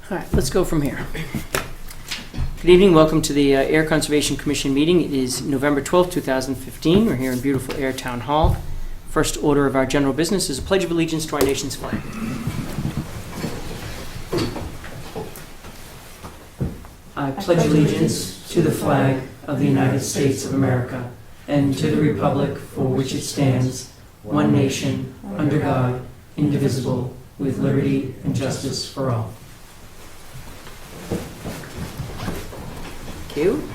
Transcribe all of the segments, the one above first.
All right, let's go from here. Good evening. Welcome to the Air Conservation Commission meeting. It is November 12th, 2015. We're here in beautiful Air Town Hall. First order of our general business is a pledge of allegiance to our nation's flag. I pledge allegiance to the flag of the United States of America and to the republic for which it stands, one nation, under God, indivisible, with liberty and justice for all. Thank you.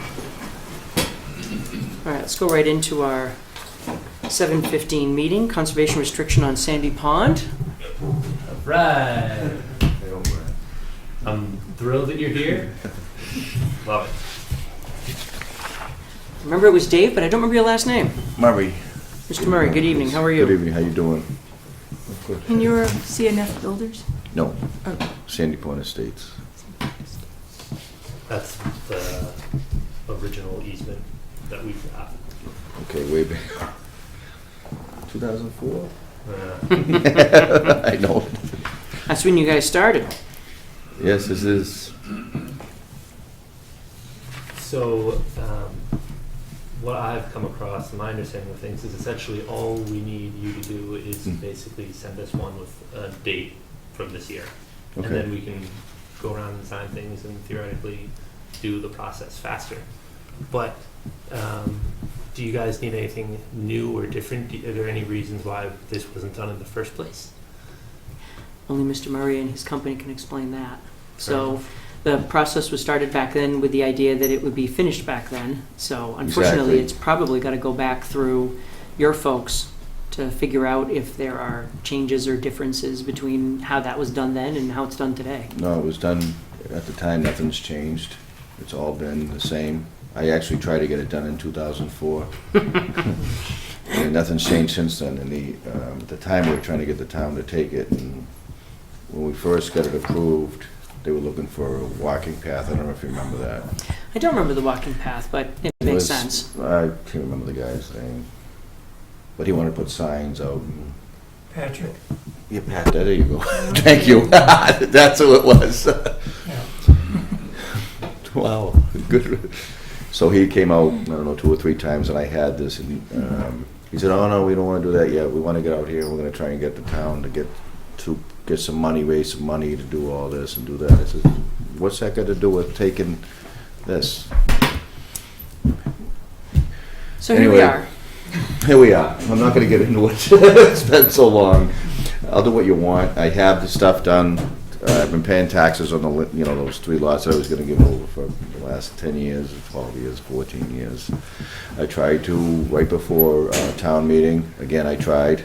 All right, let's go right into our 7:15 meeting. Conservation restriction on Sandy Pond. All right. I'm thrilled that you're here. Love it. Remember it was Dave, but I don't remember your last name. Murray. Mr. Murray, good evening. How are you? Good evening. How you doing? Good. And you're CNF Builders? No. Oh. Sandy Point Estates. That's the original easement that we've got. Okay, way back. 2004? Uh, I know. That's when you guys started. Yes, this is. So, what I've come across, my understanding of things, is essentially all we need you to do is basically send us one with a date from this year. Okay. And then we can go around and sign things and theoretically do the process faster. But do you guys need anything new or different? Are there any reasons why this wasn't done in the first place? Only Mr. Murray and his company can explain that. So the process was started back then with the idea that it would be finished back then. So unfortunately, Exactly. It's probably got to go back through your folks to figure out if there are changes or differences between how that was done then and how it's done today. No, it was done at the time. Nothing's changed. It's all been the same. I actually tried to get it done in 2004. And nothing's changed since then. And at the time, we were trying to get the town to take it. And when we first got it approved, they were looking for a walking path. I don't know if you remember that. I don't remember the walking path, but it makes sense. I can't remember the guy's name. But he wanted to put signs out. And, Patrick. yeah, Pat, there you go. Thank you. That's who it was. Wow, good. So he came out, I don't know, 2 or 3 times, and I had this, and he said, "Oh no, we don't want to do that yet. We want to get out here. We're going to try and get the town to get some money, raise some money to do all this and do that." I said, "What's that got to do with taking this?" So here we are. Here we are. I'm not going to get into it. It's been so long. I'll do what you want. I have the stuff done. I've been paying taxes on those 3 lots that I was going to give over for the last 10 years, 12 years, 14 years. I tried to, right before town meeting, again, I tried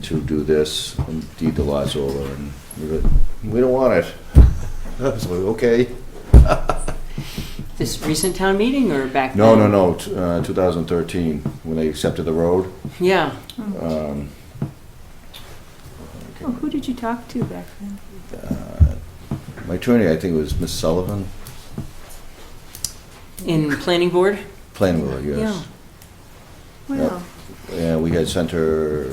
to do this and deed the lots over, and we don't want it. I was like, okay. This recent town meeting or back No, then? no, 2013, when they accepted the road. Yeah. Okay. Oh, who did you talk to back then? My attorney, I think it was Miss Sullivan. In planning board? Planning board, yes. Yeah. Well, Yeah, we had sent her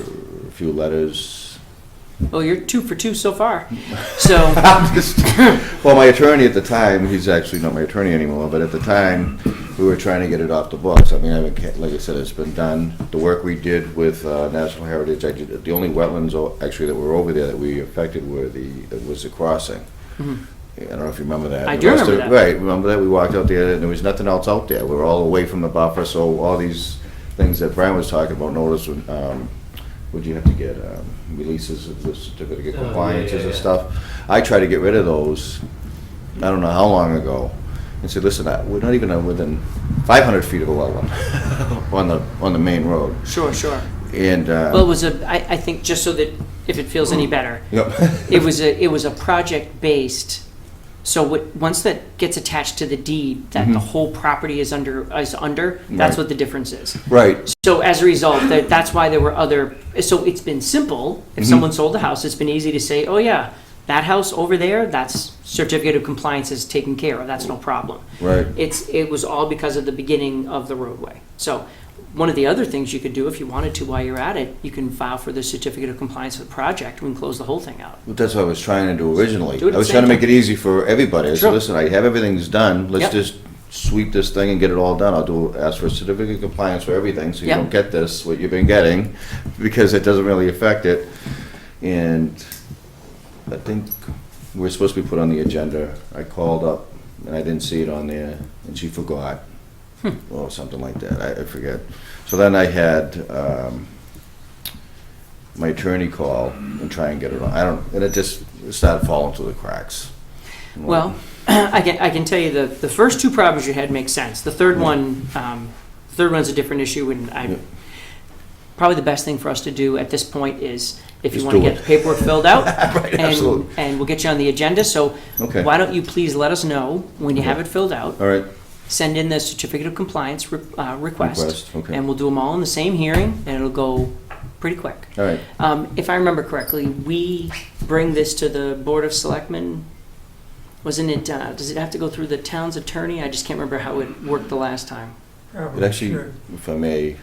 a few letters. Well, you're 2 for 2 so far. So, Well, my attorney at the time, he's actually not my attorney anymore, but at the time, we were trying to get it off the books. I mean, like I said, it's been done. The work we did with National Heritage, the only wetlands actually that were over there that we affected was the crossing. mhm. I don't know if you remember that. I The do rest remember of- that. Right, remember that? We walked out there and there was nothing else out there. We were all away from the buffer, so all these things that Brian was talking about, notice, would you have to get releases of the certificate of compliances and stuff? I tried to get rid of those, I don't know how long ago, and said, listen, we're not even within 500 feet of a wetland on the main road. Sure. And Well, it was I think just so that if it feels any better, yep. it was a project-based. So once that gets attached to the deed, that the whole property is under, that's Right. what the difference is. Right. So as a result, that's why there were other, so it's been simple. If someone sold a house, it's been easy to say, oh yeah, that house over there, that's certificate of compliance is taken care of, that's no problem. Right. It was all because of the beginning of the roadway. So One of the other things you could do, if you wanted to while you're at it, you can file for the certificate of compliance for the project. We can close the whole thing out. But that's what I was trying to do originally. Do it at I was the trying to same make it easy for everybody. I said, Sure. listen, I have everything's done, let's Yep. just sweep this thing and get it all done. Ask for a certificate of compliance for everything, so you Yep. don't get this, what you've been getting, because it doesn't really affect it. And I think we're supposed to be put on the agenda. I called up, and I didn't see it on there, and she forgot, or something like that, I forget. So then I had my attorney call and try and get it on. And it just started falling through the cracks. Well, I can tell you the first two problems you had make sense. The third one's a different issue, and probably the best thing for us to do at this point is if you Just want to do get it. the paperwork filled out, Right, absolutely. and we'll get you on the agenda. So Okay. why don't you please let us know when you have it filled out. All right. Send in the certificate of compliance request, Okay. and we'll do them all in the same hearing, and it'll go pretty quick. All right. If I remember correctly, we bring this to the Board of Selectmen. Wasn't it, does it have to go through the town's attorney? I just can't remember how it worked the last time. It actually, if I may,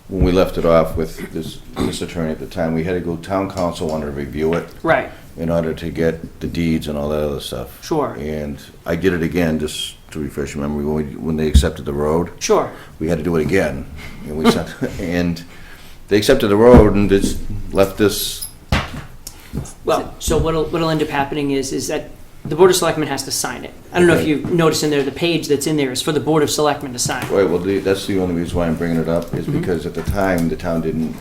when we left it off with this attorney at the time, we had to go town council wanted to review it Right, in order to get the deeds and all that other stuff. sure, And I did it again, just to refresh your memory, when they accepted the road, sure. we had to do it again. And we sent, and they accepted the road and just left this, Well, so what'll end up happening is that the Board of Selectmen has to sign it. I don't know if Okay. you've noticed in there, the page that's in there is for the Board of Selectmen to sign. right, well, that's the only reason why I'm bringing it up, is Mhm. because at the time, the town didn't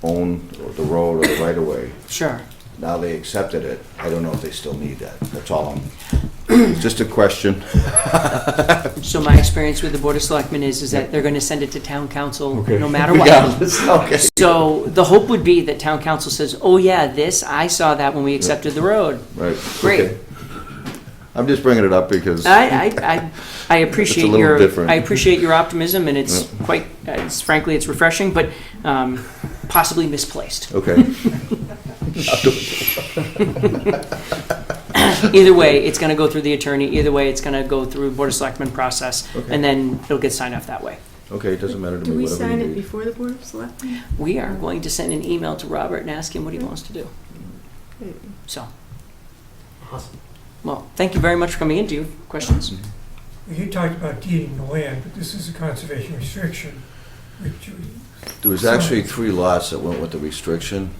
own the road or the right-of-way. Sure. Now they accepted it. I don't know if they still need that. That's all it's just a question. So my experience with the Board of Selectmen is that they're going to send it to town council Okay. no matter what. Yeah, okay. So the hope would be that town council says, oh yeah, I saw that when we accepted the road. Right. Great. Okay. I'm just bringing it up because, I appreciate little your, different. I appreciate your optimism, and it's quite, frankly, it's refreshing, but possibly misplaced. okay. Either way, it's going to go through the attorney. Either way, it's going to go through Board of Selectmen process, Okay. and then it'll get signed off that way. Okay, it doesn't matter to Do me, we whatever sign you it need. before the Board of Selectmen? We are going to send an email to Robert and ask him what he wants to do. Great. So, Awesome. well, thank you very much for coming in. Do you have questions? You talked about deeding the land, but this is a conservation restriction, which, There was actually 3 lots that went with the restriction.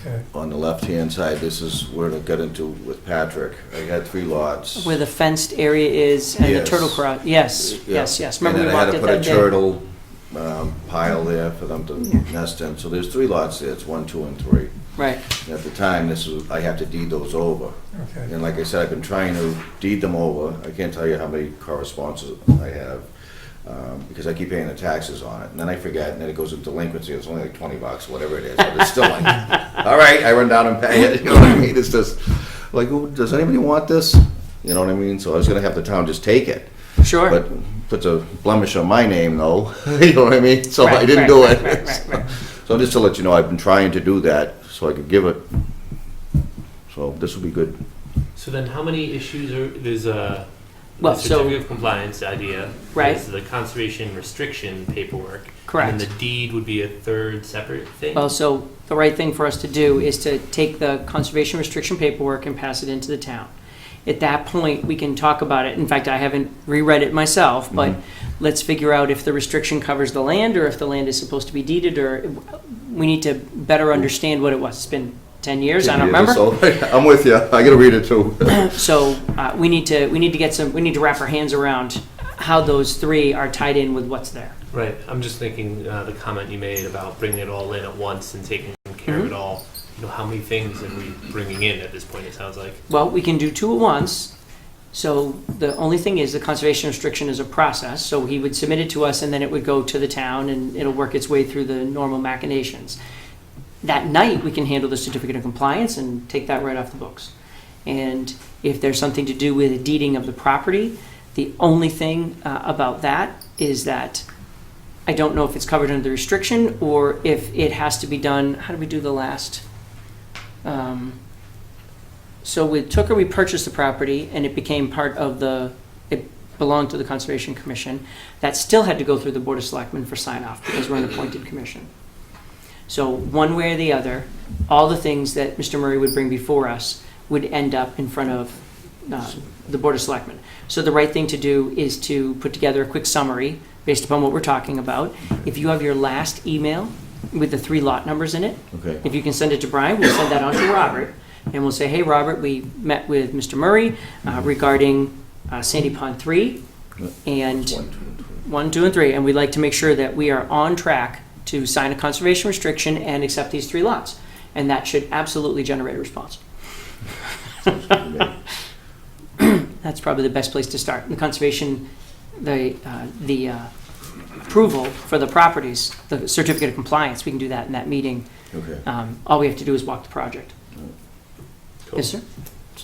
okay, On the left-hand side, this is where it got into with Patrick. I had 3 lots. Where the fenced area is and the Yes. turtle cross. Yes, Yeah. yes. Remember we And then I walked had it to put a that day? turtle pile there for them to Yeah. nest in. So there's 3 lots there, it's 1, 2, and 3. Right. And at the time, I have to deed those over. okay. And like I said, I've been trying to deed them over. I can't tell you how many correspondences I have, because I keep paying the taxes on it. And then I forget, and then it goes into delinquency. It's only like $20, whatever it is. But it's still like, all right, I run down and pay it. You know what I mean? It's just like, does anybody want this? You know what I mean? So I was gonna have the town just take it. Sure. But puts a blemish on my name, though. You know what I mean? So I Right, didn't right, do right, it. right. So just to let you know, I've been trying to do that so I could give it. So this will be good. So then how many issues there's a Well, the so- certificate of compliance idea. Right. There's the conservation restriction paperwork. Correct. And then the deed would be a third separate thing? Well, so the right thing for us to do is to take the conservation restriction paperwork and pass it into the town. At that point, we can talk about it. In fact, I haven't reread it myself, but let's figure out if the restriction covers the land or if the land is supposed to be deeded, or we need to better understand what it was. It's been 10 years, I don't remember. So, I'm with you. I gotta read it too. So we need to wrap our hands around how those 3 are tied in with what's there. Right. I'm just thinking the comment you made about bringing it all in at once and taking care of it all. You know, how many things are we bringing in at this point, it sounds like? Well, we can do 2 at once. So the only thing is the conservation restriction is a process. So he would submit it to us and then it would go to the town and it'll work its way through the normal machinations. That night, we can handle the certificate of compliance and take that right off the books. And if there's something to do with the deeding of the property, the only thing about that is that I don't know if it's covered under the restriction or if it has to be done. How did we do the last? So with Tooker, we purchased the property and it became part of the, belonged to the Conservation Commission, that still had to go through the Board of Selectmen for sign-off because we're an appointed commission. So one way or the other, all the things that Mr. Murray would bring before us would end up in front of the Board of Selectmen. So the right thing to do is to put together a quick summary based upon what we're talking about. If you have your last email with the 3 lot numbers in it, Okay. if you can send it to Brian, we'll send that on to Robert. And we'll say, hey, Robert, we met with Mr. Murray regarding Sandy Pond 3 and 1, 2, and 3. And we'd like to make sure that we are on track to sign a conservation restriction and accept these 3 lots. And that should absolutely generate a response. That's probably the best place to start. The conservation, the approval for the properties, the certificate of compliance, we can do that in that meeting. Okay. All we have to do is walk the project. Cool. Yes, sir?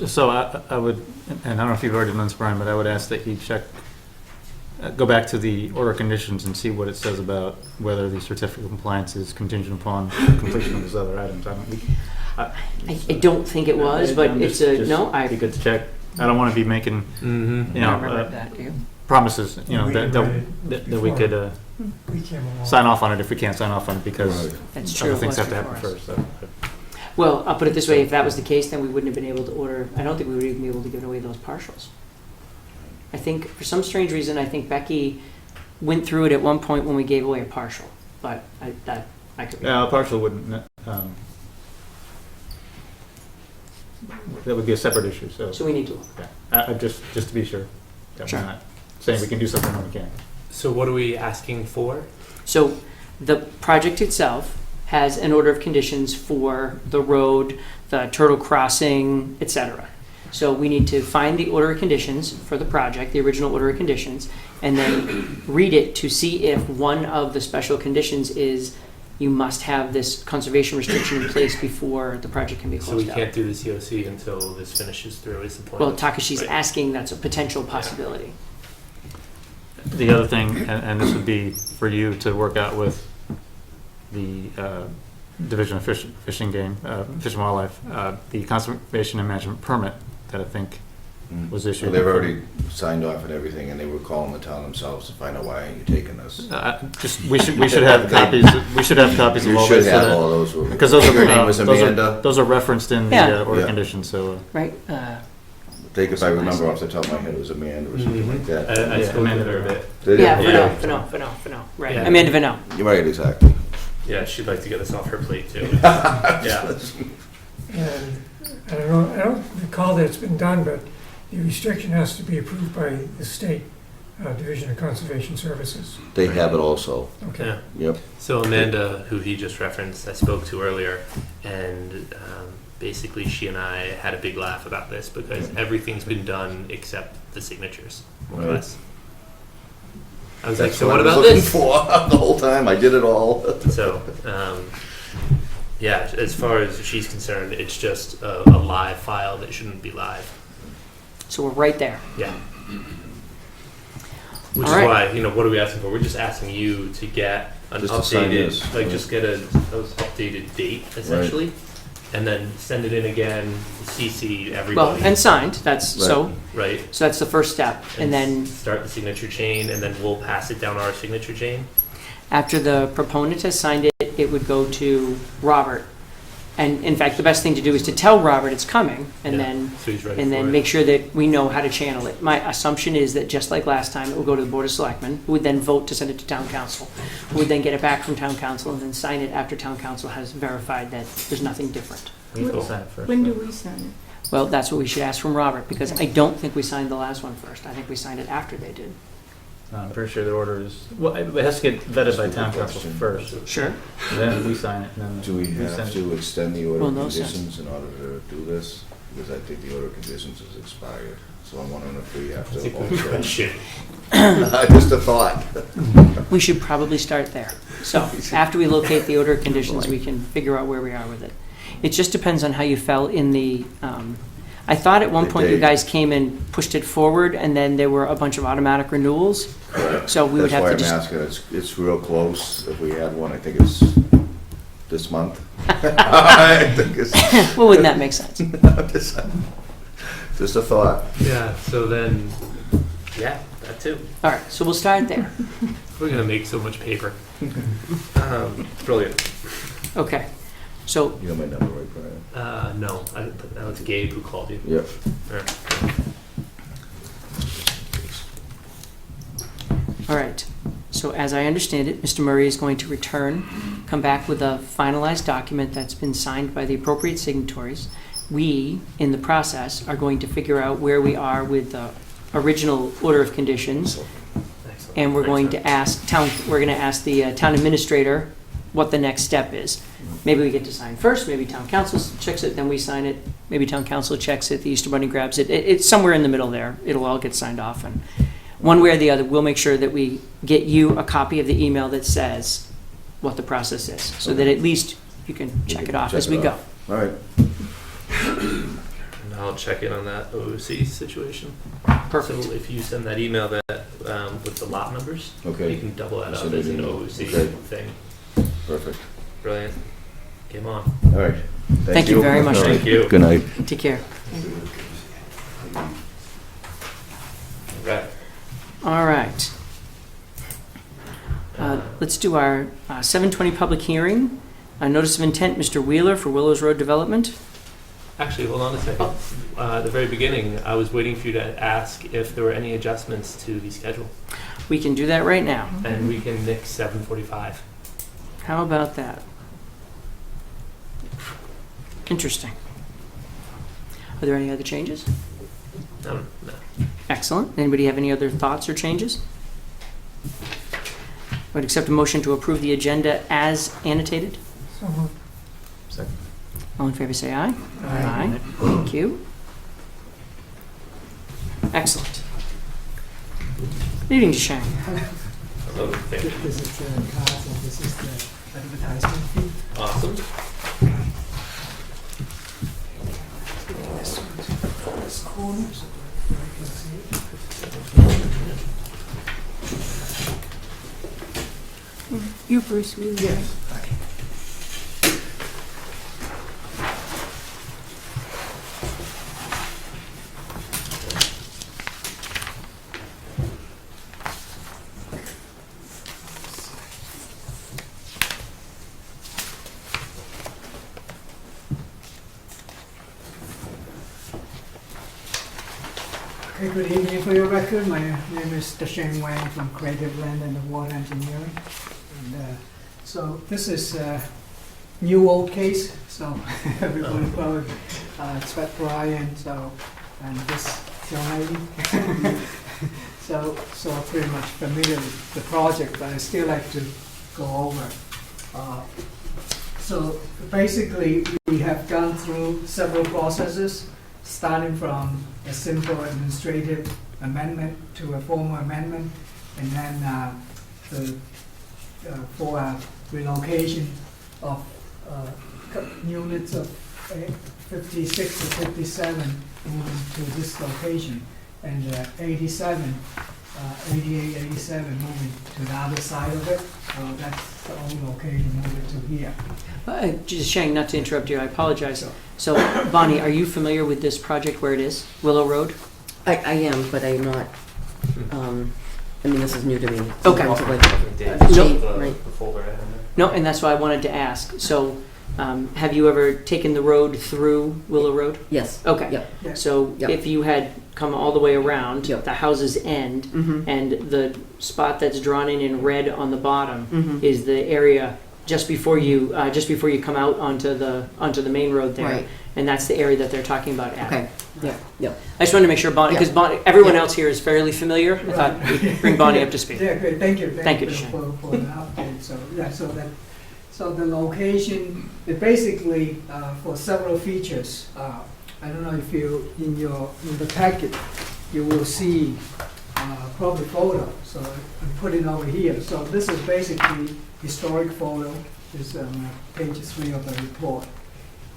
So I would, and I don't know if you've already done this, Brian, but I would ask that you check, go back to the order of conditions and see what it says about whether the certificate of compliance is contingent upon completion of those other items. I don't think it was, but it's a, no, It'd be good to check. I don't want to be making, Mm-hmm. you I remember know, that, do you? promises, you know, We that we before. could We came along. sign off on it if we can't sign off on it because Right. That's true. other it things was have to happen before us. first. So. Well, I'll put it this way, if that was the case, then we wouldn't have been able to order, I don't think we would even be able to give away those partials. I think, for some strange reason, I think Becky went through it at one point when we gave away a partial, but I could be. Yeah, a partial wouldn't, that would be a separate issue, so. So we need to look. Yeah, just to be sure. Yeah, Sure. we're not saying we can do something when we can't. So what are we asking for? So the project itself has an order of conditions for the road, the turtle crossing, etc. So we need to find the order of conditions for the project, the original order of conditions, and then read it to see if one of the special conditions is you must have this conservation restriction in place before the project can be So we closed can't out. do the COC until this finishes through is the point. Well, Takashi's Right. asking that's a potential possibility. The other thing, and this would be for you to work out with the Division of Fish and Game, Fish and Wildlife, the conservation and management permit that I think was issued. Well, they've already signed off and everything, and they were calling the town themselves to find out why aren't you taking this. Just we should have copies. We should have copies of You all should this. have all those. Because those are Your name was Amanda. those are referenced in the Yeah. order Yeah. conditions. So Right? I think if I remember off the top of my head, it was Amanda or something like that. I Yeah, spoke to Amanda her a Verno. bit. Did you? Yeah, Yeah. Fino. Right. Yeah. Amanda Vino. You're right, exactly. Yeah, she'd like to get this off her plate too. Yeah. And I don't recall that it's been done, but the restriction has to be approved by the state Division of Conservation Services. They have it also. Okay. Yeah. Yep. So Amanda, who he just referenced, I spoke to earlier, and basically she and I had a big laugh about this because everything's been done except the signatures, more or Right. less. I was like, That's so what I was about looking this? for the whole time. I did it all. So, yeah, as far as she's concerned, it's just a live file that shouldn't be live. So we're right there. Yeah. Which All is right. why, what are we asking for? We're just asking you to get an Just to sign updated, this, like right. just get an updated date essentially, and then send it in again, CC Well, everybody, and signed, that's, so right? that's the first step. And then start the signature chain, and then we'll pass it down our signature chain. after the proponent has signed it, it would go to Robert. And in fact, the best thing to do is to tell Robert it's coming, and Yeah. then So he's ready and for then it. make sure that we know how to channel it. My assumption is that just like last time, it will go to the Board of Selectmen, who would then vote to send it to Town Council, who would then get it back from Town Council and then sign it after Town Council has verified that there's nothing different. we can sign it first. When do we sign it? Well, that's what we should ask from Robert, because I don't think we signed the last one first. I think we signed it after they did. I'm pretty sure the order is. Well, it has to get vetted by town council first. Sure. Then we sign it. And then Do we have send it. to extend the order Well, of no sense. conditions in order to do this? Because I think the order of conditions is expired. So I'm wondering if we have That's a to. good question. Just a thought. We should probably start there. So after we locate the order of conditions, we can figure out where we are with it. It just depends on how you fell in the, I thought at one point you guys came and pushed it forward, and then there were a bunch of automatic renewals. So we would That's have why to I'm just, asking. It's real close. If we had one, I think it's this month. I think it's well, wouldn't that make sense? just a thought. Yeah. So then, Yeah, that too. All right, so we'll start there. We're gonna make so much paper. Brilliant. Okay, so, You got my number right, Brian? No, that was Gabe who called you. Yep. Alright. all right. So as I understand it, Mr. Murray is going to return, come back with a finalized document that's been signed by the appropriate signatories. We, in the process, are going to figure out where we are with the original order of conditions, Excellent. and we're going to ask the town administrator what the next step is. Maybe we get to sign first, maybe town council checks it, then we sign it, maybe town council checks it, the Easter Bunny grabs it. It's somewhere in the middle there. It'll all get signed off, and one way or the other, we'll make sure that we get you a copy of the email that says what the process is, so that at least you can check it off as we go. All right. And I'll check in on that OOC situation. Perfect. So if you send that email that with the lot numbers, Okay. you can double that Send up it as an in. OOC Okay. thing. Perfect. Brilliant. Game on. All right. Thank you very much. All right. Thank you. Good night. Take care. Right. All right. Let's do our 7:20 public hearing. A notice of intent, Mr. Wheeler for Willows Road Development. Actually, hold on a second. At the very beginning, I was waiting for you to ask if there were any adjustments to the schedule, We can do that right now. and we can nix 7:45. How about that? Interesting. Are there any other changes? No. Excellent. Anybody have any other thoughts or changes? I would accept a motion to approve the agenda as annotated. So moved. All in favor, say aye. Aye. Thank you. Excellent. Good evening, Shang. Hello. Thank you. This is the cards and this is the advertisement fee. Awesome. This corner, so I can see it. You, Bruce, Wheeler. Yes. Okay, good evening. For your record, my name is Dasheng Wang from Creative Land and Water Engineering. And so this is a new old case, so everybody probably expect Brian, so, and this young lady. So pretty much familiar with the project, but I still like to go over. So basically, we have gone through several processes, starting from a simple administrative amendment to a formal amendment, and then for a relocation of units of 56 to 57 moving to this location, and 87, 88, 87 moving to the other side of it. So that's the only location moving to here. Just Shang, not to interrupt you, I apologize. So, Bonnie, are you familiar with this project where it is, Willow Road? I am, but I'm not, I mean, this is new to me. Okay. Sometimes like, Dave, Nope. the Right. folder I have there. No, and that's why I wanted to ask. So, have you ever taken the road through Willow Road? yes. Okay. Yep. Yeah. So Yep. if you had come all the way around, Yep. the houses end, Mm-hmm. and the spot that's drawn in red on the bottom Mm-hmm. is the area just before you come out onto the main road there, Right. and that's the area that they're talking about adding. Okay. Yeah. Yep. I just wanted to make sure Bonnie, Yeah. because everyone Yeah. else here is fairly familiar. I thought Right. we'd bring Bonnie up to speed. Yeah, great, thank you. Thank you, For the update. So, yeah, so the location, it basically, for several features, I don't know if you, in the packet, you will see, probably photo, so I'm putting over here. So this is basically historic photo, is page 3 of the report.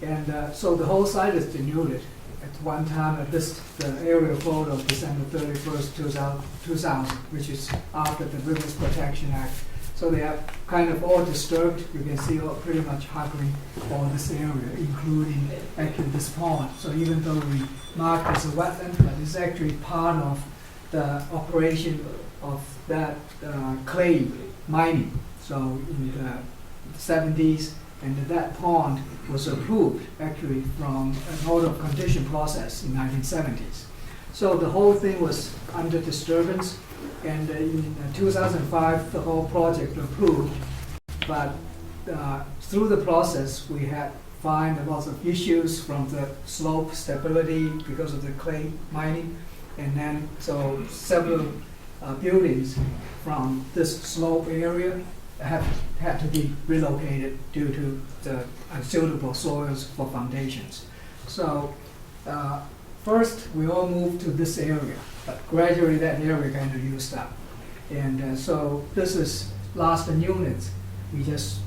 And so the whole site is denuded. At one time, the aerial photo, December 31st, 2000, which is after the Rivers Protection Act. So they are kind of all disturbed. You can see all pretty much huckling all this area, including actually this pond. So even though we mark it as a wetland, but it's actually part of the operation of that clay mining. So in the 70s, and that pond was approved actually from an order of condition process in 1970s. So the whole thing was under disturbance, and in 2005 the whole project approved, but through the process we had find lots of issues from the slope stability because of the clay mining, and then so several buildings from this slope area had to be relocated due to the unsuitable soils for foundations. So first we all moved to this area, but gradually that area kind of used up, and so this is last units. We just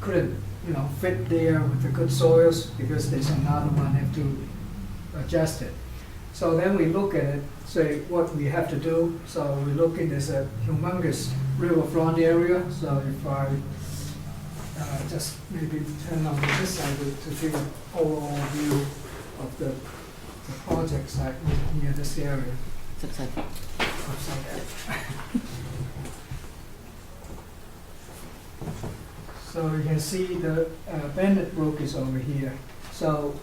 couldn't fit there with the good soils because there's another one have to adjust it. So then we look at it, say what we have to do. So we look in this humongous riverfront area. So if I just maybe turn on this side to see an overall view of the project site near this area. It's upside down. Upside down. So you can see the Bennett Brook is over here. So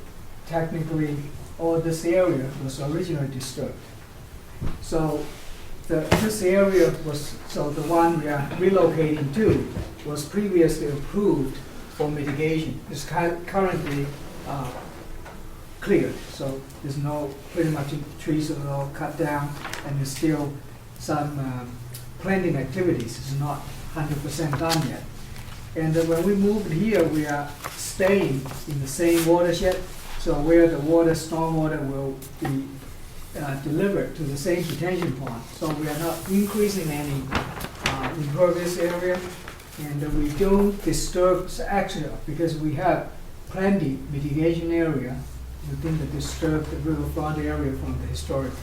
technically, all this area was originally disturbed. So this area was, so the one we are relocating to was previously approved for mitigation. It's currently cleared, so there's no, pretty much trees are all cut down, and there's still some planting activities. It's not 100% done yet. And when we moved here, we are staying in the same watershed, so where the water, stormwater will be delivered to the same detention pond. So we are not increasing any impervious area, and we don't disturb, actually, because we have plenty mitigation area within the disturbed riverfront area from the historic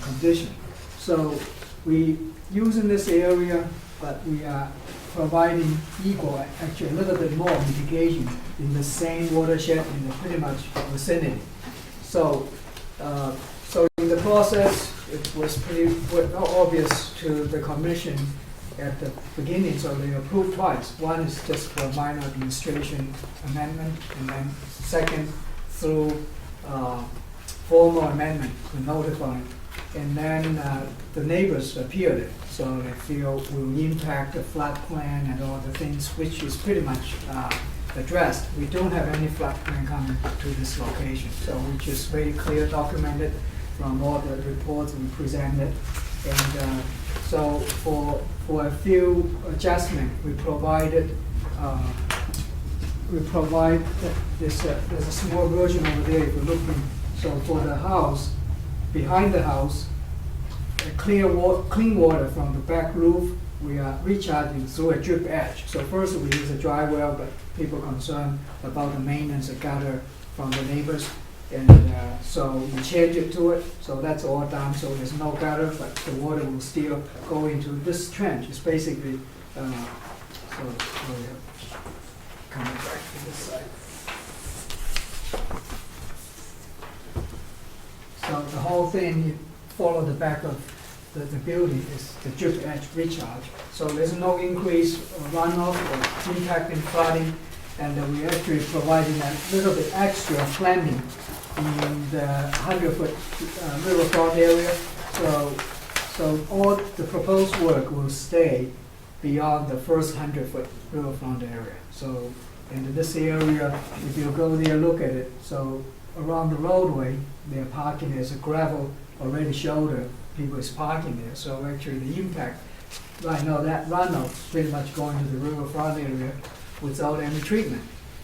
condition. So we using this area, but we are providing equal, actually a little bit more mitigation in the same watershed in the pretty much vicinity. So, so in the process, it was pretty obvious to the commission at the beginning, so they approved twice. One is just for minor administration amendment, and then second through formal amendment to notify. And then the neighbors appealed it, so they feel will impact the flood plan and all the things, which is pretty much addressed. We don't have any flood plan coming to this location, so which is very clear, documented from all the reports we presented. And so for a few adjustment, we provide this. There's a small version over there if you're looking. So for the house, behind the house, clean water from the back roof, we are recharging through a drip edge. So first we use a dry well, but people are concerned about the maintenance of gutter from the neighbors. And so we change it to it, so that's all done, so there's no gutter, but the water will still go into this trench. It's basically, so we have coming back to this side. So the whole thing, you follow the back of the building is the drip edge recharge. So there's no increase or runoff or impact in flooding, and we actually providing a little bit extra planting in the 100-foot riverfront area. So all the proposed work will stay beyond the first 100-foot riverfront area. So in this area, if you go there, look at it, so around the roadway, they're parking, there's a gravel already shoulder, people is parking there. So actually the impact, right now that runoff pretty much going to the riverfront area without any treatment.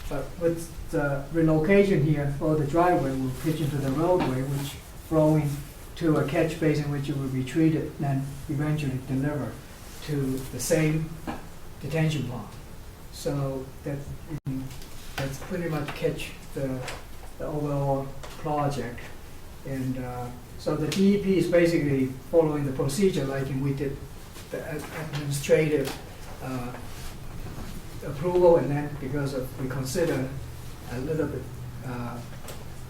But with the relocation here, all the driveway will pitch into the roadway, which flowing to a catch basin, which will be treated, then eventually delivered to the same detention pond. So that's pretty much catch the overall project. And so the DEP is basically following the procedure like we did the administrative approval, and then because of we consider a little bit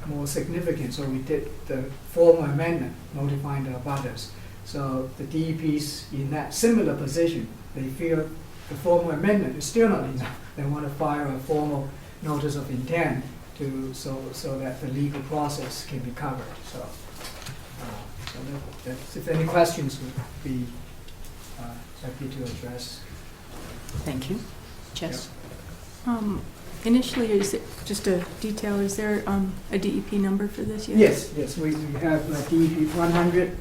more significant, so we did the formal amendment notifying the abutters. So the DEP's in that similar position. They feel the formal amendment is still not enough. They want to file a formal notice of intent so that the legal process can be covered. So, if any questions would be happy to address. Thank you. Jess? Initially, is it just a detail, is there a DEP number for this yet? Yes, we have DEP 100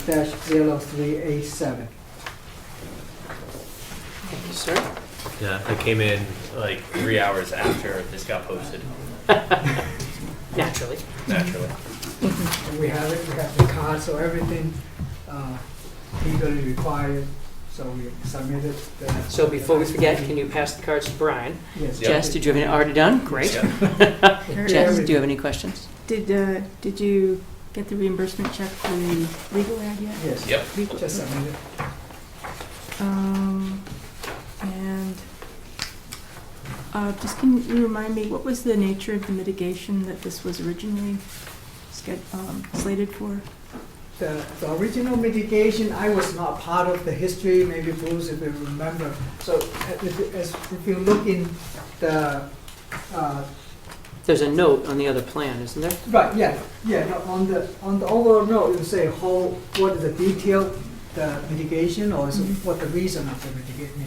-0387. Thank you, sir. Yeah, I came in like 3 hours after this got posted, Naturally. naturally. We have it, we have the card, so everything legally required, so we submitted the. So before we forget, can you pass the cards to Brian? Yes. Yep. Jess, did you have any, already done? Great. Yep. Jess, do you have any questions? Did you get the reimbursement check for the legal ad yet? Yes. Yep. Legal- Just submitted. And just can you remind me, what was the nature of the mitigation that this was originally slated for? The original mitigation, I was not part of the history, maybe Bruce, if you remember. So if you look in the, There's a note on the other plan, isn't there? right, no, on the overall note, you say what is the detail, the mitigation, or is it what the reason of the mitigation?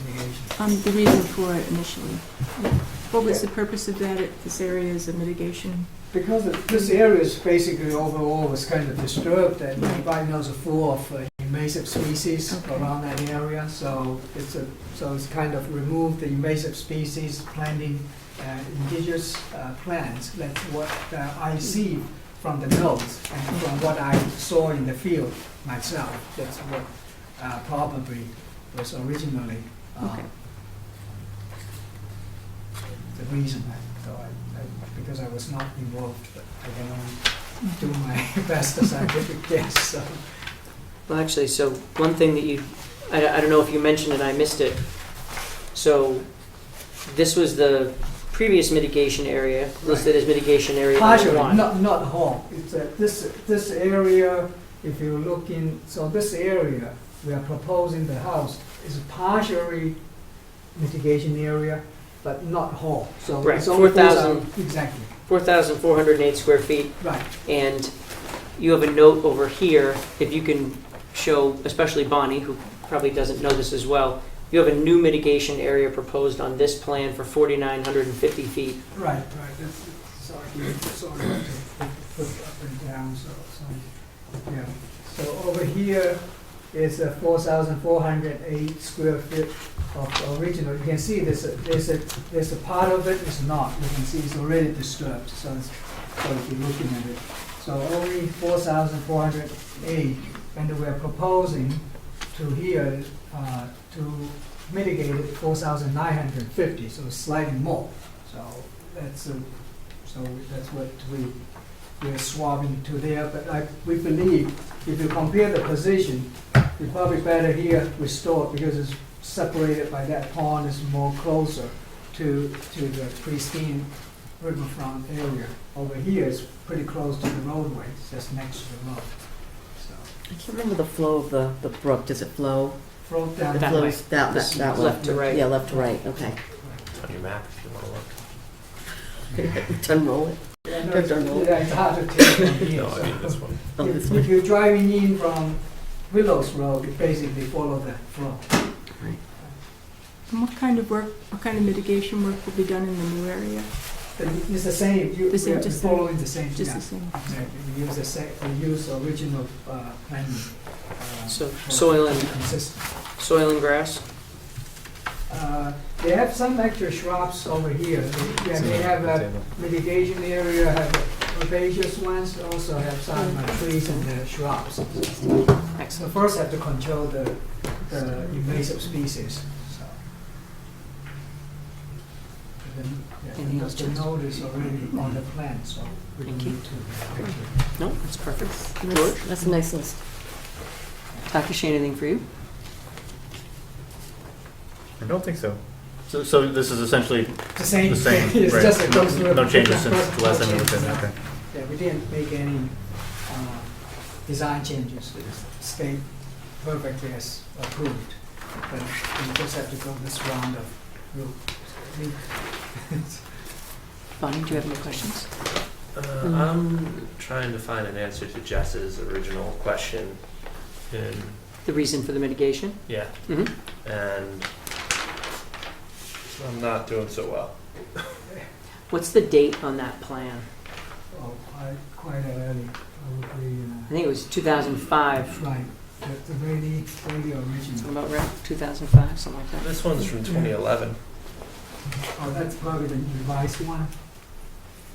The reason for it initially. What was the purpose of that, this area as a mitigation? Because this area is basically overall was kind of disturbed, and everybody knows are full of invasive species around that area. So it's kind of removed the invasive species, planting indigenous plants. That's what I see from the notes and from what I saw in the field myself. That's what probably was originally Okay. the reason. Because I was not involved, but I can only do my best scientific guess. So. Well, actually, so one thing that I don't know if you mentioned it, I missed it. So this was the previous mitigation area, listed as mitigation area number Partially, one. not whole. It's this area. If you look in, so this area we are proposing the house is partially mitigation area, but not whole. So Right, it's only 4,000 exactly 4,408 square feet. right. And you have a note over here, if you can show, especially Bonnie, who probably doesn't know this as well, you have a new mitigation area proposed on this plan for 4,950 feet. Right. That's sorry to put up and down. So yeah. So over here is 4,408 square feet of original. You can see there's a part of it is not. You can see it's already disturbed. So if you're looking at it, so only 4,408, and we're proposing to here to mitigate it 4,950. So it's slightly more. So that's what we're swapping to there. But we believe if you compare the position, it's probably better here restored because it's separated by that pond, is more closer to the pristine riverfront area. Over here is pretty close to the roadway, it's just next to the road. So I can't remember the flow of the brook. Does it flow? flow down It That flows way. that way. Left to right. Yeah, left to right. Okay. It's on your map if you want to look. Unroll it. Yeah, no, Don't roll. it's hard to tell from here. No, I mean this one. Oh, this If way. you're driving in from Willows Road, you basically follow that flow. And what kind of mitigation work will be done in the new area? It's the same, The same, we're just the- following the same, Just yeah, the same? exactly. We use original planning. So for- soil and Consistent. soil and grass. They have some extra shrubs over here. They have a mitigation area, have herbaceous ones, also have some trees and shrubs. So Excellent. first have to control the invasive species, so. Anything else, The Jess? note is already on the plan, so we don't Thank you. need to. No, that's perfect. George? That's a nice list. Dr. Shane, anything for you? I don't think so. So this is essentially The same, the same, it's right? just it goes through. No changes since no the last time we looked at changes. it, okay. Yeah, we didn't make any design changes. It stayed perfectly as approved. But we just have to go this round of route. Bonnie, do you have any questions? I'm trying to find an answer to Jess's original question, and The reason for the mitigation? yeah, Mm-hmm. and I'm not doing so well. What's the date on that plan? Oh, quite early, probably. I think it was 2005. Right, the really Something original. about right? 2005, something like that. This one's from 2011. Oh, that's probably the revised one.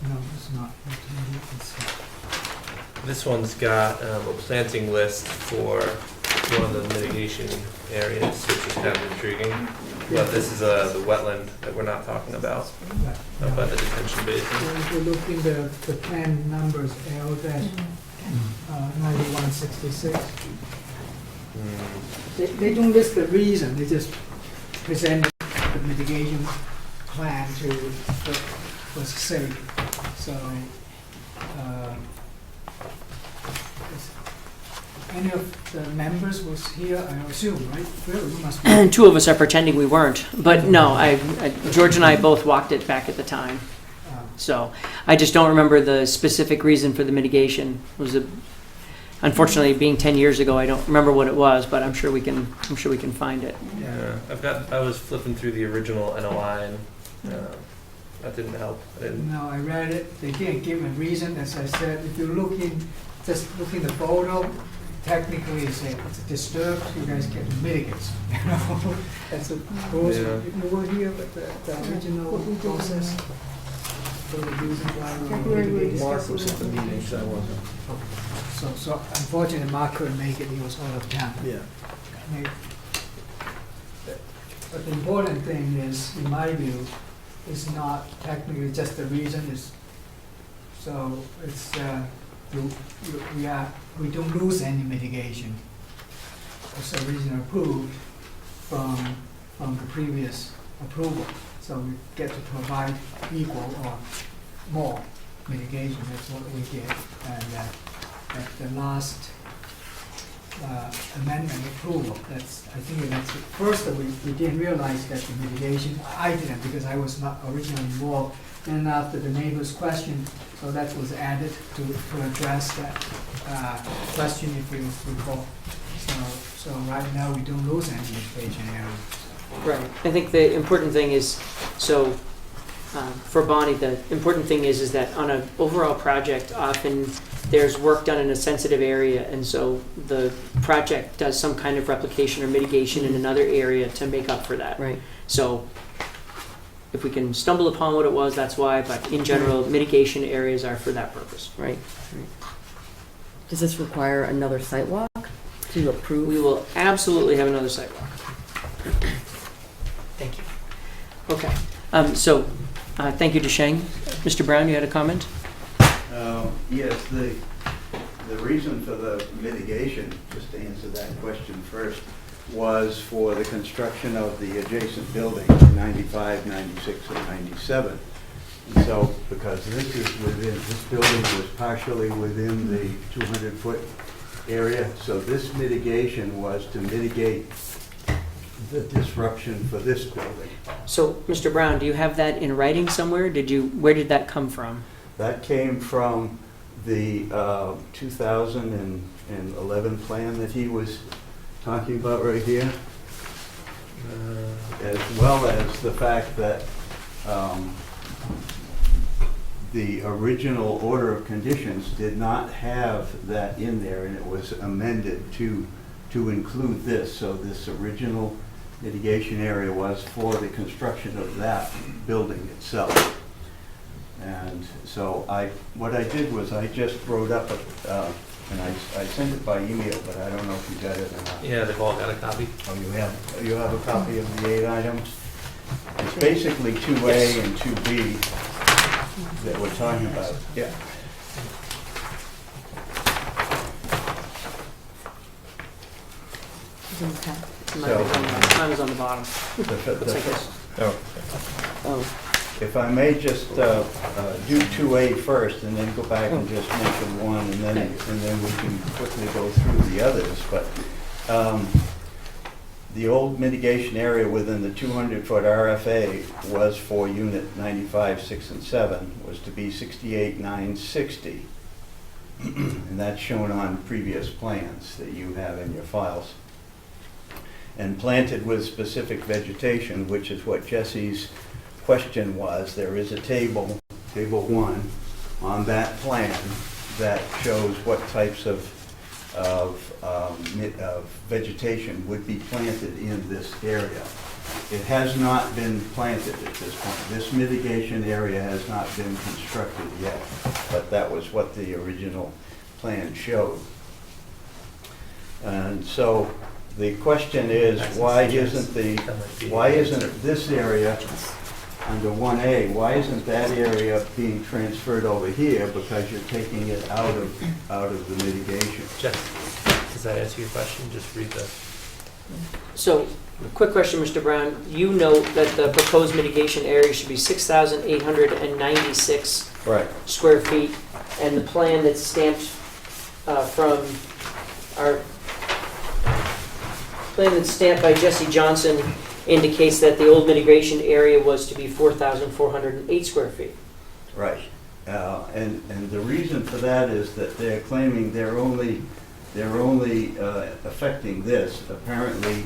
No, it's not. It's, This one's got a planting list for one of the mitigation areas, which is kind of intriguing. But this is the wetland that we're not talking about, right. up by the detention basin. So if you look in the plan numbers, L dash 9166, they don't list the reason, they just present the mitigation plan for sake. So, any of the members was here, I assume, right? Well, you must be. And two of us are pretending we weren't. But no, George and I both walked it back at the time. So I just don't remember the specific reason for the mitigation. It was unfortunately, being 10 years ago, I don't remember what it was, but I'm sure we can find it. Yeah, I was flipping through the original NOI, and that didn't help. No, I read it, they didn't give a reason, as I said, if you just look in the photo, technically it's disturbed, you guys can mitigate, you know? That's a, Yeah. you were here, but the original process, for the reason why we mitigated. Mark was at the meeting, so I wasn't. So unfortunately, Mark couldn't make it, he was out of town. Yeah. But the important thing is, in my view, is not technically just the reason, is, so it's, we don't lose any mitigation. It's originally approved from the previous approval, so we get to provide equal or more mitigation, that's what we did. And at the last amendment approval, I think that's first that we didn't realize that the mitigation, I didn't because I was not originally involved. Then after the neighbor's question, so that was added to address that question if you recall. So right now we don't lose any mitigation area. Right. I think the important thing is, so for Bonnie, the important thing is that on an overall project, often there's work done in a sensitive area, and so the project does some kind of replication or mitigation in another area to make up for that. Right. So if we can stumble upon what it was, that's why, but in general, mitigation areas are for that purpose. Right. Does this require another site walk to approve? We will absolutely have another sidewalk. Thank you. Okay. Thank you to Sheng. Mr. Brown, you had a comment? Yes, the reason for the mitigation, just to answer that question first, was for the construction of the adjacent building, 95, 96, and 97. And so, because this building was partially within the 200-foot area, so this mitigation was to mitigate the disruption for this building. So, Mr. Brown, do you have that in writing somewhere? Where did that come from? That came from the 2011 plan that he was talking about right here, as well as the fact that the original order of conditions did not have that in there, and it was amended to include this. So this original mitigation area was for the construction of that building itself. And so what I did was I just wrote up, and I sent it by email, but I don't know if you got it or not. Yeah, they've all got a copy. Oh, you have a copy of the 8 items? It's basically 2A and 2B that we're talking about. Yeah. Mine was on the bottom. The- Looks like this. Oh, If I may just do 2A first and then go back and just mention 1 and then we can quickly go through the others. But the old mitigation area within the 200-foot RFA was for unit 95, 6, and 7 was to be 68,960. And that's shown on previous plans that you have in your files. And planted with specific vegetation, which is what Jesse's question was. There is a table, table 1, on that plan that shows what types of vegetation would be planted in this area. It has not been planted at this point. This mitigation area has not been constructed yet, but that was what the original plan showed. And so the question is, why isn't this area under 1A, why isn't that area being transferred over here? Because you're taking it out of the mitigation. Jeff, does that answer your question? Just read the. So, quick question, Mr. Brown. You note that the proposed mitigation area should be 6,896 Right. square feet, and the plan that's stamped from our plan that's stamped by Jesse Johnson indicates that the old mitigation area was to be 4,408 square feet. Right. And the reason for that is that they're claiming they're only affecting this. Apparently,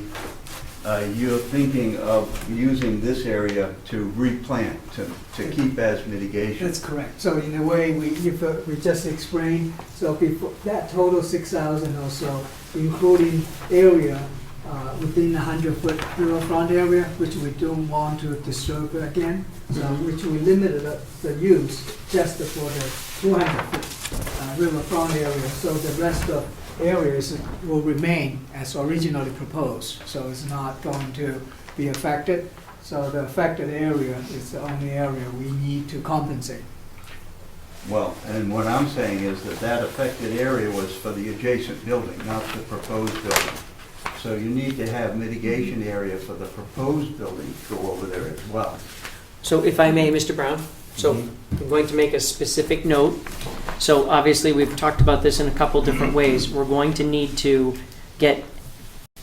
you're thinking of using this area to replant, to keep as mitigation. That's correct. So in a way, we just explained, so before that total 6,000 or so, including area within the 100-foot riverfront area, which we don't want to disturb again, so which we limited the use just for the 200-foot riverfront area. So the rest of areas will remain as originally proposed. So it's not going to be affected. So the affected area is the only area we need to compensate. Well, and what I'm saying is that affected area was for the adjacent building, not the proposed building. So you need to have mitigation area for the proposed building to go over there as well. So if I may, Mr. Brown, so I'm going to make a specific note. So obviously, we've talked about this in a couple different ways. We're going to need to get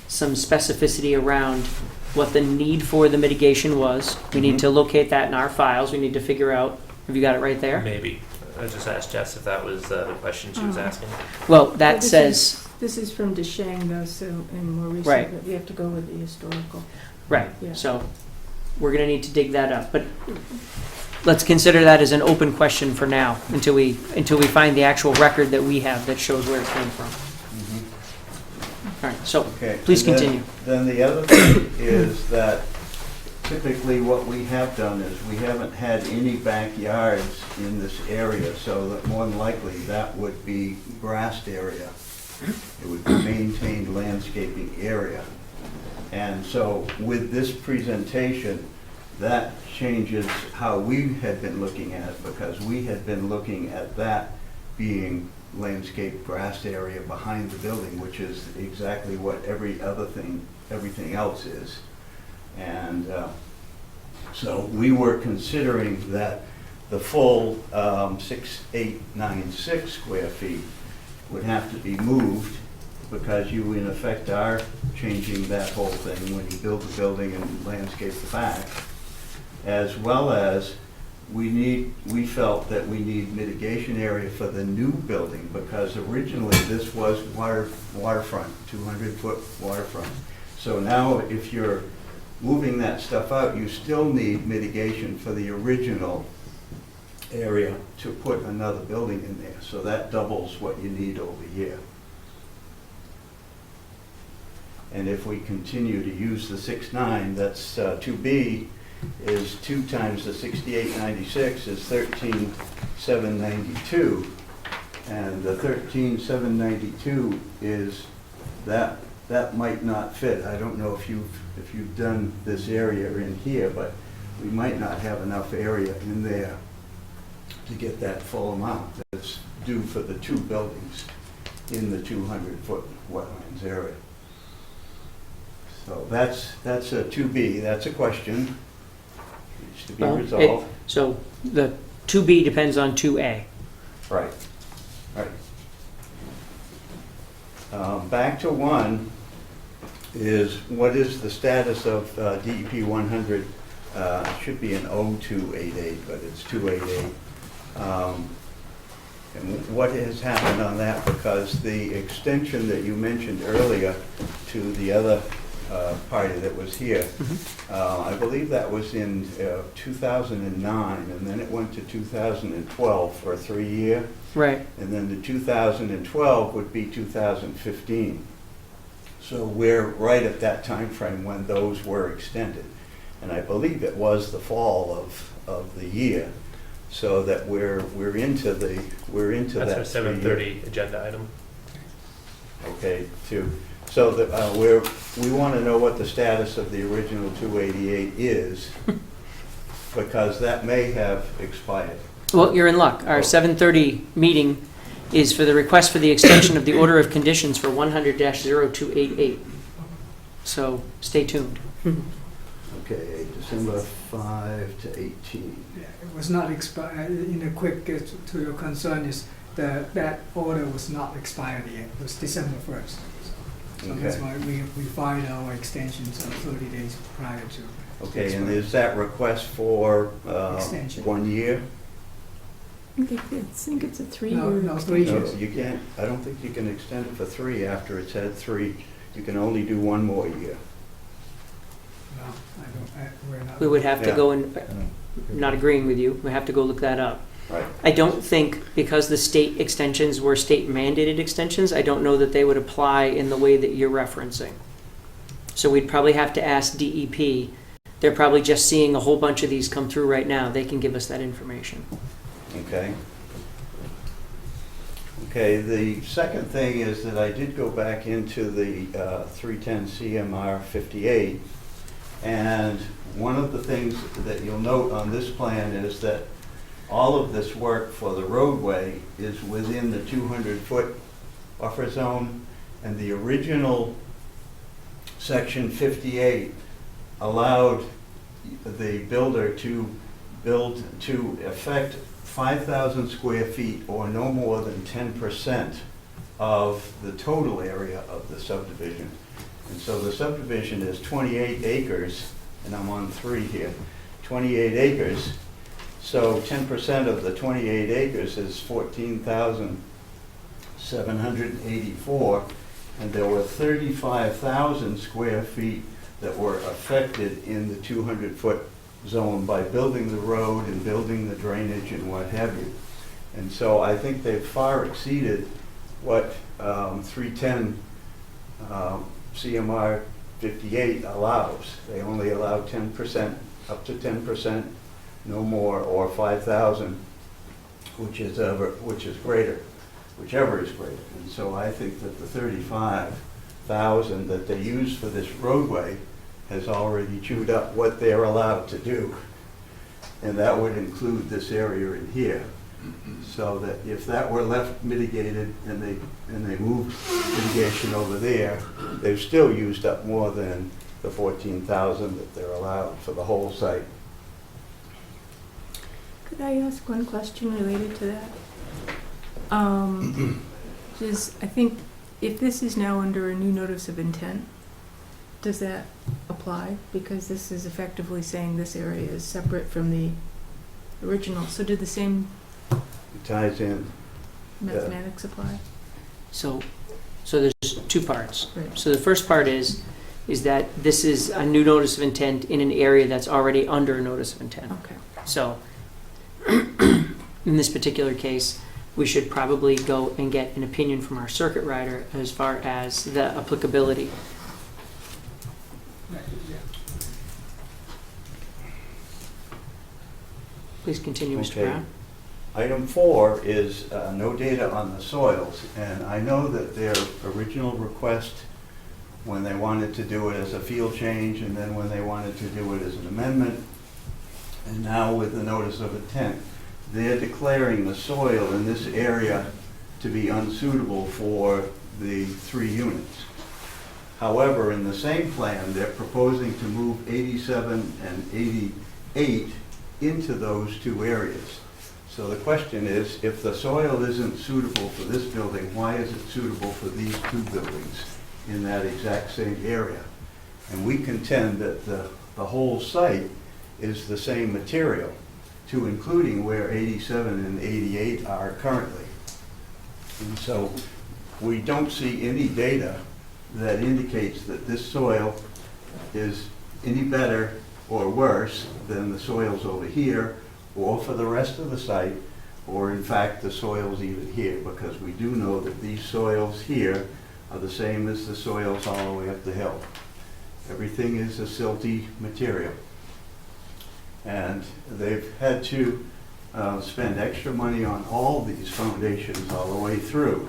some specificity around what the need for the mitigation was. We need to locate that in our files. We need to figure out, have you got it right there? Maybe. I just asked Jess if that was the question she was asking. Well, that This says, This is from Deshang, though, so, and more recent, Right. but we have to go with the historical. right, Yeah. so we're going to need to dig that up. But let's consider that as an open question for now, until we find the actual record that we have that shows where it came from. All right, so Okay. please and then- continue. Then the other thing is that typically what we have done is we haven't had any backyards in this area, so that more than likely that would be grassed area. It would be maintained landscaping area. And so with this presentation, that changes how we had been looking at it, because we had been looking at that being landscape grassed area behind the building, which is exactly what everything else is. And so we were considering that the full 6,896 square feet would have to be moved, because you in effect are changing that whole thing when you build the building and landscape the back, as well as we felt that we need mitigation area for the new building, because originally this was waterfront, 200-foot waterfront. So now if you're moving that stuff out, you still need mitigation for the original area to put another building in there. So that doubles what you need over here. And if we continue to use the 6.9, that's 2B is 2 times the 6896 is 13,792. And the 13,792 is that might not fit. I don't know if you've done this area in here, but we might not have enough area in there to get that full amount that's due for the 2 buildings in the 200-foot wetlands area. So that's a 2B, that's a question. needs to be Well, resolved. So the 2B depends on 2A. Right, right. Back to 1 is what is the status of DEP 100? It should be an 0288, but it's 288. And what has happened on that? Because the extension that you mentioned earlier to the other party that was here, I believe that was in 2009, and then it went to 2012 for a 3-year. Right. And then the 2012 would be 2015. So we're right at that time frame when those were extended. And I believe it was the fall of the year, so that we're into that. That's our 7:30 agenda item. Okay, so that we want to know what the status of the original 288 is, because that may have expired. Well, you're in luck. Our 7:30 meeting is for the request for the extension of the order of conditions for 100-0288. So stay tuned. Okay, December 5 to 18. Yeah, it was not expired, in a quick, to your concern is that order was not expired yet, it was December 1st. So that's Okay. why we filed our extensions 30 days prior to. Okay, and is that request for Extension. 1 year? I think it's a 3-year. No, 3 No, years. you can't, I don't think you can extend it for 3 after it's had 3. You can only do 1 more year. No, we're not. We would have to Yeah. go and, not agreeing with you, we have to go look that up. Right. I don't think, because the state extensions were state mandated extensions, I don't know that they would apply in the way that you're referencing. So we'd probably have to ask DEP. They're probably just seeing a whole bunch of these come through right now. They can give us that information. Okay. Okay, the second thing is that I did go back into the 310 CMR 58, and one of the things that you'll note on this plan is that all of this work for the roadway is within the 200-foot buffer zone, and the original section 58 allowed the builder to build to affect 5,000 square feet or no more than 10% of the total area of the subdivision. And so the subdivision is 28 acres, and I'm on 3 here, 28 acres. So 10% of the 28 acres is 14,784, and there were 35,000 square feet that were affected in the 200-foot zone by building the road and building the drainage and what have you. And so I think they've far exceeded what 310 CMR 58 allows. They only allow 10%, up to 10%, no more, or 5,000, which is greater, whichever is greater. And so I think that the 35,000 that they use for this roadway has already chewed up what they're allowed to do. And that would include this area in here. So that if that were left mitigated and they moved mitigation over there, they've still used up more than the 14,000 that they're allowed for the whole site. Could I ask one question related to that? I think if this is now under a new notice of intent, does that apply? Because this is effectively saying this area is separate from the original. So do the same It ties in. mathematics apply? So there's 2 parts. Right. So the first part is that this is a new notice of intent in an area that's already under a notice of intent. Okay. So in this particular case, we should probably go and get an opinion from our circuit rider as far as the applicability. Right, yeah. Please continue, Mr. Okay. Brown. Item 4 is no data on the soils, and I know that their original request, when they wanted to do it as a field change, and then when they wanted to do it as an amendment, and now with the notice of intent, they're declaring the soil in this area to be unsuitable for the 3 units. However, in the same plan, they're proposing to move 87 and 88 into those two areas. So the question is, if the soil isn't suitable for this building, why is it suitable for these two buildings in that exact same area? And we contend that the whole site is the same material, to including where 87 and 88 are currently. And so we don't see any data that indicates that this soil is any better or worse than the soils over here, or for the rest of the site, or in fact the soils even here, because we do know that these soils here are the same as the soils all the way up the hill. Everything is a silty material. And they've had to spend extra money on all these foundations all the way through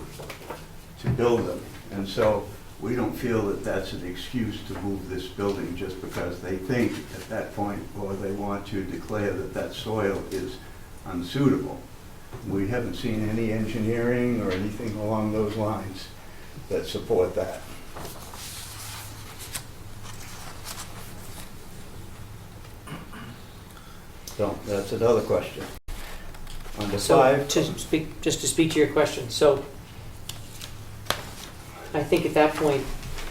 to build them. And so we don't feel that that's an excuse to move this building just because they think at that point, or they want to declare that that soil is unsuitable. We haven't seen any engineering or anything along those lines that support that. So that's another question. Under So, five, just to speak to your question, so I think at that point,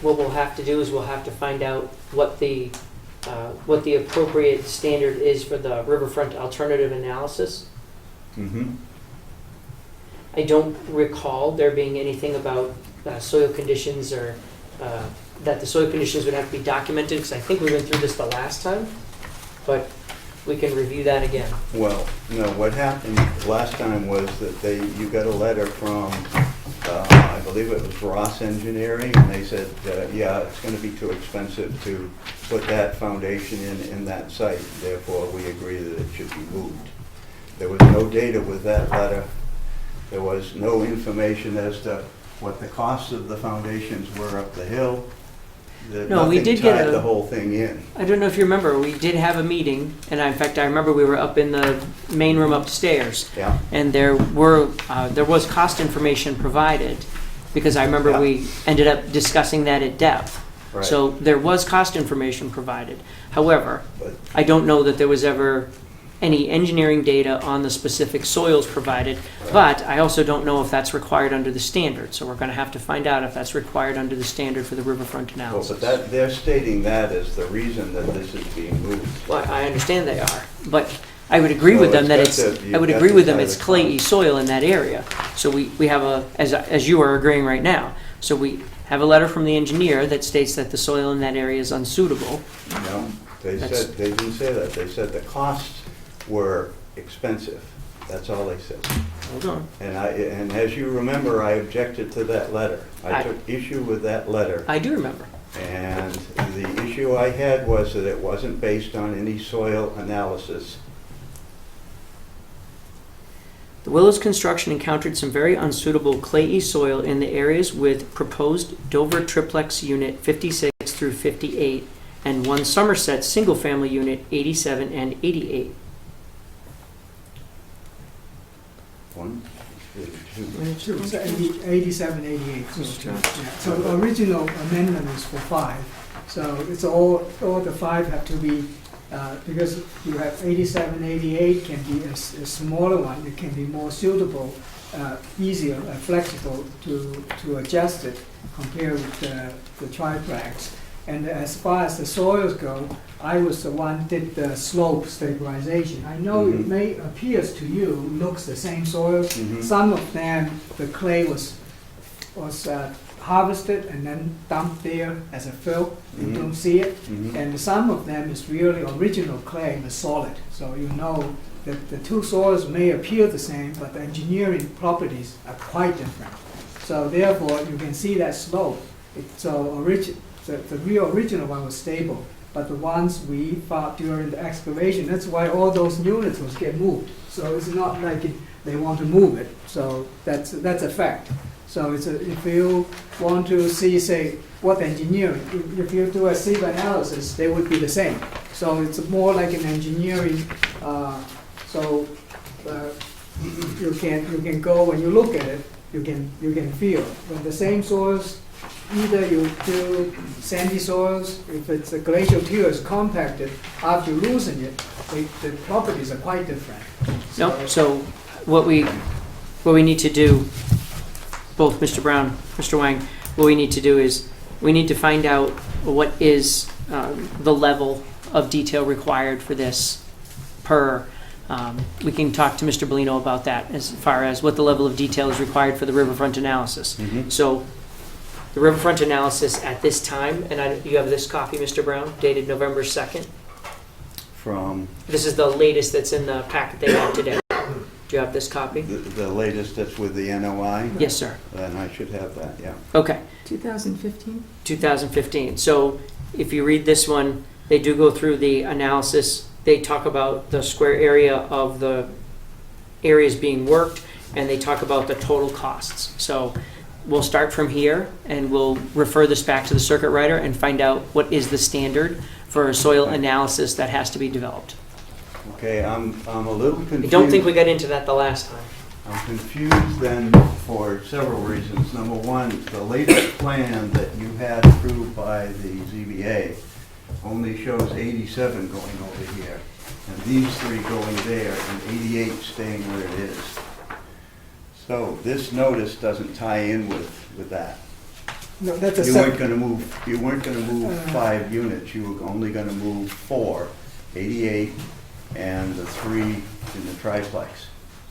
what we'll have to do is we'll have to find out what the appropriate standard is for the riverfront alternative analysis. mhm. I don't recall there being anything about soil conditions or that the soil conditions would have to be documented, because I think we went through this the last time, but we can review that again. Well, no, what happened last time was that you got a letter from, I believe it was Ross Engineering, and they said, yeah, it's going to be too expensive to put that foundation in that site. Therefore, we agree that it should be moved. There was no data with that letter. There was no information as to what the cost of the foundations were up the hill. No, we did get Nothing tied a- the whole thing in. I don't know if you remember, we did have a meeting, and in fact, I remember we were up in the main room upstairs, Yeah. and there was cost information provided, because I remember Yeah. we ended up discussing that at depth. Right. So there was cost information provided. However, But- I don't know that there was ever any engineering data on the specific soils provided, but I also don't know if that's required under the standard. So we're going to have to find out if that's required under the standard for the riverfront Well, analysis. but they're stating that as the reason that this is being moved. Well, I understand they are, but I would agree So with them it's that got it's, to- you've I would got agree to with them tie it's the clayey cost. soil in that area. So we have as you are agreeing right now, so we have a letter from the engineer that states that the soil in that area is unsuitable. No, they That's- said, they didn't say that. They said the costs were expensive. That's all they said. Hold on. And as you remember, I objected to that letter. I I- took issue with that letter. I do remember. And the issue I had was that it wasn't based on any soil analysis. The Willows construction encountered some very unsuitable clayey soil in the areas with proposed Dover triplex unit 56 through 58 and one Somerset single-family unit 87 and 88. One, two. Two, so 87, 88. So, yeah. So original amendment is for 5. So it's all the 5 have to be, because you have 87, 88 can be a smaller one. It can be more suitable, easier, flexible to adjust it compared with the triplex. And as far as the soils go, I was the one did the slope stabilization. I know it Mhm. may appears to you looks the same soil. Mhm. Some of them, the clay was harvested and then dumped there as a fill. You Mhm. don't see it. Mhm. And some of them is really original clay, the solid. So you know that the two soils may appear the same, but the engineering properties are quite different. So therefore, you can see that slope. The real original one was stable, but the ones we found during the excavation, that's why all those units was get moved. So it's not like they want to move it. So that's a fact. So if you want to see, say, what engineering, if you do a sieve analysis, they would be the same. So it's more like an engineering. You can go when you look at it, you can feel when the same soils either you do sandy soils, if it's a glacial till is compacted, after you loosen it, the properties are quite different. No, so what we need to do, both Mr. Brown, Mr. Wang, what we need to do is, we need to find out what is the level of detail required for this per, we can talk to Mr. Bellino about that as far as what the level of detail is required for the riverfront analysis. So the riverfront analysis at this time, and you have this copy, Mr. Brown, dated November 2nd. From This is the latest that's in the packet they have today. Do you have this copy? the latest that's with the NOI? Yes, sir. Then I should have that, yeah. Okay. 2015? 2015. So if you read this one, they do go through the analysis. They talk about the square area of the areas being worked, and they talk about the total costs. So we'll start from here, and we'll refer this back to the circuit rider and find out what is the standard for a soil analysis that has to be developed. Okay, I'm a little confused. I don't think we got into that the last time. I'm confused then for several reasons. Number one, the latest plan that you had approved by the ZBA only shows 87 going over here, and these three going there, and 88 staying where it is. So this notice doesn't tie in with that. No, that's a You weren't separate, gonna move 5 units, you were only gonna move 4, 88, and the 3 in the triplex.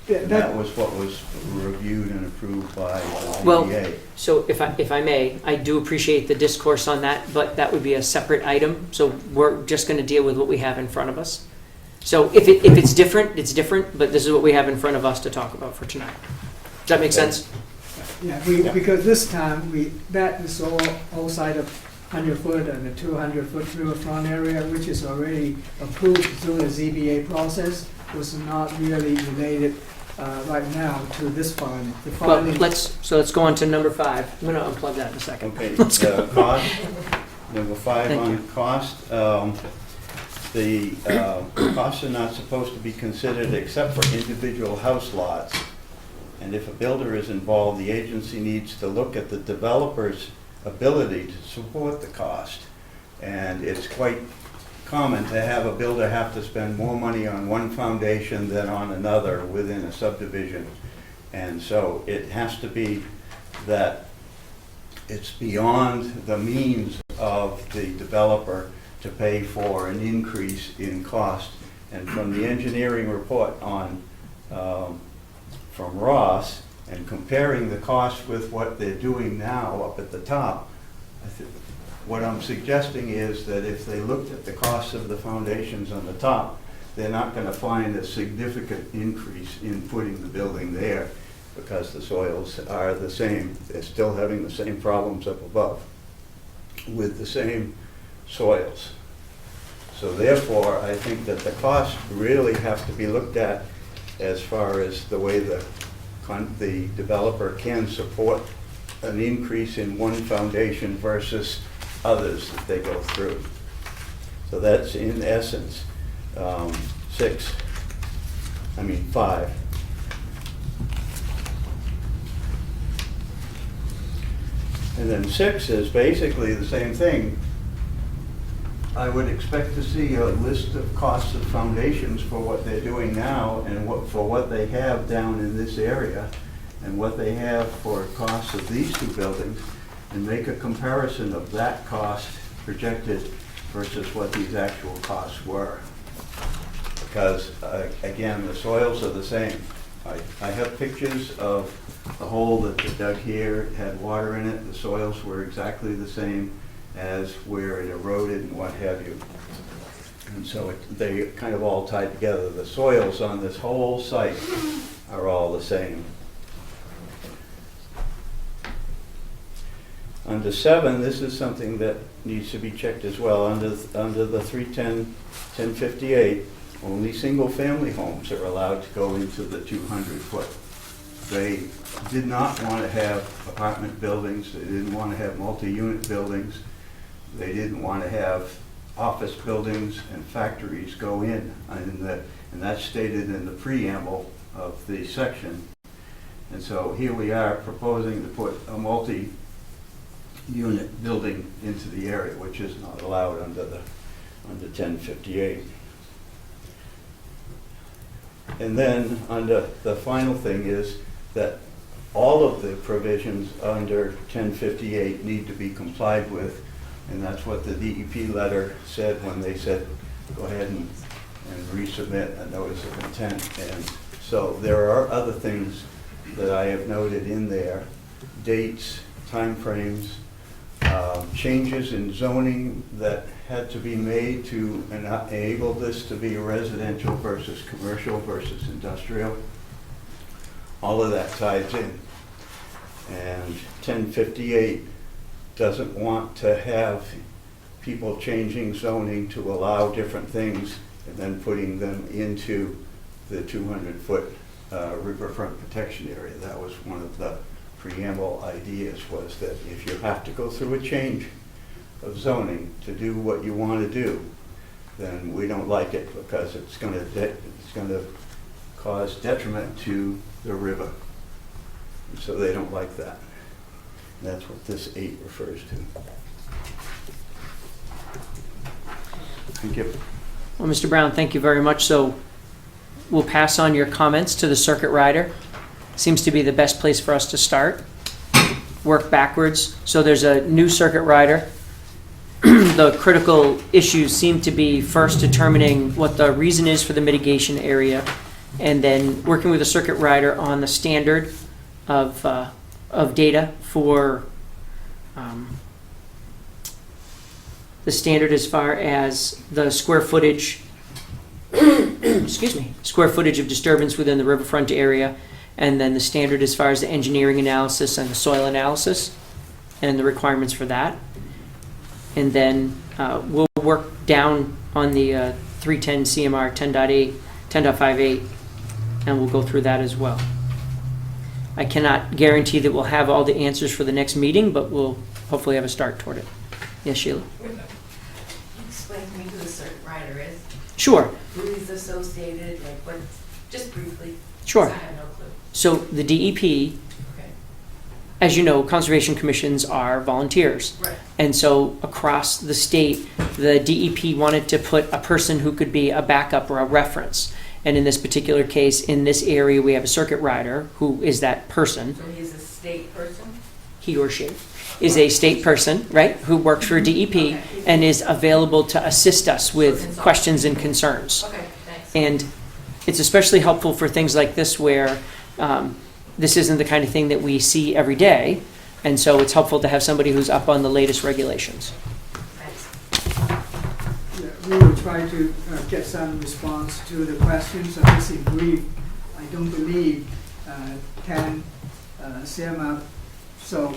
And that was what was reviewed and approved by the Well, ZBA. So if I may, I do appreciate the discourse on that, but that would be a separate item. So we're just going to deal with what we have in front of us. So if it's different, it's different, but this is what we have in front of us to talk about for tonight. Does that make sense? yeah, because this time, that is all outside of 100-foot and the 200-foot riverfront area, which is already approved through the ZBA process, was not really related right now to this finding. The Well, finding, let's go on to number 5. I'm going to unplug that in a second. Okay, Let's go. cost, number 5 Thank on you. cost. The costs are not supposed to be considered except for individual house lots. And if a builder is involved, the agency needs to look at the developer's ability to support the cost. And it's quite common to have a builder have to spend more money on one foundation than on another within a subdivision. And so it has to be that it's beyond the means of the developer to pay for an increase in cost. And from the engineering report on, from Ross, and comparing the cost with what they're doing now up at the top, what I'm suggesting is that if they looked at the cost of the foundations on the top, they're not going to find a significant increase in putting the building there because the soils are the same. They're still having the same problems up above with the same soils. So therefore, I think that the costs really have to be looked at as far as the way the developer can support an increase in one foundation versus others that they go through. So that's in essence 5. And then 6 is basically the same thing. I would expect to see a list of costs of foundations for what they're doing now and for what they have down in this area and what they have for costs of these 2 buildings, and make a comparison of that cost projected versus what these actual costs were. Because again, the soils are the same. I have pictures of the hole that they dug here, it had water in it, the soils were exactly the same as where it eroded and what have you. And so they kind of all tied together. The soils on this whole site are all the same. Under 7, this is something that needs to be checked as well. Under the 310-1058, only single-family homes are allowed to go into the 200-foot. They did not want to have apartment buildings. They didn't want to have multi-unit buildings. They didn't want to have office buildings and factories go in, and that's stated in the preamble of the section. And so here we are proposing to put a multi-unit unit building into the area, which is not allowed under 1058. And then under the final thing is that all of the provisions under 1058 need to be complied with, and that's what the DEP letter said when they said, go ahead and resubmit a notice of intent. And so there are other things that I have noted in there, dates, timeframes, changes in zoning that had to be made to enable this to be residential versus commercial versus industrial. All of that ties in. And 1058 doesn't want to have people changing zoning to allow different things and then putting them into the 200-foot riverfront protection area. That was one of the preamble ideas, was that if you have to go through a change of zoning to do what you want to do, then we don't like it because it's going to cause detriment to the river. And so they don't like that. And that's what this 8 refers to. Thank you. Well, Mr. Brown, thank you very much. So we'll pass on your comments to the circuit rider. Seems to be the best place for us to start. Work backwards. So there's a new circuit rider. The critical issues seem to be first determining what the reason is for the mitigation area, and then working with the circuit rider on the standard of data for the standard as far as the square footage, excuse me, square footage of disturbance within the riverfront area, and then the standard as far as the engineering analysis and the soil analysis and the requirements for that. And then we'll work down on the 310 CMR 10.58, and we'll go through that as well. I cannot guarantee that we'll have all the answers for the next meeting, but we'll hopefully have a start toward it. Yes, Sheila? Explain to me who the circuit rider is. Sure. Who is associated, like what, just briefly. Sure. 'Cause I have no clue. So the DEP, Okay. as you know, conservation commissions are volunteers. Right. And so across the state, the DEP wanted to put a person who could be a backup or a reference. And in this particular case, in this area, we have a circuit rider who is that person. So he's a state person? He or she is a state person, right, who works for DEP and is available to assist us with questions and concerns. Okay, thanks. And it's especially helpful for things like this where this isn't the kind of thing that we see every day. And so it's helpful to have somebody who's up on the latest regulations. Thanks. Yeah, we will try to get some response to the questions. So this in brief, I don't believe 10 CMR, so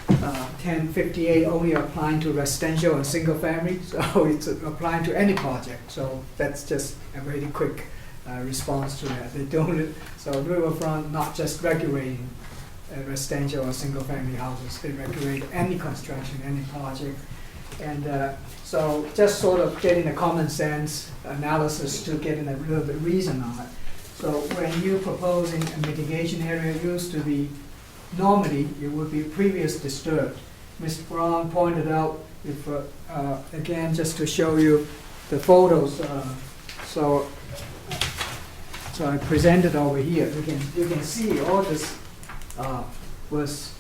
1058 only applying to residential and single family, so it's applying to any project. So that's just a very quick response to that. They don't, so riverfront not just regulating residential or single family houses, they regulate any construction, any project. And so just sort of getting a common sense analysis to getting a little bit reason on it. So when you're proposing a mitigation area, it used to be, normally it would be previous disturbed. Mr. Brown pointed out, if again, just to show you the photos, so I presented over here. You can see all this was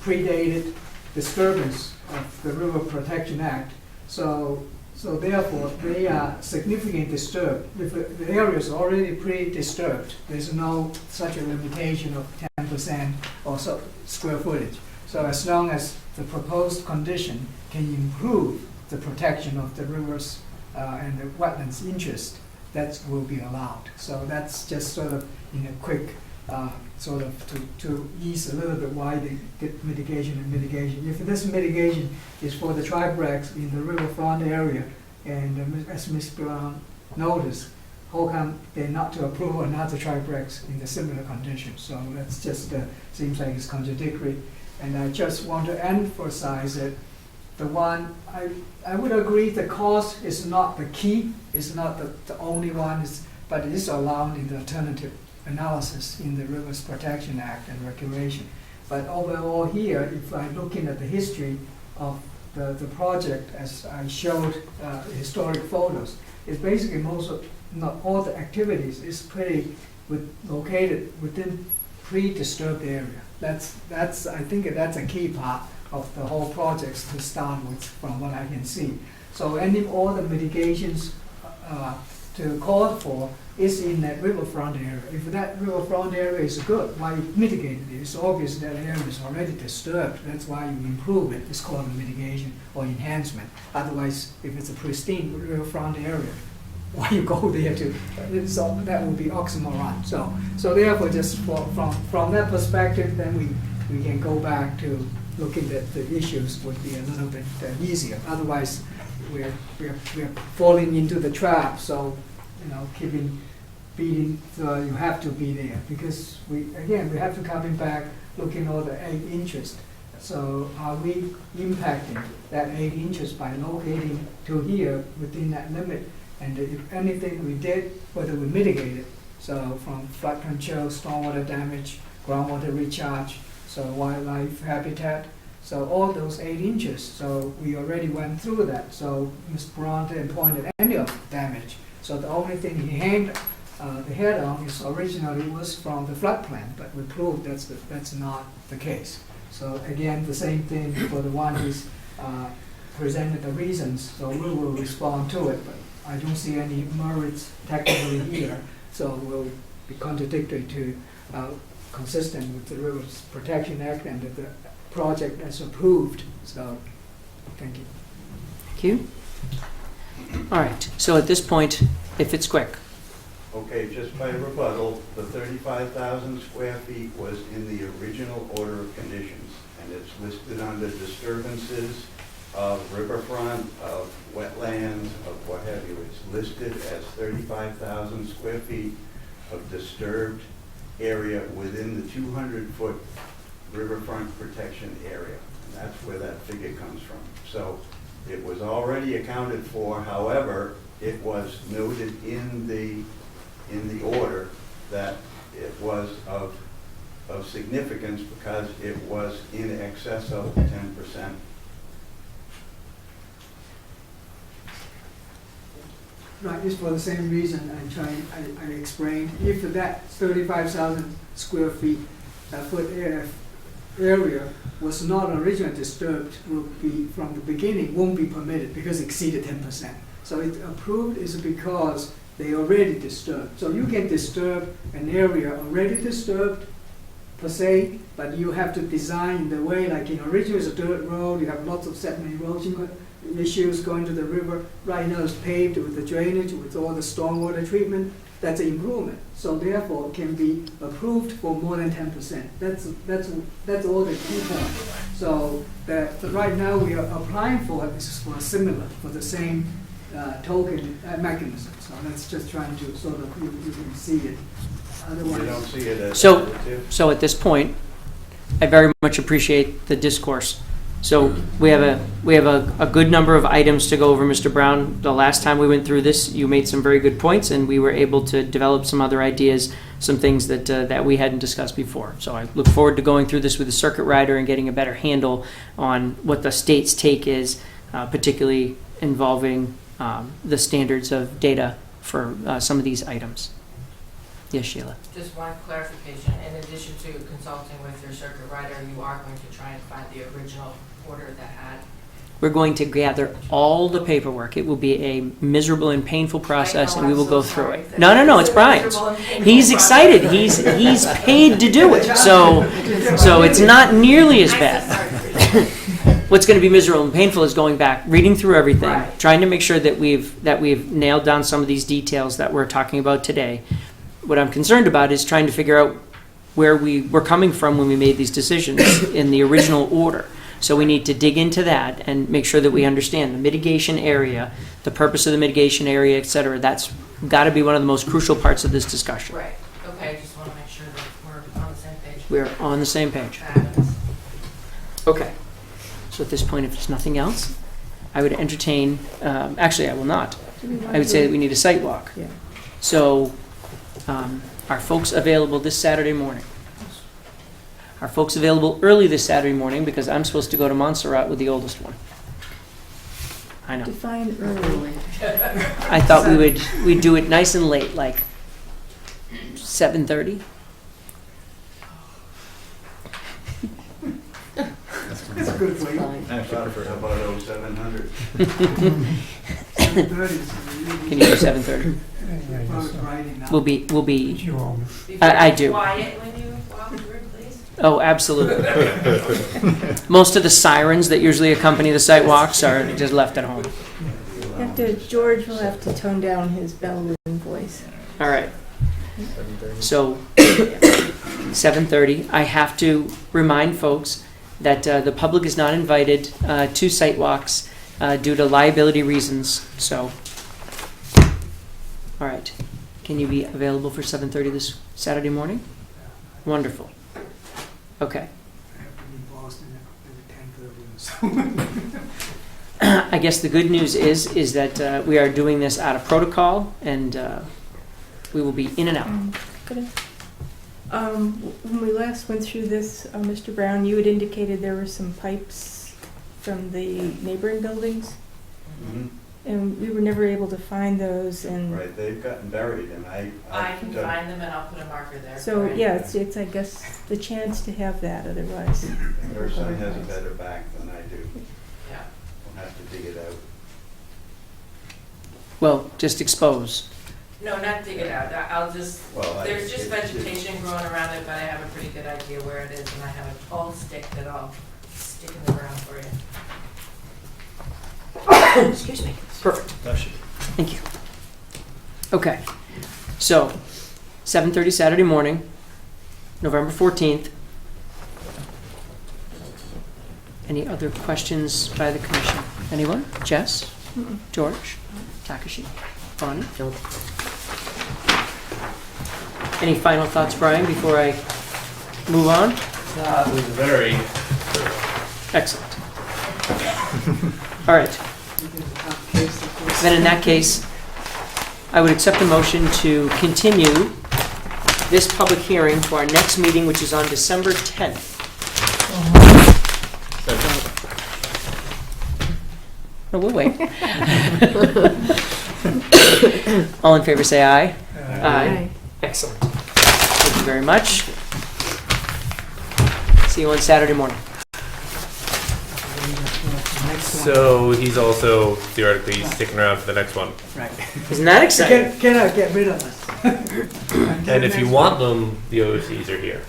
predated disturbance of the River Protection Act. So therefore, they are significantly disturbed. If the area is already pre-disturbed, there's no such a limitation of 10% or so square footage. So as long as the proposed condition can improve the protection of the rivers and the wetlands interest, that will be allowed. So that's just sort of in a quick sort of to ease a little bit why they get mitigation and mitigation. If this mitigation is for the triplex in the riverfront area, and as Ms. Brown noticed, how come they're not to approve another triplex in the similar conditions? So that's just seems like it's contradictory. And I just want to emphasize that the one, I would agree the cost is not the key, it's not the only one, but it is allowed in the alternative analysis in the Rivers Protection Act and regulation. But overall here, if I'm looking at the history of the project, as I showed historic photos, it's basically most of, not all the activities is pretty located within pre-disturbed area. That's I think that's a key part of the whole project to start with, from what I can see. So all the mitigations to call for is in that riverfront area. If that riverfront area is good, why you mitigate it? It's obvious that area is already disturbed. That's why you improve it. It's called mitigation or enhancement. Otherwise, if it's a pristine riverfront area, why you go there to? So that would be oxymoron. So therefore, just from that perspective, then we can go back to looking at the issues would be a little bit easier. Otherwise, we're falling into the trap. So beating, so you have to be there, because we have to coming back looking at all the 8 interests. So are we impacting that 8 interests by locating to here within that limit? And if anything we did, whether we mitigate it, so from flood control, stormwater damage, groundwater recharge, so wildlife habitat, so all those 8 interests. So we already went through that. So Ms. Brown didn't point at any of the damage. So the only thing he hanged the head on is originally was from the floodplain, but we proved that's not the case. So again, the same thing for the one who's presented the reasons. So we will respond to it, but I don't see any merits technically here. So we'll be contradictory to, consistent with the Rivers Protection Act and the project as approved. So thank you. Thank you. All right, so at this point, if it's quick. Okay, just by rebuttal, the 35,000 square feet was in the original order of conditions, and it's listed under disturbances of riverfront, of wetlands, of what have you. It's listed as 35,000 square feet of disturbed area within the 200-foot riverfront protection area. And that's where that figure comes from. So it was already accounted for. However, it was noted in the order that it was of significance because it was in excess of 10%. Right, it's for the same reason I explained. If that 35,000 square feet foot area was not originally disturbed, will be from the beginning won't be permitted because it exceeded 10%. So it's approved is because they already disturbed. So you can disturb an area already disturbed per se, but you have to design the way, like in original it's a dirt road, you have lots of sediment erosion issues going to the river. Right now it's paved with the drainage, with all the stormwater treatment. That's an improvement. So therefore it can be approved for more than 10%. That's all the key point. So right now we are applying for it. This is for a similar, for the same token mechanism. So that's just trying to sort of, you can see it. Otherwise, You don't see it as So, additive? so at this point, I very much appreciate the discourse. So we have a good number of items to go over, Mr. Brown. The last time we went through this, you made some very good points, and we were able to develop some other ideas, some things that we hadn't discussed before. So I look forward to going through this with the circuit rider and getting a better handle on what the state's take is, particularly involving the standards of data for some of these items. Yes, Sheila. Just one clarification, in addition to consulting with your circuit rider, you are going to try and find the original order that had. We're going to gather all the paperwork. It will be a miserable and painful process, and we will go through it. No, it's Brian's. He's excited. He's paid to do it. So it's not nearly as bad. What's going to be miserable and painful is going back, reading through everything, Right. trying to make sure that we've nailed down some of these details that we're talking about today. What I'm concerned about is trying to figure out where we were coming from when we made these decisions in the original order. So we need to dig into that and make sure that we understand the mitigation area, the purpose of the mitigation area, et cetera. That's got to be one of the most crucial parts of this discussion. Right, okay, just want to make sure that we're on the same page. We're on the same page. Fabulous. Okay. So at this point, if there's nothing else, I would entertain, actually, I will not. I would say that we need a site walk. Yeah. So are folks available this Saturday morning? Are folks available early this Saturday morning, because I'm supposed to go to Montserrat with the oldest one? I know. Define early. I thought we'd do it nice and late, like 7:30. It's a good way. Fine. About 0700. 7:30. Can you do 7:30? We'll be. I do. Quiet when you walk through, please. Oh, absolutely. Most of the sirens that usually accompany the site walks are just left at home. George will have to tone down his bellowing voice. All right. So 7:30. I have to remind folks that the public is not invited to site walks due to liability reasons. So, all right. Can you be available for 7:30 this Saturday morning? Wonderful. Okay. I have to be in Boston at 10:30 or so. I guess the good news is that we are doing this out of protocol, and we will be in and out. When we last went through this, Mr. Brown, you had indicated there were some pipes from the neighboring buildings, and we were never able to find those. And Right, they've gotten buried, and I can find them and I'll put a marker there. so, for yeah, you. it's I guess the chance to have that. Otherwise, her son has a better back than I do. Yeah. We'll have to dig it out. Well, just expose. No, not dig it out. I'll just, Well, there's just vegetation growing around it, but I have a pretty good idea where it is, and I have a tall stick that I'll stick in the ground for you. Excuse me. Perfect. Thank you. Okay. So, 7:30 Saturday morning, November 14th. Any other questions by the commission? Anyone? Jess? George? Takashi? Bonnie? Nope. Any final thoughts, Brian, before I move on? That was very Excellent. All right. Then in that case, I would accept a motion to continue this public hearing to our next meeting, which is on December 10th. No, we'll wait. All in favor say aye. Aye. Excellent. Thank you very much. See you on Saturday morning. So he's also theoretically sticking around for the next one. Right. Isn't that exciting? Cannot get rid of us. And if you want them, the OCs are here.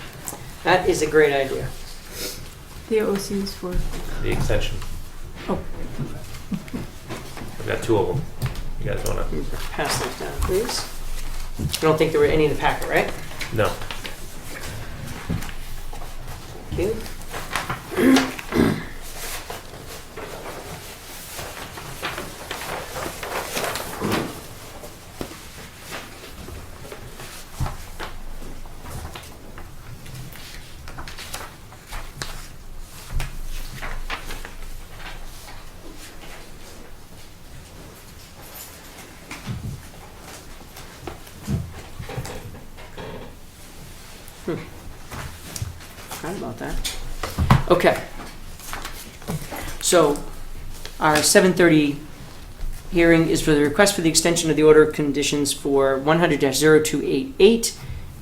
That is a great idea. the OCs for. The extension. Oh. I've got two of them. You guys want to? Pass those down, please. I don't think there were any in the packet, right? No. Thank you. Forgot about that. Okay. So, our 7:30 hearing is for the request for the extension of the order of conditions for 100-0288.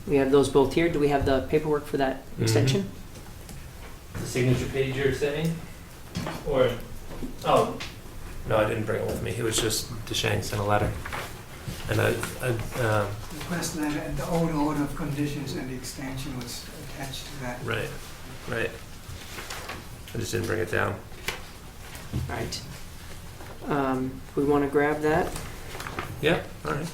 We have those both here. Do we have the paperwork for that extension? The signature page you're saying? Or, oh, no, I didn't bring it with me. It was just DeShang sent a letter. And Request letter and the old order of conditions and the extension was attached to that. right. I just didn't bring it down. All right. We want to grab that. Yeah, all right.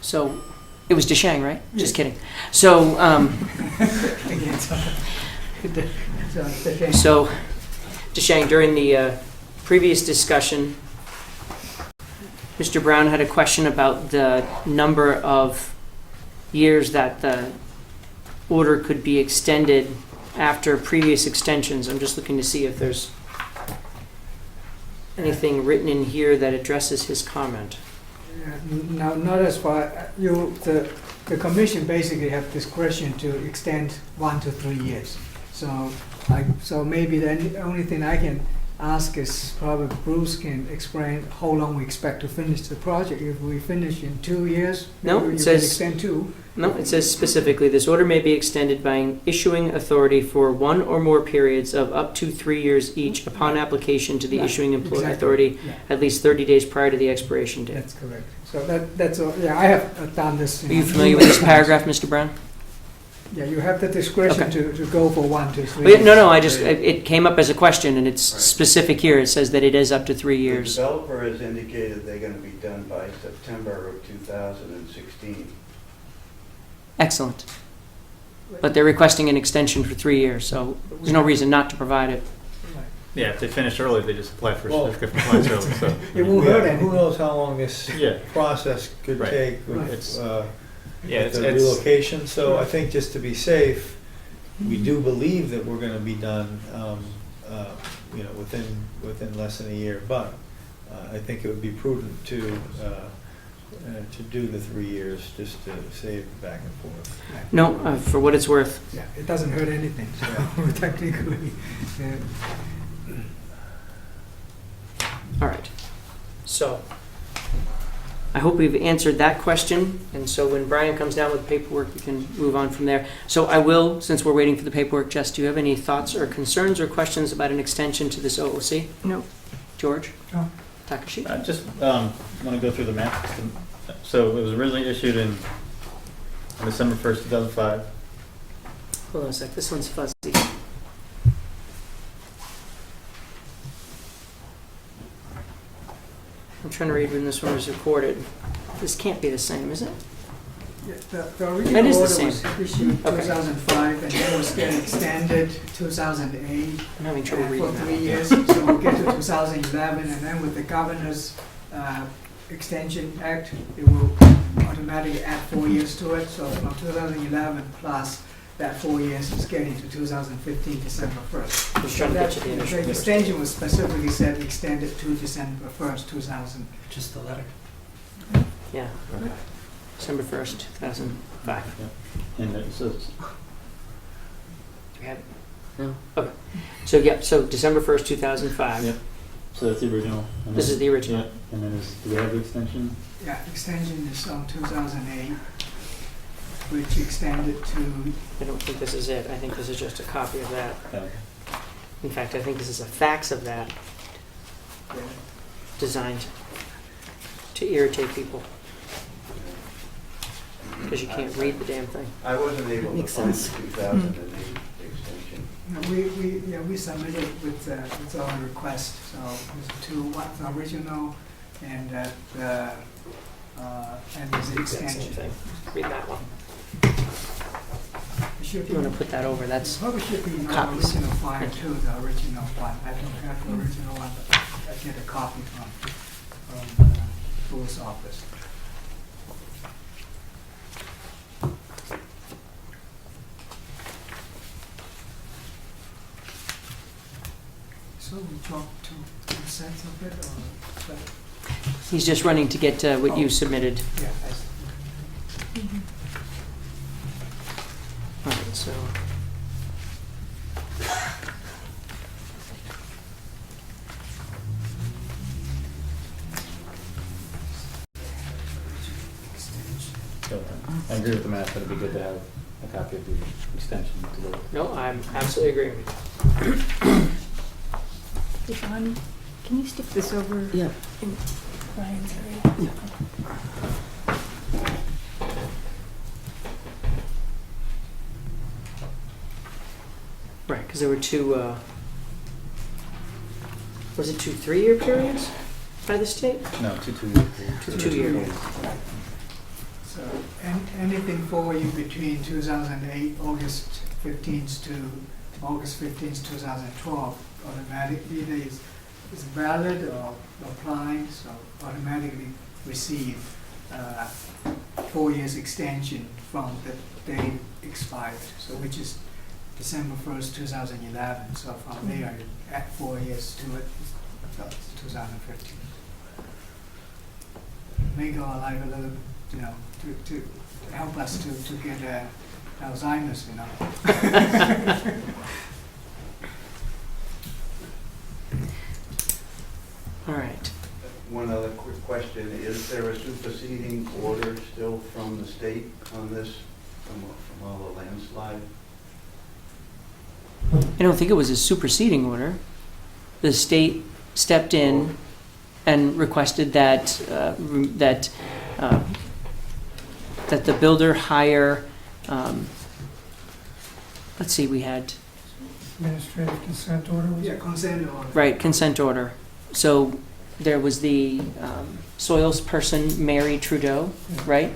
So, it was DeShang, right? Just kidding. So, So, DeShang, during the previous discussion, Mr. Brown had a question about the number of years that the order could be extended after previous extensions. I'm just looking to see if there's anything written in here that addresses his comment. No, not as far, the commission basically have discretion to extend 1 to 3 years. So maybe the only thing I can ask is probably Bruce can explain how long we expect to finish the project. If we finish in 2 years, No, maybe it you says- can extend 2. No, it says specifically, this order may be extended by issuing authority for one or more periods of up to 3 years each upon application to the Right, issuing exactly. authority Yeah, at least 30 days prior to the expiration date. that's correct. So that's all, yeah, I have done this. Are you familiar with this paragraph, Mr. Brown? Yeah, you have the discretion Okay. to go for 1 to 3 Well, years. no, it came up as a question, and it's specific here. It says that it is up to 3 The years. developer has indicated they're gonna be done by September of 2016. Excellent. But they're requesting an extension for 3 years, so there's no reason not to provide it. Right. Yeah, if they finish early, they just apply for a Well- certificate of compliance early, so. It won't hurt Who anything. knows how long this Yeah, process could Right. take Right. with It's- with yeah, it's, the it's, relocation. So I think just to be safe, we do believe that we're gonna be done, within less than a year. But I think it would be prudent to do the 3 years, just to save back and forth. No, for what it's worth. Yeah, it doesn't hurt anything, so technically. Yeah. All right. So I hope we've answered that question. And so when Brian comes down with paperwork, we can move on from there. So I will, since we're waiting for the paperwork, Jess, do you have any thoughts or concerns or questions about an extension to this OOC? No. George? No. Takashi? I just want to go through the map. So it was originally issued in December 1st, 2005. Hold on a sec. This one's fuzzy. I'm trying to read when this one was recorded. This can't be the same, is it? Yeah, the That original is the order same. was issued Okay. 2005, and then was getting extended 2008 I'm having trouble for reading 3 that. years. So we'll get to 2011, and then with the governor's extension act, it will automatically add 4 years to it. So from 2011 plus that 4 years is getting to 2015, December 1st. I was trying to get you the initial. The extension was specifically said extended to December 1st, 2000. Just the letter. Yeah. December 1st, 2005. And it says, Do we have it? No. Okay. So, yeah, so December 1st, 2005. Yep. so that's the original. And This then- is the original. Yeah, and then do we have the extension? Yeah, extension is on 2008, which extended to, I don't think this is it. I think this is just a copy of that. Okay. In fact, I think this is a fax of that designed to irritate people. Because you can't read the damn thing. I wasn't able to Makes find sense. the 2008 extension. we submitted with our request, so there's two, what's the original and there's the Exact same extension. thing. Read that one. It should If be, you want to put that over, that's probably should be the copies. original file Thank too, the original one. I don't have the original one, but I get a copy from Bruce's office. So we dropped two sets of it, or, he's just running to get what you submitted. yeah, I see. All right, so. So, I agree with the map, but it'd be good to have a copy of the extension to go. No, I'm absolutely agreeing. Yvonne, can you stick this over Yeah. in Brian's area? Right, because there were two, was it 2 3-year periods by the state? No, 2 2 year. So anything for you between 2008, August 15th to August 15th, 2012, automatically is valid or applying, so automatically receive 4 years extension from the date expired, so which is December 1st, 2011. So from there, you add 4 years to it, so it's 2015. Make our life a little, you know, to help us to get Alzheimer's, you know. All right. One other quick question, is there a superseding order still from the state on this, from all the landslide? I don't think it was a superseding order. The state stepped in and requested that that the builder hire. Let's see, we had Administrative consent order was Yeah, consent order. right consent order. So there was the soils person, Mary Trudeau, right,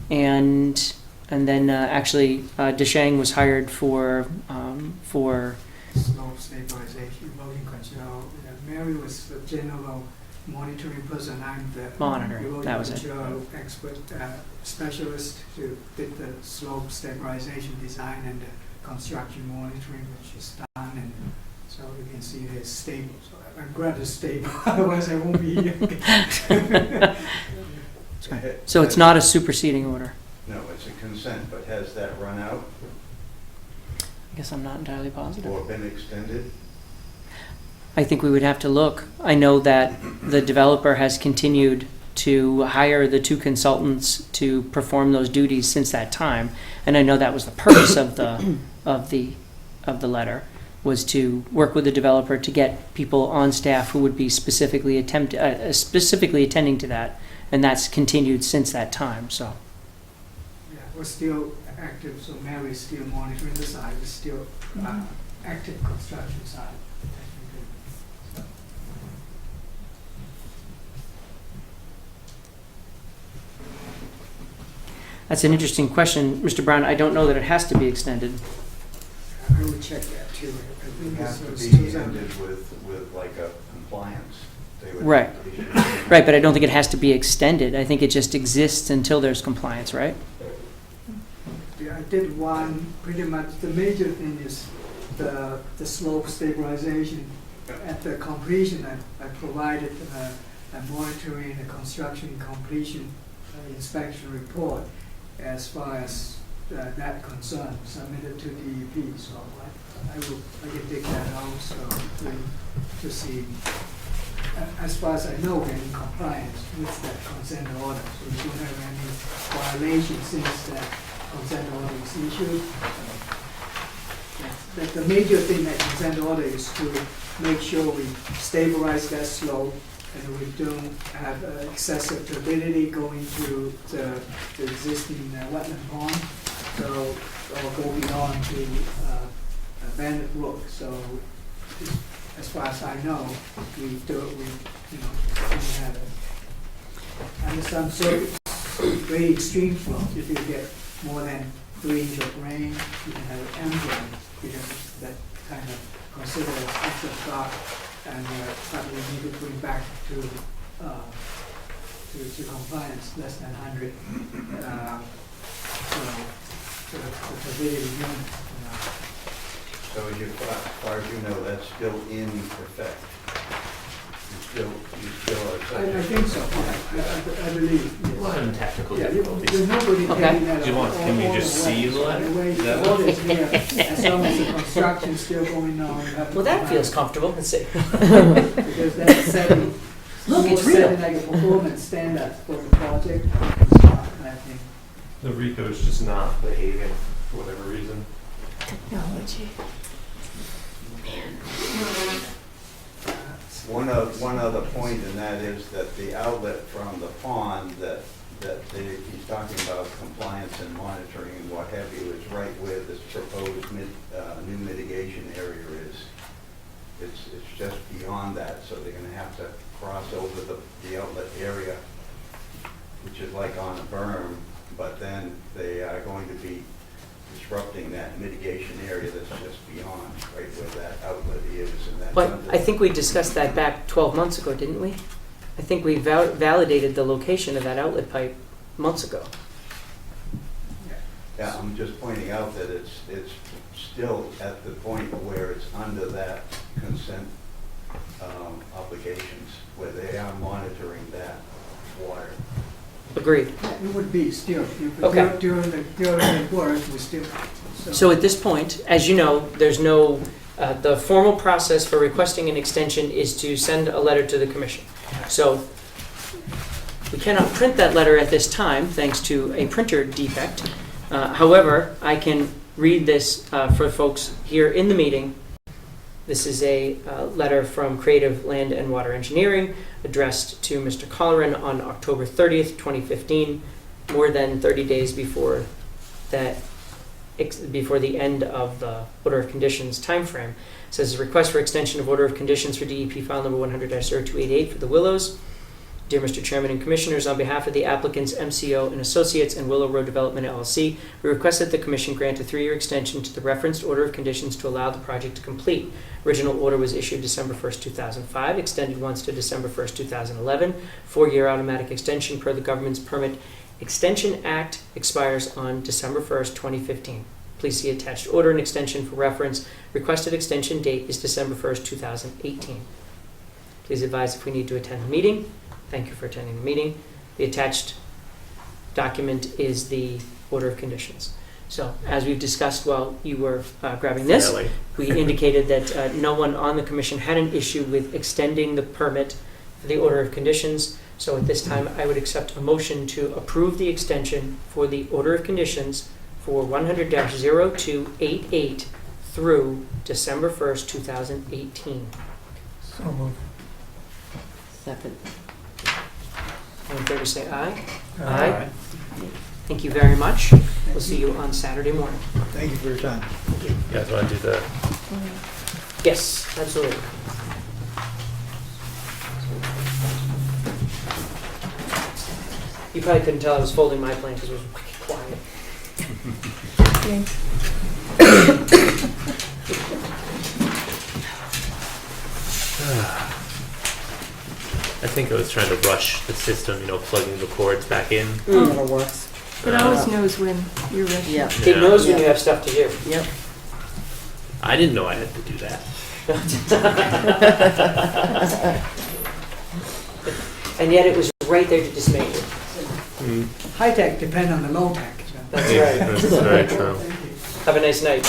and then actually Deshang was hired for Slope stabilization, erosion control. Mary was the general monitoring person. I'm the Monitor, erosion that was it. control expert specialist who did the slope stabilization design and the construction monitoring, which is done. And so you can see it's stable. So I'm glad it's stable. Otherwise, I won't be here. So it's not a superseding order. No, it's a consent, but has that run out I guess I'm not entirely positive. or been extended? I think we would have to look. I know that the developer has continued to hire the 2 consultants to perform those duties since that time, and I know that was the purpose of the letter, was to work with the developer to get people on staff who would be specifically attending to that, and that's continued since that time. So Yeah, we're still active, so Mary's still monitoring the site. It's still active construction site. technically. So, that's an interesting question, Mr. Brown. I don't know that it has to be extended. I would check that too. I It think has to it's be 2000. ended with like a compliance. They would Right. issue- Right, but I don't think it has to be extended. I think it just exists until there's compliance, right? Yeah, I did one, pretty much, the major thing is the slope stabilization. At the completion, I provided a monitoring, a construction completion inspection report as far as that concern submitted to DEP. So I can take that out so to see. As far as I know, we're in compliance with that consent order. So we don't have any violations since that consent order was issued. The major thing that consent order is to make sure we stabilize that slope and we don't have excessive turbidity going to the existing wetland pond. So, or go beyond to Bandit Brook. So, as far as I know, we have it. And some sort of very extreme flow. If you get more than 3 inches of rain, you can have an M-drain, because that kind of considered as extra stock, and but we need to bring back to compliance less than 100. So the turbidity unit. So as far as you know, that's still in effect? You still are I think so, yeah. I believe, yes. Well, and technical Yeah, difficulties. there's nobody Okay. taking that. Do you want- can you just see the letter? Anyway, Is that the order is here, as long as the construction's still going on. we have to Well, that provide- feels comfortable. Let's see. Because that's setting, Look, more it's real. setting like a performance standard for the project. I think. The RICO is just not behaving for whatever reason. Technology. One other point, and that is that the outlet from the pond that he's talking about compliance and monitoring and what have you is right where this proposed new mitigation area is. It's just beyond that, so they're gonna have to cross over the outlet area, which is like on a berm, but then they are going to be disrupting that mitigation area that's just beyond, right where that outlet is, and that's But under. I think we discussed that back 12 months ago, didn't we? I think we validated the location of that outlet pipe months ago. Yeah, I'm just pointing out that it's still at the point where it's under that consent obligations, where they are monitoring that water. Agreed. Yeah, it would be still, Okay. during the work, we still. So at this point, as you know, there's no, the formal process for requesting an extension is to send a letter to the commission. So we cannot print that letter at this time, thanks to a printer defect. However, I can read this for folks here in the meeting. This is a letter from Creative Land and Water Engineering addressed to Mr. Colleran on October 30th, 2015, more than 30 days before that, before the end of the order of conditions timeframe. It says, request for extension of order of conditions for DEP file number 100-0288 for the Willows. Dear Mr. Chairman and Commissioners, on behalf of the applicants MCO and Associates and Willow Road Development LLC, we request that the Commission grant a 3-year extension to the referenced order of conditions to allow the project to complete. Original order was issued December 1st, 2005, extended once to December 1st, 2011. 4-year automatic extension per the Government's Permit Extension Act expires on December 1st, 2015. Please see attached order and extension for reference. Requested extension date is December 1st, 2018. Please advise if we need to attend the meeting. Thank you for attending the meeting. The attached document is the order of conditions. So, as we've discussed while you were grabbing this, we indicated that no one on the commission had an issue with extending the permit for the order of conditions. So at this time, I would accept a motion to approve the extension for the order of conditions for 100-0288 through December 1st, 2018. So moved. Second. All in favor, say aye. Aye. Thank you very much. We'll see you on Saturday morning. Thank you for your time. You guys want to do the, Yes, absolutely. You probably couldn't tell I was folding my plan because it was wicked quiet. I think I was trying to rush the system, plugging the cords back in. Never works. It always knows when you're ready. Yeah. It knows when Yeah. you have stuff to do. Yep. I didn't know I had to do that. And yet it was right there to dismay you. High tech depend on the low tech. That's right. That's very true. Have a nice night.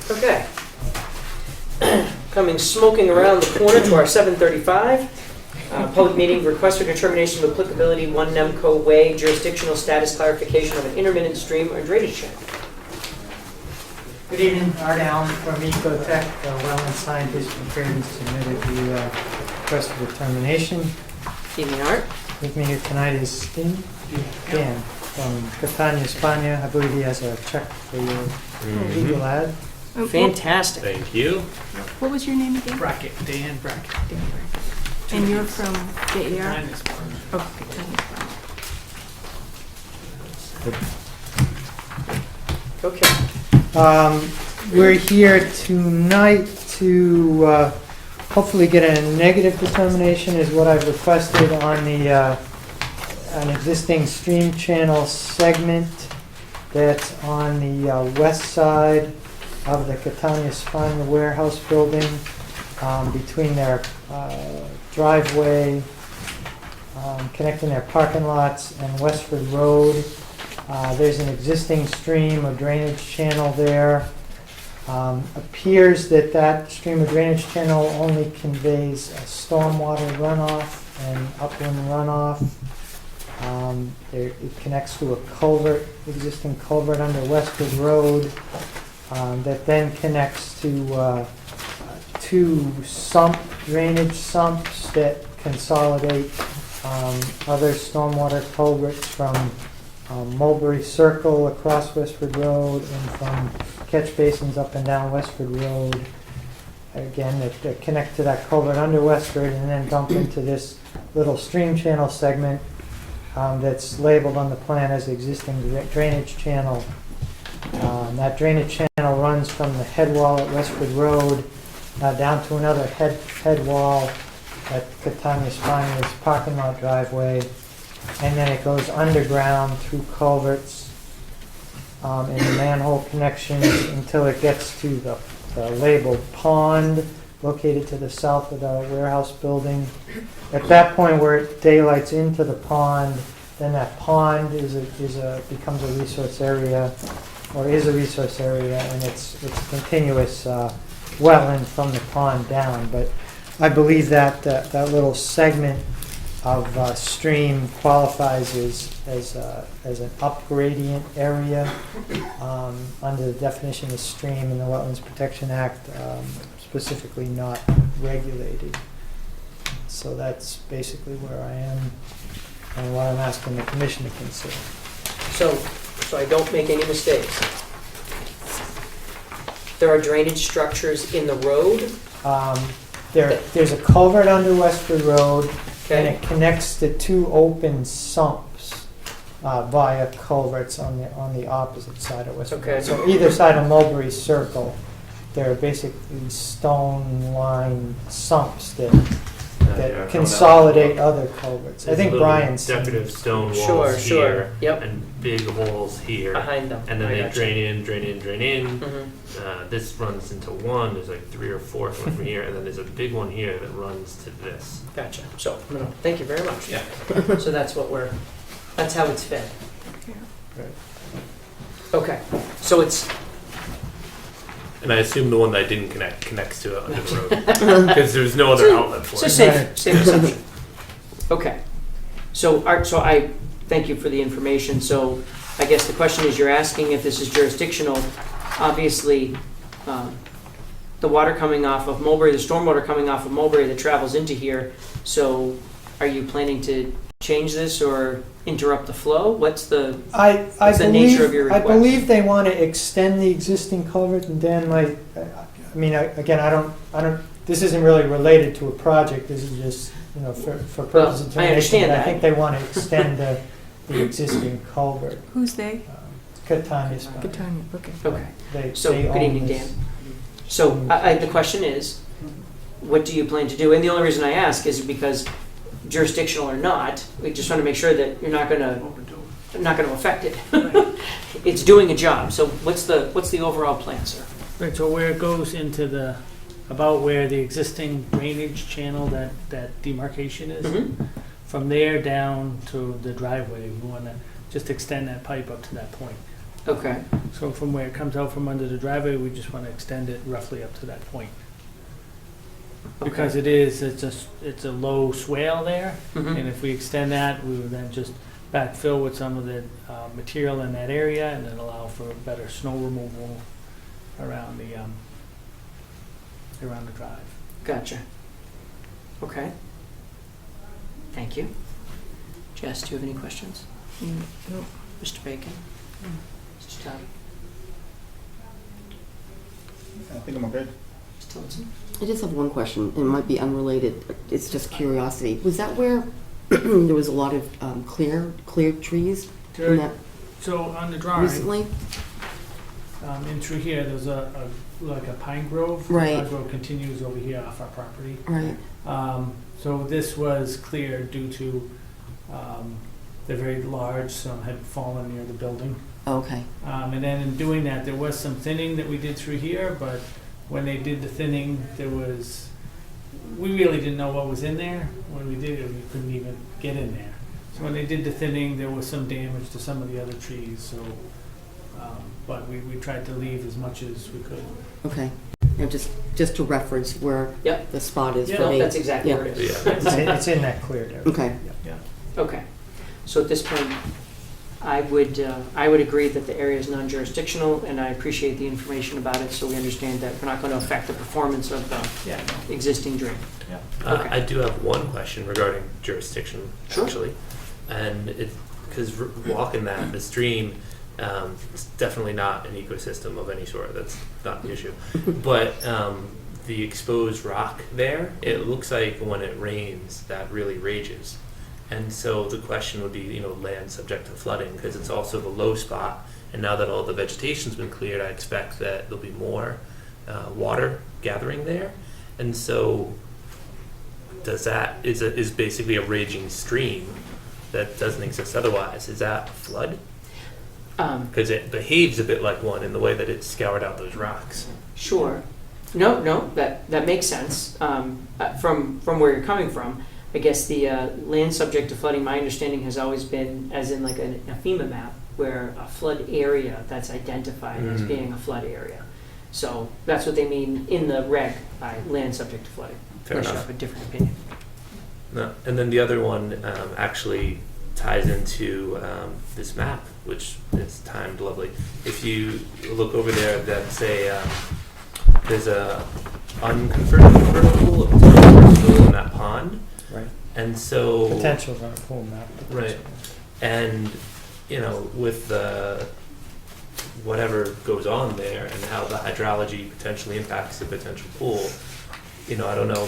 Okay. Coming smoking around the corner to our 7:35. Public meeting, request for determination of applicability, 1 Nemco Way, jurisdictional status clarification of an intermittent stream or drainage channel. Good evening, Art Allen from Ecotech, wetland scientist, prepared and submitted the request for determination. Evening, Art. With me here tonight is Dan from Catania, España. I believe he has a check for your legal ad. Fantastic. Thank you. What was your name again? Bracket, Dan Bracket. Dan Brackett. And you're from the AR? Minus one. Oh, okay. Okay. We're here tonight to hopefully get a negative determination is what I've requested on the an existing stream channel segment that's on the west side of the Catania España warehouse building, between their driveway, connecting their parking lots and Westford Road. There's an existing stream or drainage channel there. Appears that that stream or drainage channel only conveys stormwater runoff and upland runoff. It connects to a culvert, existing culvert under Westford Road, that then connects to 2 drainage sumps that consolidate other stormwater culverts from Mulberry Circle across Westford Road and from catch basins up and down Westford Road. Again, that connect to that culvert under Westford and then dump into this little stream channel segment that's labeled on the plan as existing drainage channel. That drainage channel runs from the head wall at Westford Road down to another head wall at Catania España's parking lot driveway, and then it goes underground through culverts and manhole connections until it gets to the labeled pond located to the south of the warehouse building. At that point where it daylights into the pond, then that pond becomes a resource area, or is a resource area, and it's continuous wetland from the pond down. But I believe that that little segment of stream qualifies as an upgradient area under the definition of stream in the Wetlands Protection Act, specifically not regulated. So that's basically where I am and what I'm asking the commission to consider. So I don't make any mistakes. There are drainage structures in the road. There's a culvert under Westford Road, and Okay. it connects the two open sumps via culverts on the opposite side of Westford Okay. Road. So either side of Mulberry Circle, there are basically stone-lined sumps that consolidate other culverts. I There's think little Brian's seen decorative it. stone Sure, walls sure. here Yep. and big holes here, Behind them. and then I they gotcha. drain in, drain in, drain in. Mhm. This runs into one. There's like 3 or 4 coming from here, and then there's a big one here that runs to this. Gotcha. So, no, thank you very much. Yeah. So that's how it's fed. Right. Okay, so it's, And I assume the one that I didn't connect connects to it under the road because there's no other outlet for it's a it. safe assumption. Okay. So I thank you for the information. So I guess the question is, you're asking if this is jurisdictional. Obviously, the water coming off of Mulberry, the stormwater coming off of Mulberry that travels into here. So are you planning to change this or interrupt the flow? What's the What's the nature of your I request? believe they want to extend the existing culvert, and Dan might, I mean, again, I don't, this isn't really related to a project, this is just, for purposes of I determination. understand but I that. think they want to extend the existing culvert. Who's they? Catania's. Catania, okay. Okay. So, good evening, Dan. So, the question is, what do you plan to do? And the only reason I ask is because jurisdictional or not, we just want to make sure that you're not going to affect it. It's doing a job. So, what's the overall plan, sir? Right, so where it goes into about where the existing drainage channel, that demarcation is, Mm-hmm. from there down to the driveway, we want to just extend that pipe up to that point. Okay. So from where it comes out from under the driveway, we just want to extend it roughly up to that point. Because it's a low swale there, Mhm. and if we extend that, we would then just backfill with some of the material in that area and then allow for better snow removal around the drive. Gotcha. Okay. Thank you. Jess, do you have any questions? No. Mr. Bacon? Mr. Todd? I think I'm okay. Ms. Tillotson? I just have one question. It might be unrelated. It's just curiosity. Was that where there was a lot of clear trees in that So on the drawing, recently? in through here, there's like a pine grove. Right. Pine grove continues over here off our property. Right. So this was cleared due to, they're very large, some had fallen near the building. Okay. And then in doing that, there was some thinning that we did through here, but when they did the thinning, we really didn't know what was in there. When we did it, we couldn't even get in there. So when they did the thinning, there was some damage to some of the other trees, so, but we tried to leave as much as we could. Okay. And just to reference where Yep. the spot is Yeah, for me. That's exactly Yeah. where it is. Yeah. It's in that cleared area. Okay. Yeah. Okay. So at this point, I would agree that the area is non-jurisdictional, and I appreciate the information about it, so we understand that we're not going to affect the performance of Yeah. the existing drain. Okay. I do have one question regarding jurisdiction, Sure. actually, and it's because walking the stream, it's definitely not an ecosystem of any sort. That's not the issue, but the exposed rock there, it looks like when it rains, that really rages. And so the question would be, land subject to flooding, because it's also the low spot. And now that all the vegetation's been cleared, I expect that there'll be more water gathering there. And so is basically a raging stream that doesn't exist otherwise, is that a flood? Um, Because it behaves a bit like one in the way that it scoured out those rocks. Sure. No, that makes sense. From where you're coming from, I guess the land subject to flooding, my understanding has always been as in like a FEMA map, where a flood area that's identified as being a flood area. So that's what they mean in the reg by land subject to flooding. Fair Unless you enough. have a different opinion. No. And then the other one actually ties into this map, which is timed lovely. If you look over there, that's there's a unconfirmed vernal pool, a potential vernal pool in that pond. Right. And so Potential vernal pool map. Right. And with the whatever goes on there and how the hydrology potentially impacts the potential pool, I don't know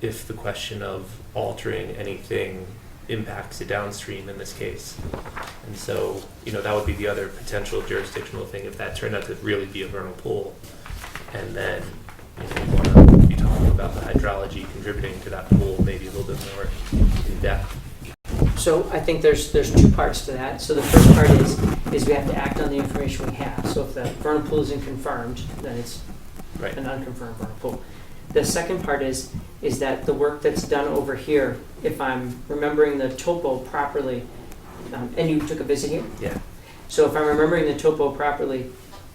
if the question of altering anything impacts the downstream in this case. And so, that would be the other potential jurisdictional thing if that turned out to really be a vernal pool. And then, you want to be talking about the hydrology contributing to that pool maybe a little bit more in depth. So I think there's two parts to that. So the first part is we have to act on the information we have. So if the vernal pool isn't confirmed, then it's Right. an unconfirmed vernal pool. The second part is that the work that's done over here, if I'm remembering the topo properly, and you took a visit here? Yeah. So if I'm remembering the topo properly,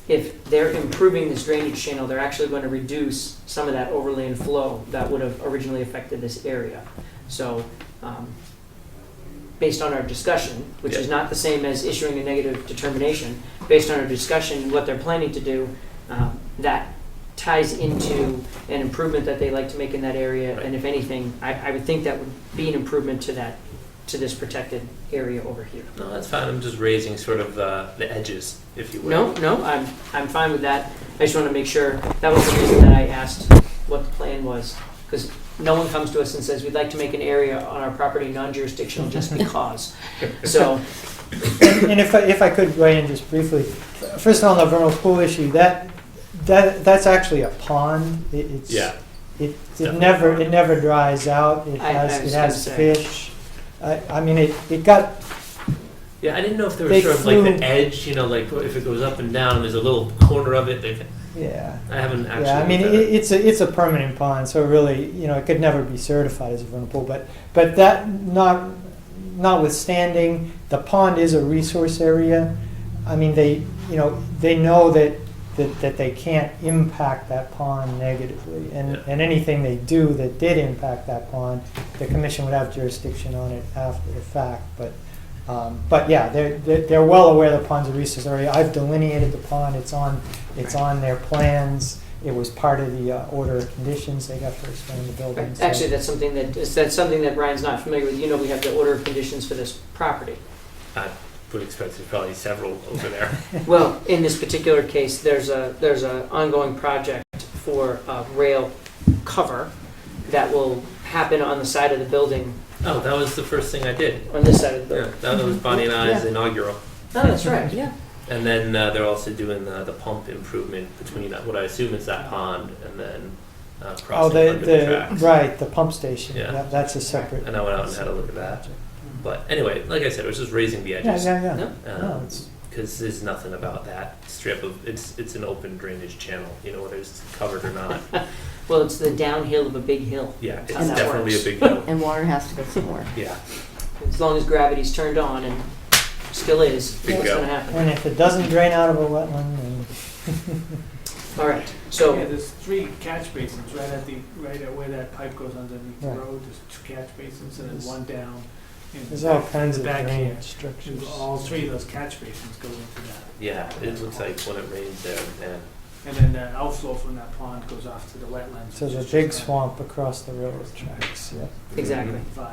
if they're improving this drainage channel, they're actually going to reduce some of that overland flow that would have originally affected this area. So based on our discussion, which is not the same as issuing a negative determination, based on our discussion, what they're planning to do, that ties into an improvement that they like to make in that area. And if anything, I would think that would be an improvement to this protected area over here. No, that's fine. I'm just raising sort of the edges, if you will. No, I'm fine with that. I just want to make sure, that was the reason that I asked what the plan was. Because no one comes to us and says, we'd like to make an area on our property non-jurisdictional just because. So, And if I could weigh in just briefly, first of all, on the vernal pool issue, that's actually a pond. It never dries out. It I was has gonna say. fish. I mean, it got. Yeah, I didn't know if there They was sort of like flew- the edge, like if it goes up and down and there's a little corner of it. Yeah. I haven't actually. Yeah, I mean, looked at it. it's a permanent pond, so really, it could never be certified as a vernal pool. But that notwithstanding, the pond is a resource area. I mean, they know that they can't impact that pond negatively, and anything they do that did impact that pond, the commission would have jurisdiction on it after the fact. But yeah, they're well aware the pond's a resource area. I've delineated the pond. It's on their plans. It was part of the order of conditions they got for expanding the building. so- actually, that's something that Brian's not familiar with. We have the order of conditions for this property. I would expect there's probably several over there. Well, in this particular case, there's a ongoing project for rail cover that will happen on the side of the building, Oh, that was the first thing I did. on this side of the Yeah, building. that was Bonnie and I's Yeah. inaugural. Oh, that's right. Yeah. And then they're also doing the pump improvement between what I assume is that pond and then Oh, crossing under the tracks. right, the pump station. Yeah. That's a separate. And I went out and had a look at that. But anyway, like I said, it was just raising the Yeah, edges. yeah. No? No, it's, Because there's nothing about that strip of it's an open drainage channel, whether it's covered or not. Well, it's the downhill of a big hill. Yeah, it's How that definitely works. a big hill. And water has to go somewhere. Yeah, As long as gravity's turned on, and still is, Big what's go. going to happen? and if it doesn't drain out of a wetland, then. All right, so Yeah, there's 3 catch basins right at where that pipe goes underneath the Right. road. There's 2 catch basins and then There's- one down. in There's the all back- kinds in of the back here. drainage structures. All 3 of those catch basins go into that. yeah. It looks like when it rains there, man. And then the outflow from that pond goes off to the wetlands. So which the is big just, swamp across the railroad tracks, yeah. exactly. Via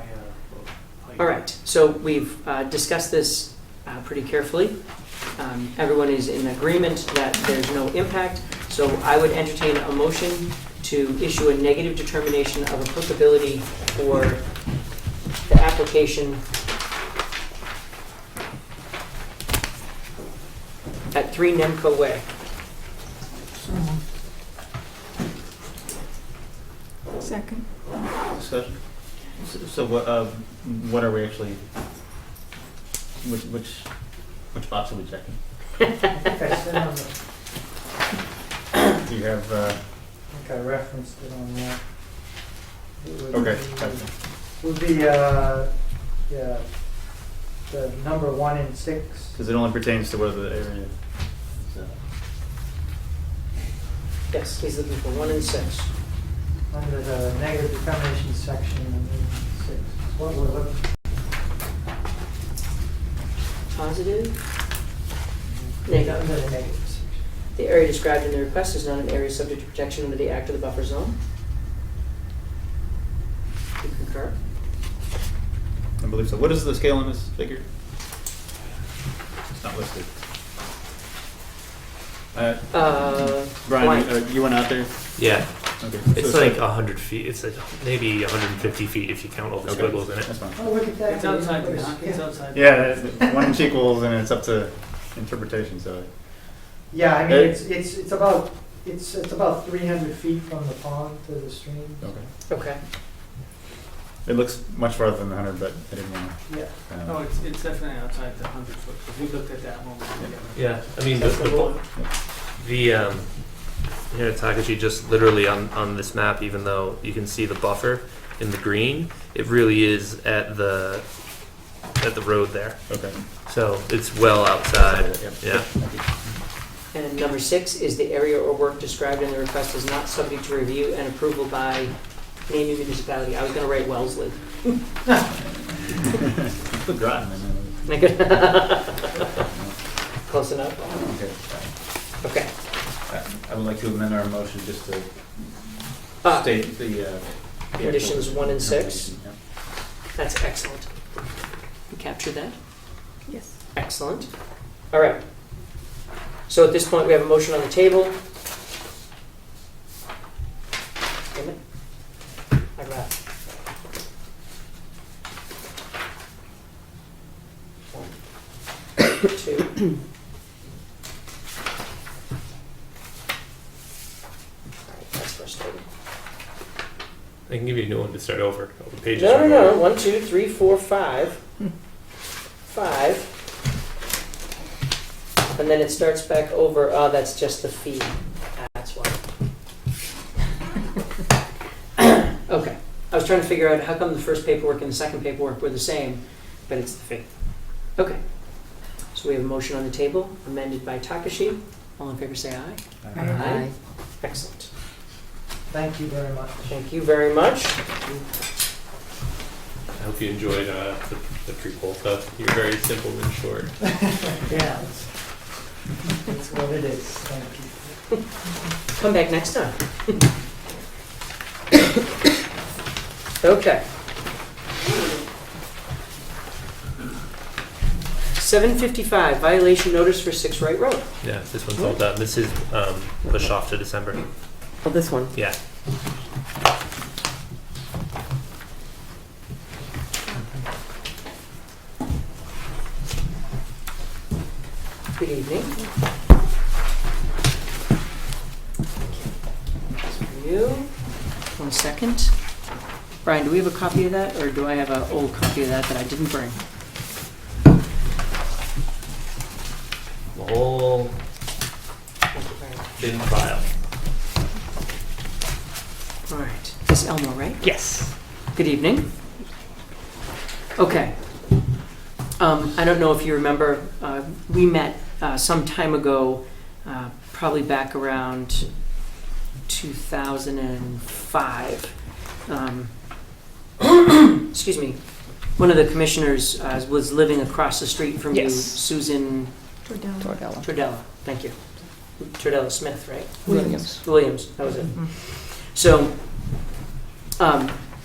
pipe. All right, so we've discussed this pretty carefully. Everyone is in agreement that there's no impact, so I would entertain a motion to issue a negative determination of applicability for the application at 3 Nemco Way. Second. Discussion? So what are we actually, which box are we checking? I think I said on the, Do you have, I think I referenced it on that. It would okay, be- gotcha. Would be, yeah, the number 1 and 6. Because it only pertains to whether the area is, Yes, he's looking for 1 and 6. Under the negative determination section, and then 6. What we're looking, Positive. under Negative. the negative section. The area described in the request is not an area subject to protection under the Act or the buffer zone. You concur? I believe so. What is the scale on this figure? It's not listed. Brian, you went out there? Yeah, Okay. it's So like 100 feet. It's like maybe 150 feet if you count all the Okay. squiggles in it. That's fine. Oh, look at that. It's outside the dock, it's outside. Yeah, one inch equals, and it's up to interpretation, so. Yeah, I mean, It- it's about, it's about 300 feet from the pond to the stream. Okay. Okay. It looks much farther than 100, but I didn't want Yeah. to. Oh, it's definitely outside the 100 foot, because we looked at that one together. Yeah, I mean, That's the one. here at Takashi, just literally on this map, even though you can see the buffer in the green, it really is at the road there. Okay. So it's well outside. Yeah. Thank you. And number 6 is the area or work described in the request is not subject to review and approval by any municipality. I was going to write Wellesley. Put Groton in there. Close enough? Okay. Okay. I would like to amend our motion just to Ah, state the. Conditions 1 and 6. Yeah. That's excellent. You captured that? Yes. Excellent. All right. So at this point, we have a motion on the table. Damn it. I got it. 1, 2. All right, that's frustrating. I can give you a new one to start over. All the pages No, are no, no. over. 1, 2, 3, 4, 5. 5. And then it starts back over. Oh, that's just the fee. That's why. Okay. I was trying to figure out how come the first paperwork and the second paperwork were the same, but it's the fee. Okay. So we have a motion on the table, amended by Takashi. All in favor say aye. Aye. Excellent. Thank you very much. Thank you very much. I hope you enjoyed the prequel stuff. You're very simple and short. Yeah, that's what it is. Thank you. Come back next time. Okay. 7:55, violation notice for 6 Wright Road. Yeah, this one's all done. This is pushed off to December. Oh, this one. Yeah. Good evening. That's for you. 1 second. Brian, do we have a copy of that, or do I have an old copy of that I didn't bring? The whole thin file. All right. This is Elmo, right? Yes. Good evening. Okay. I don't know if you remember, we met some time ago, probably back around 2005. Excuse me. One of the commissioners was living across the street from you, Yes. Susan Tordella. Thank you. Tordella Smith, right? Williams. Williams, that was it. So,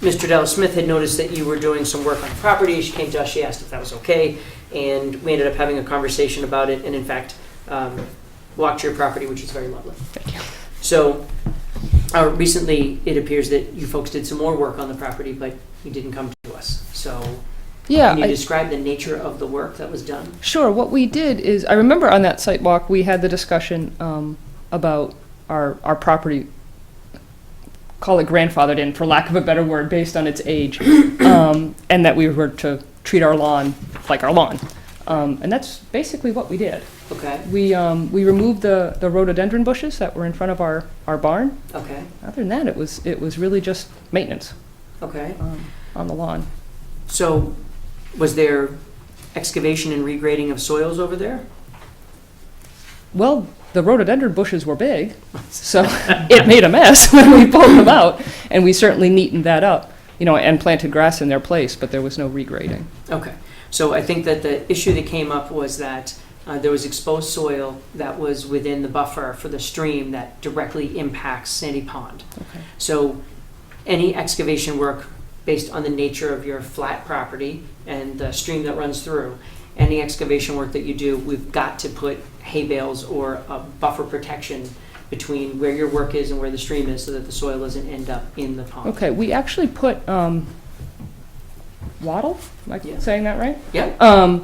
Ms. Tordella Smith had noticed that you were doing some work on the property. She came to us, she asked if that was okay, and we ended up having a conversation about it, and in fact, walked your property, which is very lovely. Thank you. So, recently, it appears that you folks did some more work on the property, but you didn't come to us. So, Yeah, can you describe the nature of the work that was done? sure. What we did is, I remember on that site walk, we had the discussion about our property call it grandfathered in, for lack of a better word, based on its age, and that we were to treat our lawn like our lawn. And that's basically what we did. Okay, We removed the rhododendron bushes that were in front of our barn. okay, Other than that, it was really just maintenance okay. on the lawn. So, was there excavation and regrading of soils over there? Well, the rhododendron bushes were big, so it made a mess when we pulled them out, and we certainly neatened that up, and planted grass in their place, but there was no regrading. Okay, so I think that the issue that came up was that there was exposed soil that was within the buffer for the stream that directly impacts Sandy Pond. Okay. So any excavation work based on the nature of your flat property and the stream that runs through, any excavation work that you do, we've got to put hay bales or a buffer protection between where your work is and where the stream is so that the soil doesn't end up in the pond. Okay, we actually put wattle, am I Yeah. saying that right? Yeah,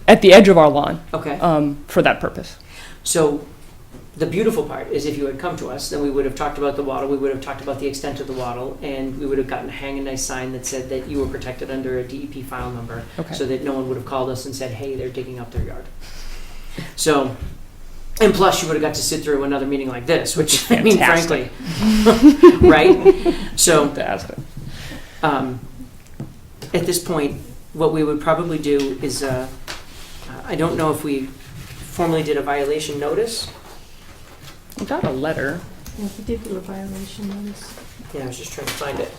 At the edge of our lawn okay. for that purpose. So the beautiful part is if you had come to us, then we would have talked about the wattle, we would have talked about the extent of the wattle, and we would have gotten to hang a nice sign that said that you were protected under a DEP file number, Okay. so that no one would have called us and said, hey, they're digging up their yard. So, and plus you would have got to sit through another meeting like this, which, I mean, frankly, Fantastic. right? So, Fantastic. at this point, what we would probably do is, I don't know if we formally did a violation notice. We got a letter. Yeah, he did do a violation notice. Yeah, I was just trying to find it.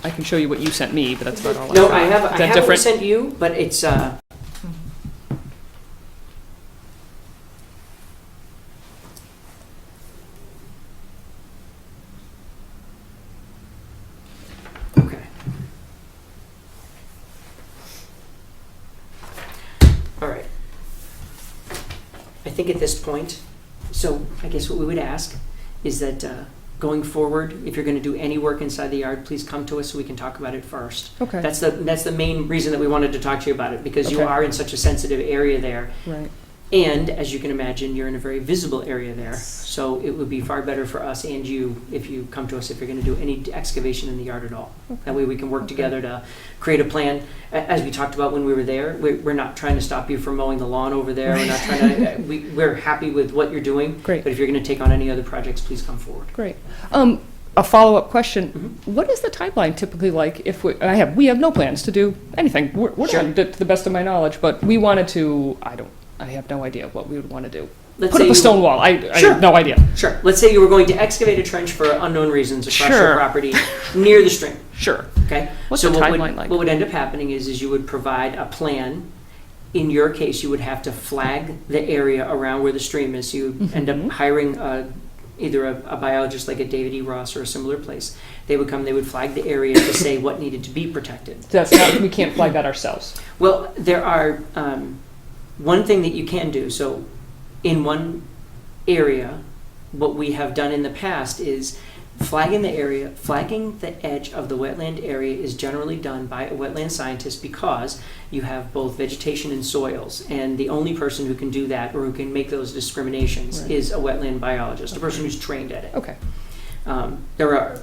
I can show you what you sent me, but that's about all. No, got. I Is have that what different? sent you, but it's, okay. All right. I think at this point, so I guess what we would ask is that going forward, if you're going to do any work inside the yard, please come to us so we can talk about it first. Okay. That's the main reason that we wanted to talk to you about it, because you Okay. are in such a sensitive area there. Right. And as you can imagine, you're in a very visible area there. So it would be far better for us and you if you come to us if you're going to do any excavation in the yard at all. That way we can work together to create a plan. As we talked about when we were there, we're not trying to stop you from mowing the lawn over there. We're not trying to, we're happy with what you're doing. Great. But if you're going to take on any other projects, please come forward. Great. A follow-up question. What is the timeline typically like if we have no plans to do anything? We're Sure. done to the best of my knowledge, but we wanted to, I have no idea what we would want to do. Let's Put say up a you- stone wall. I Sure. have no idea. Sure. Let's say you were going to excavate a trench for unknown reasons across Sure. your property near the stream. Sure. Okay? What's So the what timeline would, like? What would end up happening is you would provide a plan. In your case, you would have to flag the area around where the stream is. So you would end up hiring either a biologist like a David E. Ross or a similar place. They would come, they would flag the area to say what needed to be protected. That's not, we can't flag that ourselves. Well, there are, one thing that you can do, so in one area, what we have done in the past is flagging the area, flagging the edge of the wetland area is generally done by a wetland scientist because you have both vegetation and soils. And the only person who can do that or who can make those discriminations Right. is a wetland biologist, a person who's trained at it. Okay. There are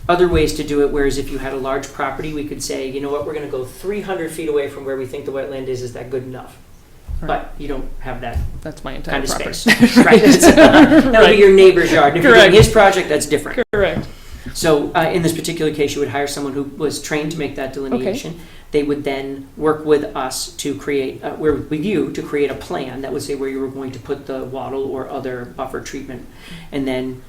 other ways to do it, whereas if you had a large property, we could say, you know what, we're going to go 300 feet away from where we think the wetland is that good enough? Right. But you don't have that That's my entire kind of property. space. Right. That would be your neighbor's yard. If you're Correct. doing his project, that's different. Correct. So in this particular case, you would hire someone who was trained to make that delineation. They would then work with us to create, with you to create a plan that would say where you were going to put the wattle or other buffer treatment. And then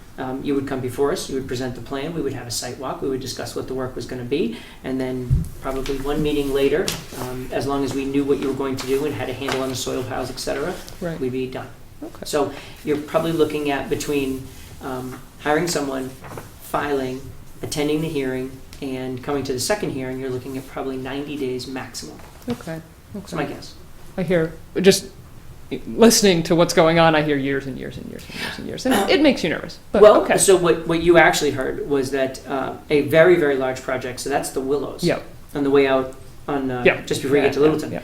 you would come before us, you would present the plan, we would have a site walk, we would discuss what the work was going to be, and then probably one meeting later, as long as we knew what you were going to do and had a handle on the soil piles, et cetera, Right. we'd be done. Okay. So you're probably looking at between hiring someone, filing, attending the hearing, and coming to the second hearing, you're looking at probably 90 days maximum. Okay. That's my guess. I hear, just listening to what's going on, I hear years and years and years and years and years. And it makes you nervous. But Well, okay. so what you actually heard was that a very, very large project, so that's the Willows. Yep. On the way out on, Yeah. just before you get to Littleton. Yeah.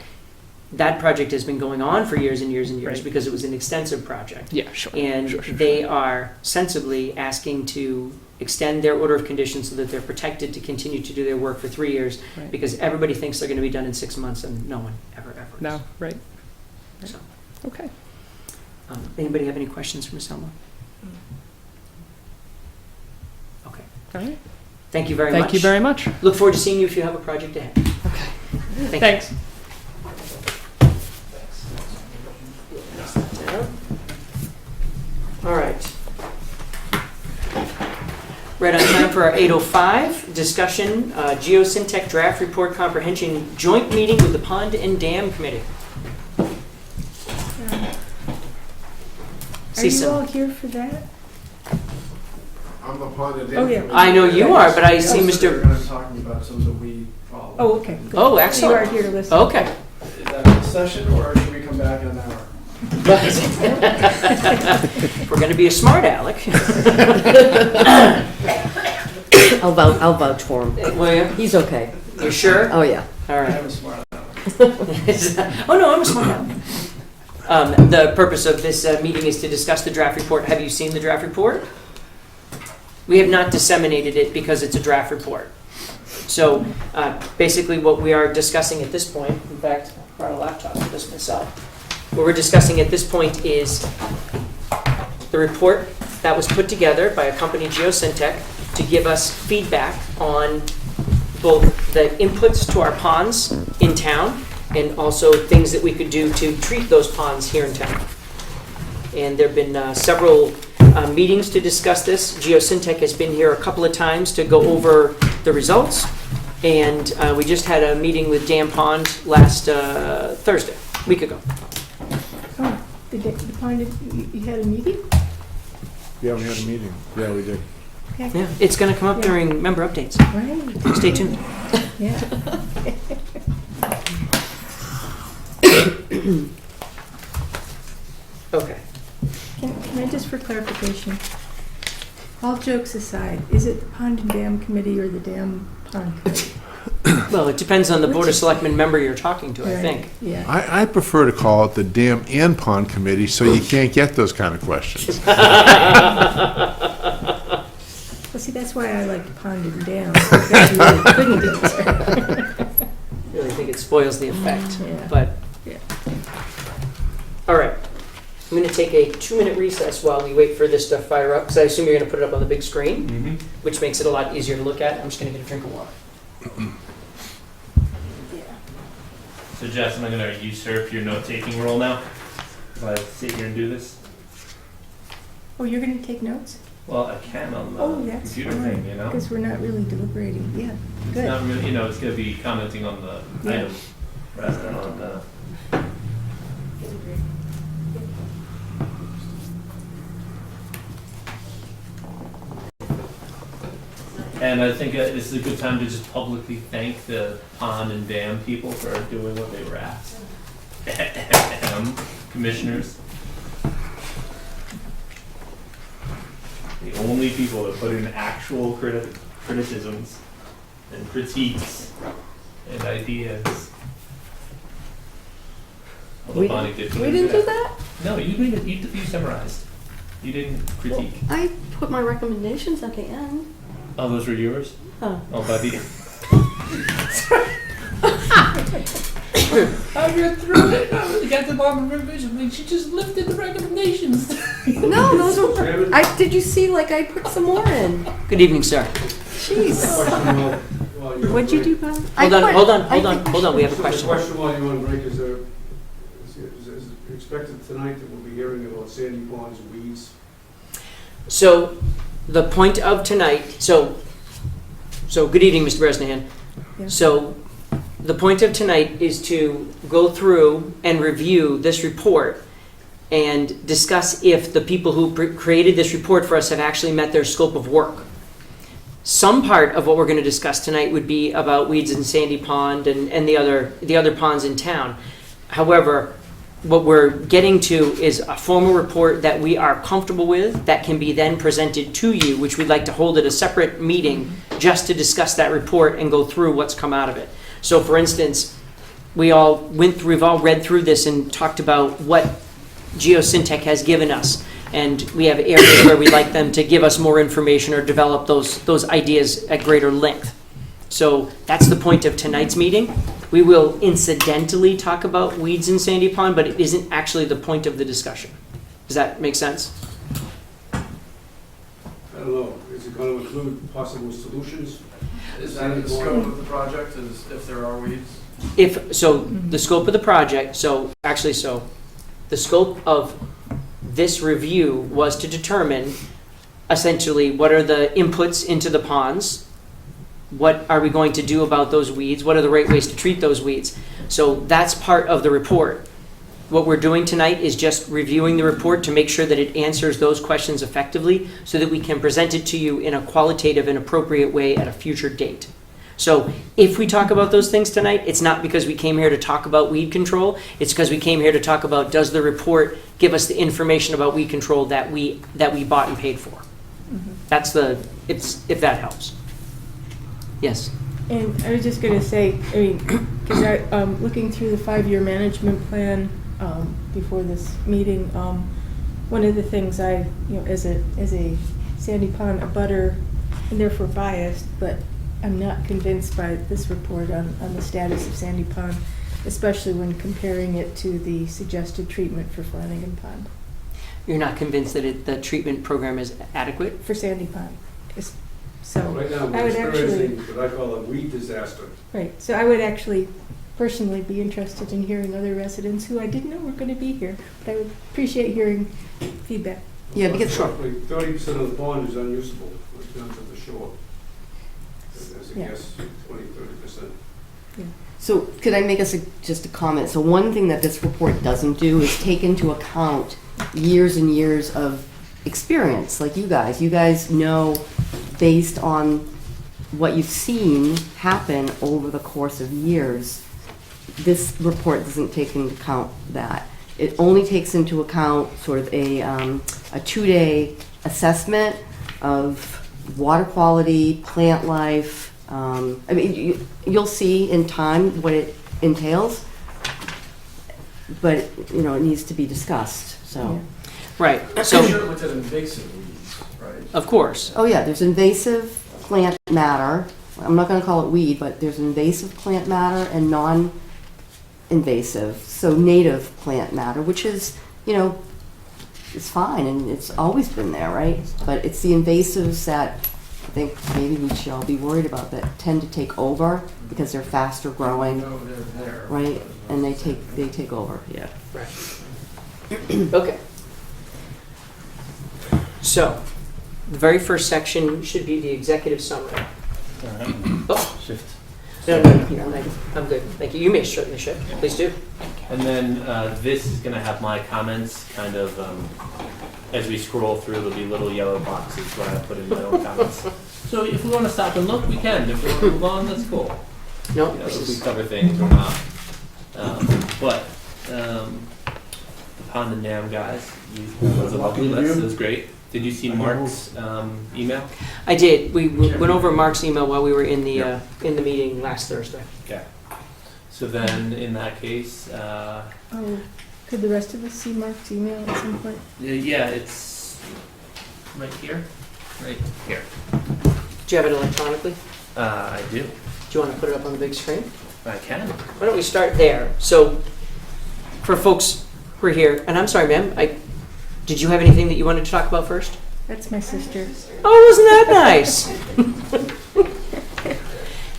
that project has been going on for years and years and years Right. because it was an extensive project. Yeah, sure. And Sure. they are sensibly asking to extend their order of conditions so that they're protected to continue to do their work for 3 years, Right. because everybody thinks they're going to be done in 6 months, and no one ever is. No, right. So, Okay. anybody have any questions for Ms. Elmo? Okay. All right. Thank you very much. Thank you very much. Look forward to seeing you if you have a project ahead. Okay. Thank you. Thanks. All right. Right on time for our 8:05 discussion, Geosyntec Draft Report Comprehension Joint Meeting with the Pond and Dam Committee. Are you Cecil. all here for that? I'm the pond and Oh, yeah. dam. I know you are, but I see We're Mr. going to talking about some of the weed problems. Oh, okay. good. Oh, You excellent. are here to listen. Okay. Is that a session, or should we come back in an hour? If we're going to be a smart aleck. I'll vouch for him. Will you? He's okay. You sure? Oh, yeah. All right. I'm a smart aleck. Oh, no, I'm a smart aleck. The purpose of this meeting is to discuss the draft report. Have you seen the draft report? We have not disseminated it because it's a draft report. So basically what we are discussing at this point, in fact, I brought a laptop for this myself. What we're discussing at this point is the report that was put together by a company, Geosyntec, to give us feedback on both the inputs to our ponds in town and also things that we could do to treat those ponds here in town. And there have been several meetings to discuss this. Geosyntec has been here a couple of times to go over the results. And we just had a meeting with Dam Pond last Thursday, a week ago. Oh, the pond, you had a meeting? Yeah, we had a meeting. Yeah, we did. Yeah, it's going to come up during member updates. Right, Stay tuned. yeah. Okay. Can I just, for clarification, all jokes aside, is it the Pond and Dam Committee or the Dam Pond Committee? Well, it depends on the Board of Selectmen member you're talking to, I Right, think. Yeah. I prefer to call it the Dam and Pond Committee, so you can't get those kind of questions. Well, see, that's why I like Pond and Dam. because you really couldn't do it. I really think it spoils the effect, Yeah. but. Yeah. All right. I'm going to take a 2-minute recess while we wait for this to fire up, because I assume you're going to put it up on the big screen, which makes it a lot easier to look at. I'm just going to get a drink of water. So Jess, am I going to usurp your note-taking role now? If I sit here and do this? Oh, you're going to take notes? Well, I can on the Oh, that's computer fine, thing, you know? because we're not really deliberating. Yeah, It's good. not really, it's going to be commenting on the Yeah. item rather than on the... And I think this is a good time to just publicly thank the pond and dam people for doing what they were asked. Commissioners. The only people that put in actual criticisms and critiques and ideas. Although We Bonnie did We didn't do that? No, you summarized. You didn't critique. I put my recommendations at the end. Oh, those were yours? Oh. Oh, buddy. I read through it. I got the bottom revision. Like, she just lifted the recommendations. No, those were, did you see, like, I put some more in? Good evening, sir. Jeez. What'd you do, Bob? Hold on, we have a question. The question while you're on break is it expected tonight that we'll be hearing about sandy ponds and weeds? So, the point of tonight, so good evening, Mr. Bresnahan. Yeah. So, the point of tonight is to go through and review this report and discuss if the people who created this report for us have actually met their scope of work. Some part of what we're going to discuss tonight would be about weeds in Sandy Pond and the other ponds in town. However, what we're getting to is a formal report that we are comfortable with that can be then presented to you, which we'd like to hold at a separate meeting just to discuss that report and go through what's come out of it. So for instance, we've all read through this and talked about what Geosyntec has given us. And we have areas where we'd like them to give us more information or develop those ideas at greater length. So that's the point of tonight's meeting. We will incidentally talk about weeds in Sandy Pond, but it isn't actually the point of the discussion. Does that make sense? I don't know, is it going to include possible solutions? Is that the scope of the project, is if there are weeds? The scope of the project, the scope of this review was to determine essentially what are the inputs into the ponds, what are we going to do about those weeds, what are the right ways to treat those weeds. So that's part of the report. What we're doing tonight is just reviewing the report to make sure that it answers those questions effectively so that we can present it to you in a qualitative and appropriate way at a future date. So if we talk about those things tonight, it's not because we came here to talk about weed control, it's because we came here to talk about, does the report give us the information about weed control that we bought and paid for? Mm-hmm. That's if that helps. Yes. And I was just going to say, I mean, because looking through the 5-year management plan before this meeting, one of the things I, as a Sandy Pond abutter, and therefore biased, but I'm not convinced by this report on the status of Sandy Pond, especially when comparing it to the suggested treatment for Flanagan Pond. You're not convinced that the treatment program is adequate? For Sandy Pond. So Right now, I we're would experiencing what I call a weed disaster. Right. So I would actually personally be interested in hearing other residents who I didn't know were going to be here, but I would appreciate hearing feedback. Yeah, because Roughly 30% of the pond is unusable in terms of the shore. As a guess, 20-30%. So could I make just a comment? So one thing that this report doesn't do is take into account years and years of experience, like you guys. You guys know, based on what you've seen happen over the course of years, this report doesn't take into account that. It only takes into account sort of a 2-day assessment of water quality, plant life. I mean, you'll see in time what it entails, but it needs to be discussed. So, right. So I'm sure it looked at invasive weeds, right? Of course. Oh yeah, there's invasive plant matter. I'm not going to call it weed, but there's invasive plant matter and non-invasive. So native plant matter, which is it's fine and it's always been there, right? But it's the invasives that I think maybe we should all be worried about, that tend to take over because they're faster growing, right? And they take over. Yeah. Right. Okay. So, the very first section should be the executive summary. Oh. Shift. No, I'm good. Thank you. You may certainly shift. Please do. And then this is going to have my comments kind of, as we scroll through, there'll be little yellow boxes where I put in my own comments. So if we want to stop and look, we can. If we want to move on, that's cool. No, if we cover things or not. But the Pond and Dam guys, that was a lovely list. It was great. Did you see Mark's email? I did. We went over Mark's email while we were in the meeting last Thursday. Okay. So then, in that case, Could the rest of us see Mark's email at some point? yeah, it's right here. Right here. Do you have it electronically? I do. Do you want to put it up on the big screen? I can. Why don't we start there? So, for folks who are here, and I'm sorry, ma'am, did you have anything that you wanted to talk about first? That's my sister. Oh, wasn't that nice?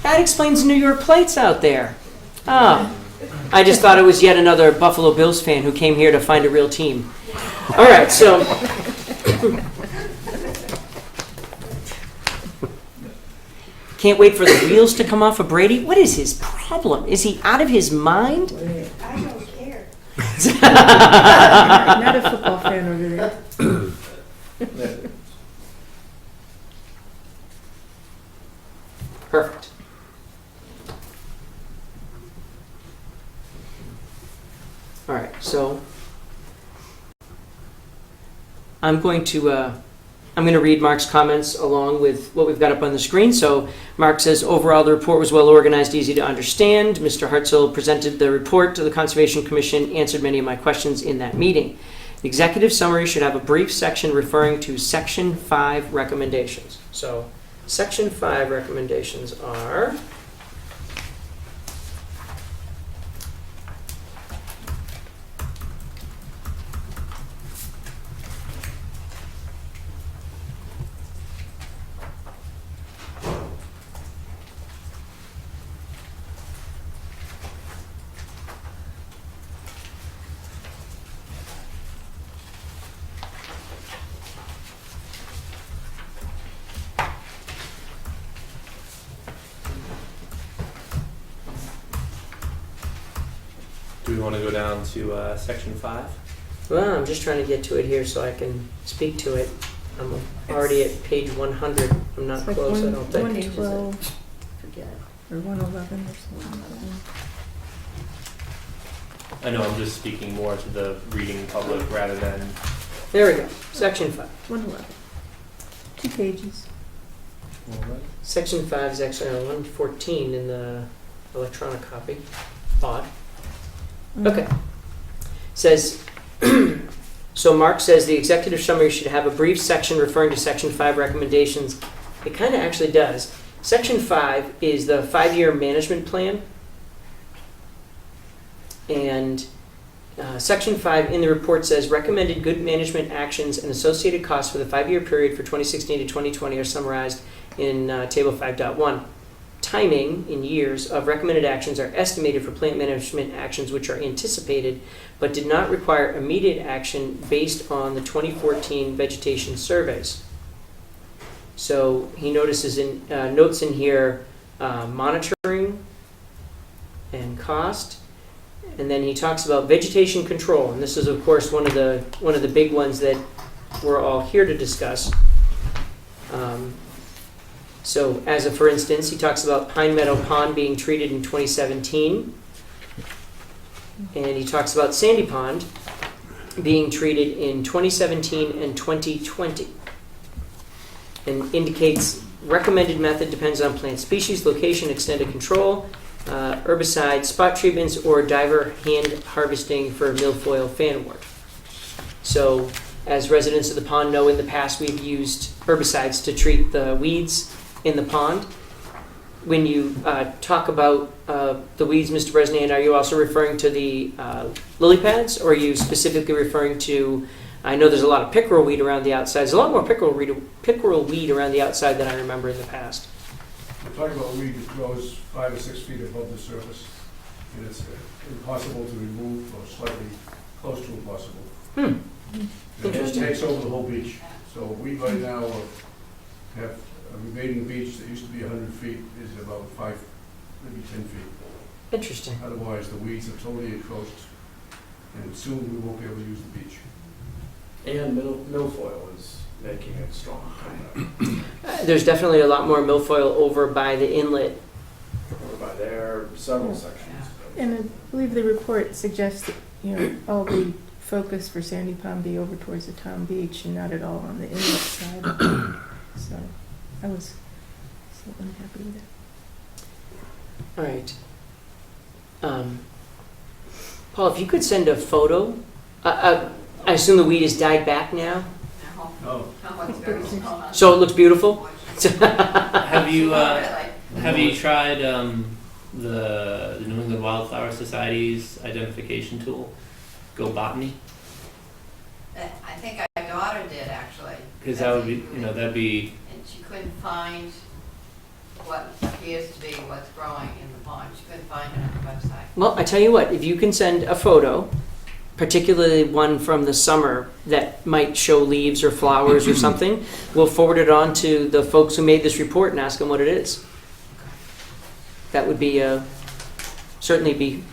That explains the New York plates out there. Oh, I just thought it was yet another Buffalo Bills fan who came here to find a real team. All right, so. Can't wait for the wheels to come off of Brady. What is his problem? Is he out of his mind? I don't care. Not a football fan over there. Perfect. All right, so I'm going to I'm going to read Mark's comments along with what we've got up on the screen. So Mark says, overall, the report was well organized, easy to understand. Mr. Hartzell presented the report to the Conservation Commission, answered many of my questions in that meeting. The executive summary should have a brief section referring to Section 5 recommendations. So Section 5 recommendations are... Do we want to go down to Section 5? Well, I'm just trying to get to it here so I can speak to it. I'm already at page 100. I'm not It's like close, I don't think. 112 Forget it. or 111 or something. I know I'm just speaking more to the reading public rather than... There we go. Section 5. 111. 2 pages. Section 5 is actually on 114 in the electronic copy. Odd. Okay. Says, so Mark says the executive summary should have a brief section referring to Section 5 recommendations. It kind of actually does. Section 5 is the 5-year management plan. And Section 5 in the report says recommended good management actions and associated costs for the 5-year period for 2016 to 2020 are summarized in Table 5.1. Timing in years of recommended actions are estimated for plant management actions which are anticipated but did not require immediate action based on the 2014 vegetation surveys. So he notices in notes in here monitoring and cost, and then he talks about vegetation control, and this is of course one of the big ones that we're all here to discuss. So as a for instance, he talks about Pine Meadow Pond being treated in 2017. And he talks about Sandy Pond being treated in 2017 and 2020. And indicates recommended method depends on plant species, location, extended control, herbicide, spot treatments, or diver hand harvesting for milfoil fanwort. So as residents of the pond know, in the past we've used herbicides to treat the weeds in the pond. When you talk about the weeds, Mr. Bresnan, are you also referring to the lily pads, or are you specifically referring to, I know there's a lot of pickerel weed around the outside. There's a lot more pickerel weed around the outside than I remember in the past. We're talking about weed that grows 5 or 6 feet above the surface, and it's impossible to remove, or slightly close to impossible. And it takes over the whole beach. So we right now have a remaining beach that used to be 100 feet is about 5, maybe 10 feet. Interesting. Otherwise, the weeds are totally encroached, and soon we won't be able to use the beach. And milfoil is making it strong. There's definitely a lot more milfoil over by the inlet. Over by there, several sections. And I believe the report suggests that, all the focus for Sandy Pond be over towards the town beach and not at all on the inlet side. So I was so unhappy with that. All right. Paul, if you could send a photo. I assume the weed has died back now? Oh. So it looks beautiful? Have you tried the New England Wildflower Society's identification tool, Go Botany? I think our daughter did, actually. Because that would be, that'd be... And she couldn't find what appears to be what's growing in the pond. She couldn't find it on the website. Well, I tell you what, if you can send a photo, particularly one from the summer that might show leaves or flowers or something, we'll forward it on to the folks who made this report and ask them what it is. That would be certainly be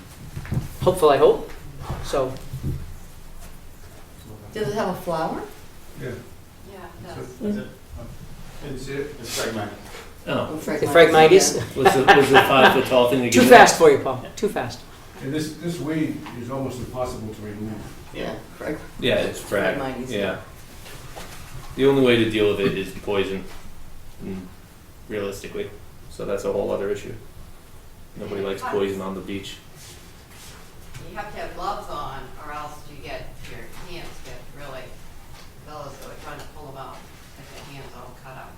hopeful, I hope. So, Does it have a flower? Yeah. Yeah, it does. Didn't see it? It's fragmented. Oh, the Phragmites. was the 5 foot tall thing to Too get fast for you, Paul. Too fast. And this weed is almost impossible to remove. Yeah. Yeah, it's Phragmites. Yeah. The only way to deal with it is poison, realistically. So that's a whole other issue. Nobody likes poison on the beach. You have to have gloves on, or else you get, your hands get really, fellas that are trying to pull them out, get their hands all cut out.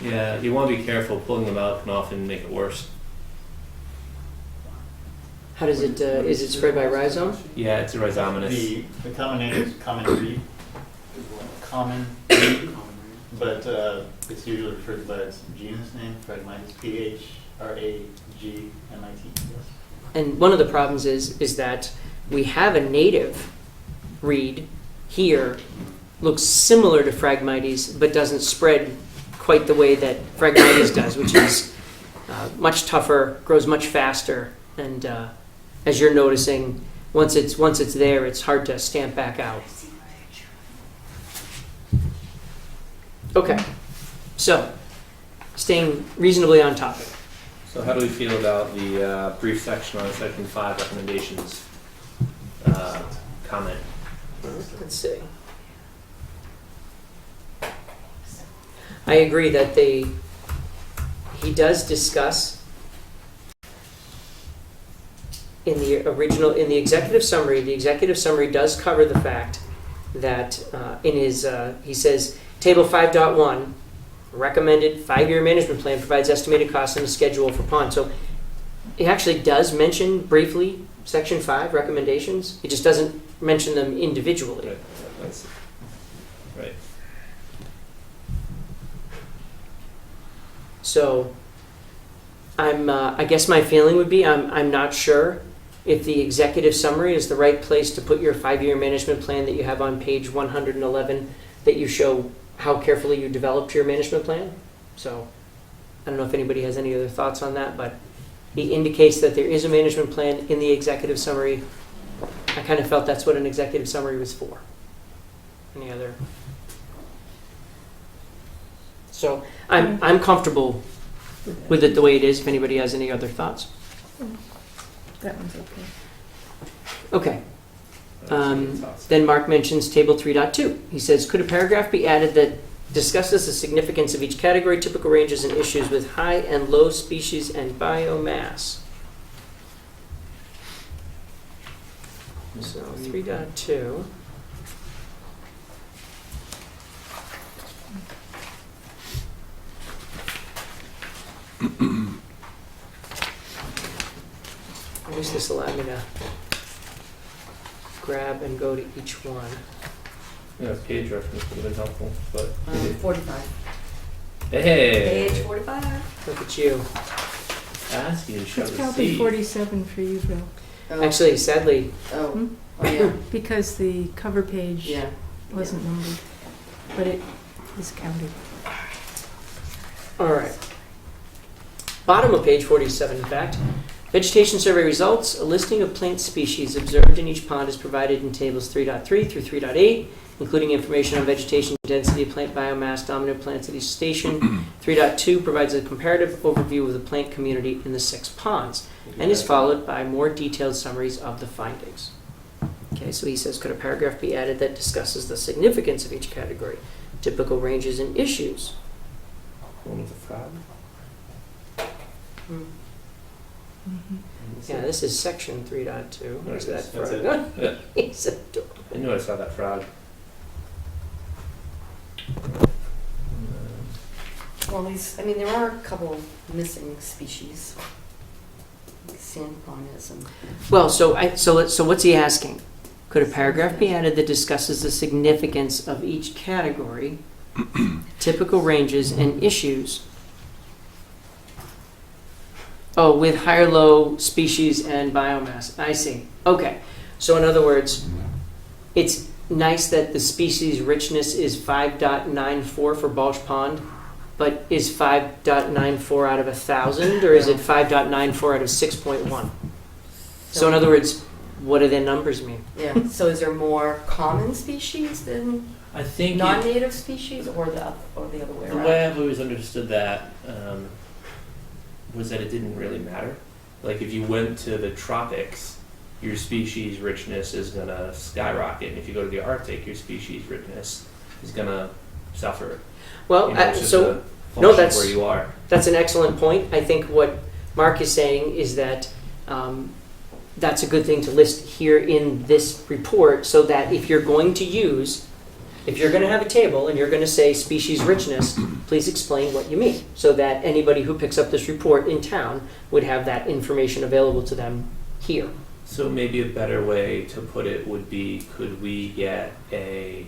Yeah, you want to be careful. Pulling them out can often make it worse. How does it, is it spread by rhizome? Yeah, it's a rhizomatous. The common name is common reed. Common reed, but it's usually referred to by its genus name, Phragmites, Phragmites. And one of the problems is that we have a native reed here, looks similar to Phragmites, but doesn't spread quite the way that Phragmites does, which is much tougher, grows much faster, and as you're noticing, once it's there, it's hard to stamp back out. Okay, so staying reasonably on topic. So how do we feel about the brief section on section 5 recommendations comment? Let's see. I agree that he does discuss in the executive summary. The executive summary does cover the fact that in his he says table 5.1 recommended 5-year management plan provides estimated costs and a schedule for pond. So it actually does mention briefly section 5 recommendations. It just doesn't mention them individually. Right. So I guess my feeling would be I'm not sure if the executive summary is the right place to put your 5-year management plan that you have on page 111 that you show how carefully you developed your management plan. So I don't know if anybody has any other thoughts on that, but he indicates that there is a management plan in the executive summary. I kind of felt that's what an executive summary was for. Any other? So I'm comfortable with it the way it is, if anybody has any other thoughts. That one's okay. Okay. Then Mark mentions table 3.2. He says, could a paragraph be added that discusses the significance of each category, typical ranges, and issues with high and low species and biomass? So 3.2. I wish this allowed me to grab and go to each one. Yeah, page reference would have been helpful, but 45. hey, Page 45. Look at you. ask you to show It's the probably seat. 47 for you, Bill. Oh. Actually, sadly, Oh, oh yeah. Because the cover page Yeah. wasn't numbered, but it is counted. all right. Bottom of page 47, in fact. Vegetation survey results. A listing of plant species observed in each pond is provided in tables 3.3 through 3.8, including information on vegetation density, plant biomass, dominant plants at each station. 3.2 provides a comparative overview of the plant community in the 6 ponds, and is followed by more detailed summaries of the findings. Okay, so he says, could a paragraph be added that discusses the significance of each category, typical ranges and issues? One with a frog. Yeah, this is section 3.2. Where's that That's frog? it. He's adorable. I knew I saw that frog. Well, there are a couple missing species. Sand pawnism. Well, so what's he asking? Could a paragraph be added that discusses the significance of each category, typical ranges, and issues? Oh, with higher low species and biomass. I see. Okay. So in other words, it's nice that the species richness is 5.94 for Balch Pond, but is 5.94 out of 1,000, or is it 5.94 out of 6.1? So in other words, what do their numbers mean? Yeah. So is there more common species than I think non-native species, or the other way the around? way I've always understood that was that it didn't really matter. Like if you went to the tropics, your species richness is gonna skyrocket. And if you go to the Arctic, your species richness is gonna suffer. Well, You know, it's just so, a no, function that's, where you are. that's an excellent point. I think what Mark is saying is that that's a good thing to list here in this report, so that if you're going to have a table and you're going to say species richness, please explain what you mean, so that anybody who picks up this report in town would have that information available to them here. So maybe a better way to put it would be, could we get a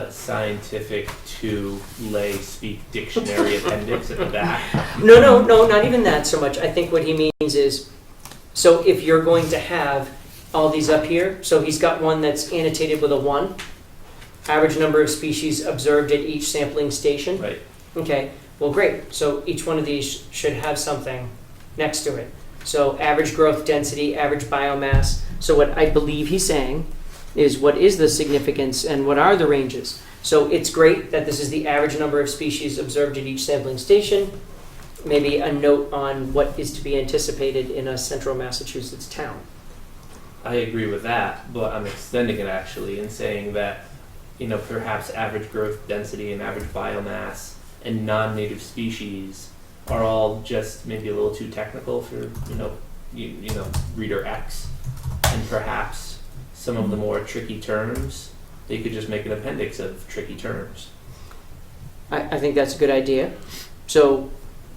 scientific to lay speak dictionary appendix at the back? No, not even that so much. I think what he means is, so if you're going to have all these up here, so he's got one that's annotated with a 1, average number of species observed at each sampling station. Right. Okay, well, great. So each one of these should have something next to it. So average growth density, average biomass. So what I believe he's saying is, what is the significance and what are the ranges? So it's great that this is the average number of species observed at each sampling station. Maybe a note on what is to be anticipated in a central Massachusetts town. I agree with that, but I'm extending it actually and saying that, you know, perhaps average growth density and average biomass and non-native species are all just maybe a little too technical for, you know, reader X, and perhaps some of the more tricky terms, they could just make an appendix of tricky terms. I think that's a good idea. So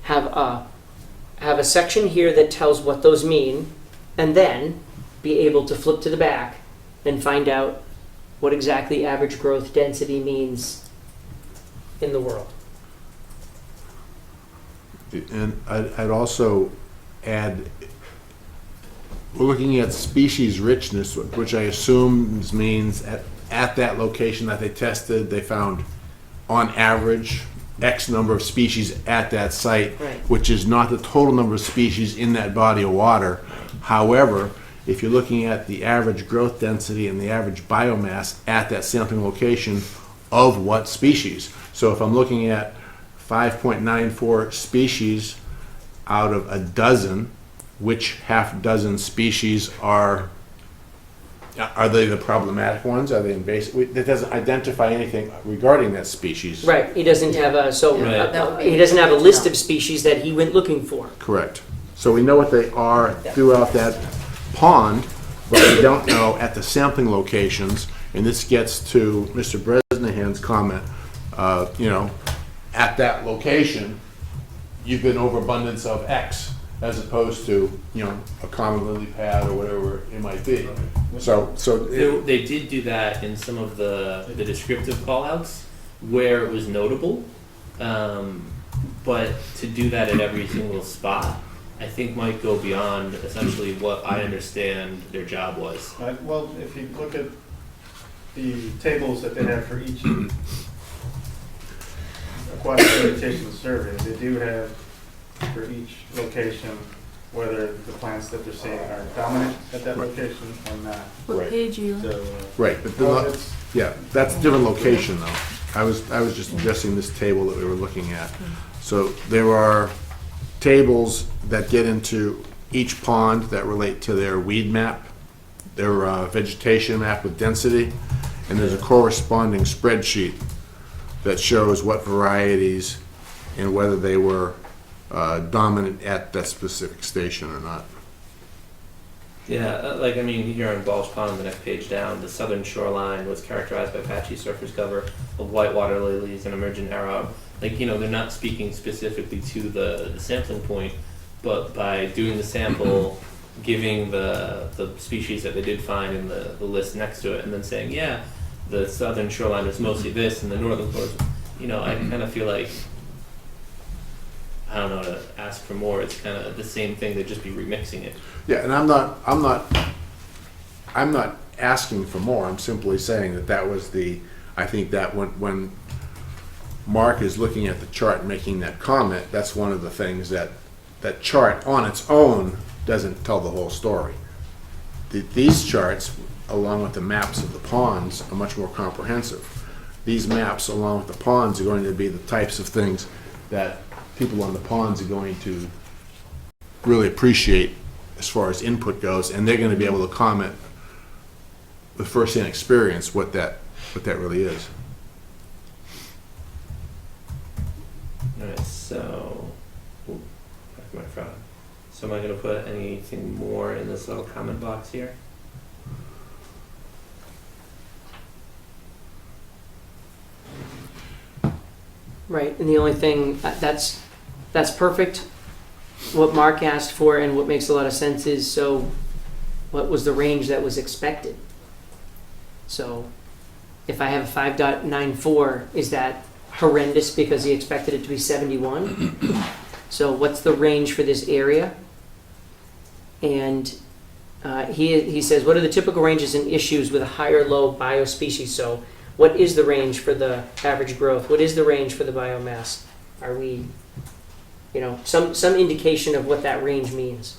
have a section here that tells what those mean, and then be able to flip to the back and find out what exactly average growth density means in the world. And I'd also add, we're looking at species richness, which I assume means at that location that they tested, they found on average X number of species at that site, Right. which is not the total number of species in that body of water. However, if you're looking at the average growth density and the average biomass at that sampling location of what species. So if I'm looking at 5.94 species out of a dozen, which half dozen species are they the problematic ones? Are they invasive? It doesn't identify anything regarding that species. Right. He doesn't have Right. he doesn't have a list of species that he went looking for. Correct. So we know what they are throughout that pond, but we don't know at the sampling locations. And this gets to Mr. Bresnahan's comment. At that location, you've been overabundance of X, as opposed to a common lily pad or whatever it might be. So They did do that in some of the descriptive callouts where it was notable, but to do that at every single spot, I think might go beyond essentially what I understand their job was. Well, if you look at the tables that they have for each aquatic vegetation survey, they do have for each location whether the plants that they're seeing are dominant at that location or not. What Right. page are you on? So, right, but well, it's- that's a different location though. I was just addressing this table that we were looking at. So there are tables that get into each pond that relate to their weed map, their vegetation map with density, and there's a corresponding spreadsheet that shows what varieties and whether they were dominant at that specific station or not. Yeah, here on Balch Pond, the next page down, the southern shoreline was characterized by patchy surface cover of whitewater lilies and emergent arrow. They're not speaking specifically to the sampling point, but by doing the sample, giving the species that they did find in the list next to it, and then saying, yeah, the southern shoreline is mostly this, and the northern coast, I kind of feel like, I don't know, to ask for more. It's kind of the same thing. They'd just be remixing it. Yeah, and I'm not asking for more. I'm simply saying that was I think that when Mark is looking at the chart and making that comment, that's one of the things that chart on its own doesn't tell the whole story. These charts, along with the maps of the ponds, are much more comprehensive. These maps, along with the ponds, are going to be the types of things that people on the ponds are going to really appreciate as far as input goes, and they're going to be able to comment with first-hand experience what that what that really is. Alright, so, ooh, back to my frog. So am I gonna put anything more in this little comment box here? Right, and the only thing, that's perfect. What Mark asked for and what makes a lot of sense is, so what was the range that was expected? So if I have a 5.94, is that horrendous because he expected it to be 71? So what's the range for this area? And he says, what are the typical ranges and issues with a high or low biospecies? So what is the range for the average growth? What is the range for the biomass? Are we, some indication of what that range means?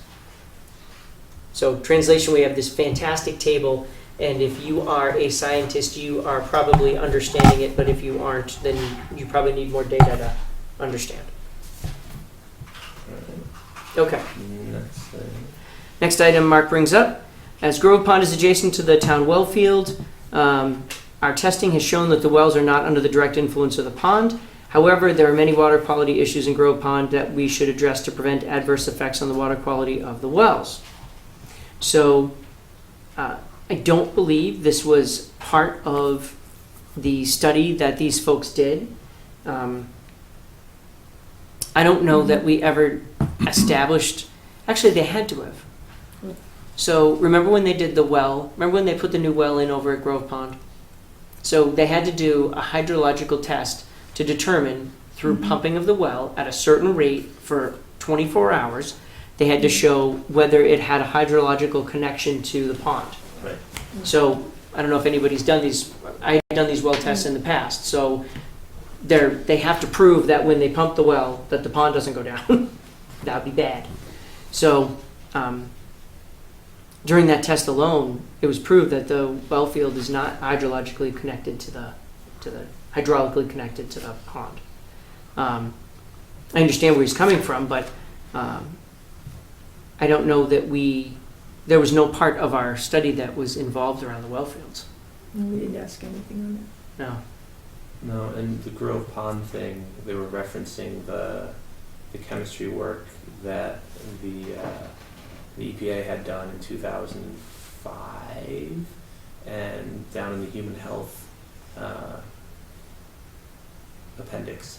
So translation, we have this fantastic table, and if you are a scientist, you are probably understanding it, but if you aren't, then you probably need more data to understand. Okay. Next item Mark brings up, as Grove Pond is adjacent to the town well field, our testing has shown that the wells are not under the direct influence of the pond. However, there are many water quality issues in Grove Pond that we should address to prevent adverse effects on the water quality of the wells. So, I don't believe this was part of the study that these folks did. I don't know that we ever established, actually they had to have. So remember when they did the well, remember when they put the new well in over at Grove Pond? So they had to do a hydrological test to determine through pumping of the well at a certain rate for 24 hours, they had to show whether it had a hydrological connection to the pond. Right. So I don't know if anybody's done these, I've done these well tests in the past, so they have to prove that when they pump the well that the pond doesn't go down. That would be bad. So during that test alone, it was proved that the well field is not hydrologically connected to the hydraulically connected to the pond. I understand where he's coming from, but I don't know that there was no part of our study that was involved around the well fields. No, we didn't ask anything on it. No. No, and the Grove Pond thing, they were referencing the chemistry work that the EPA had done in 2005, and down in the human health appendix,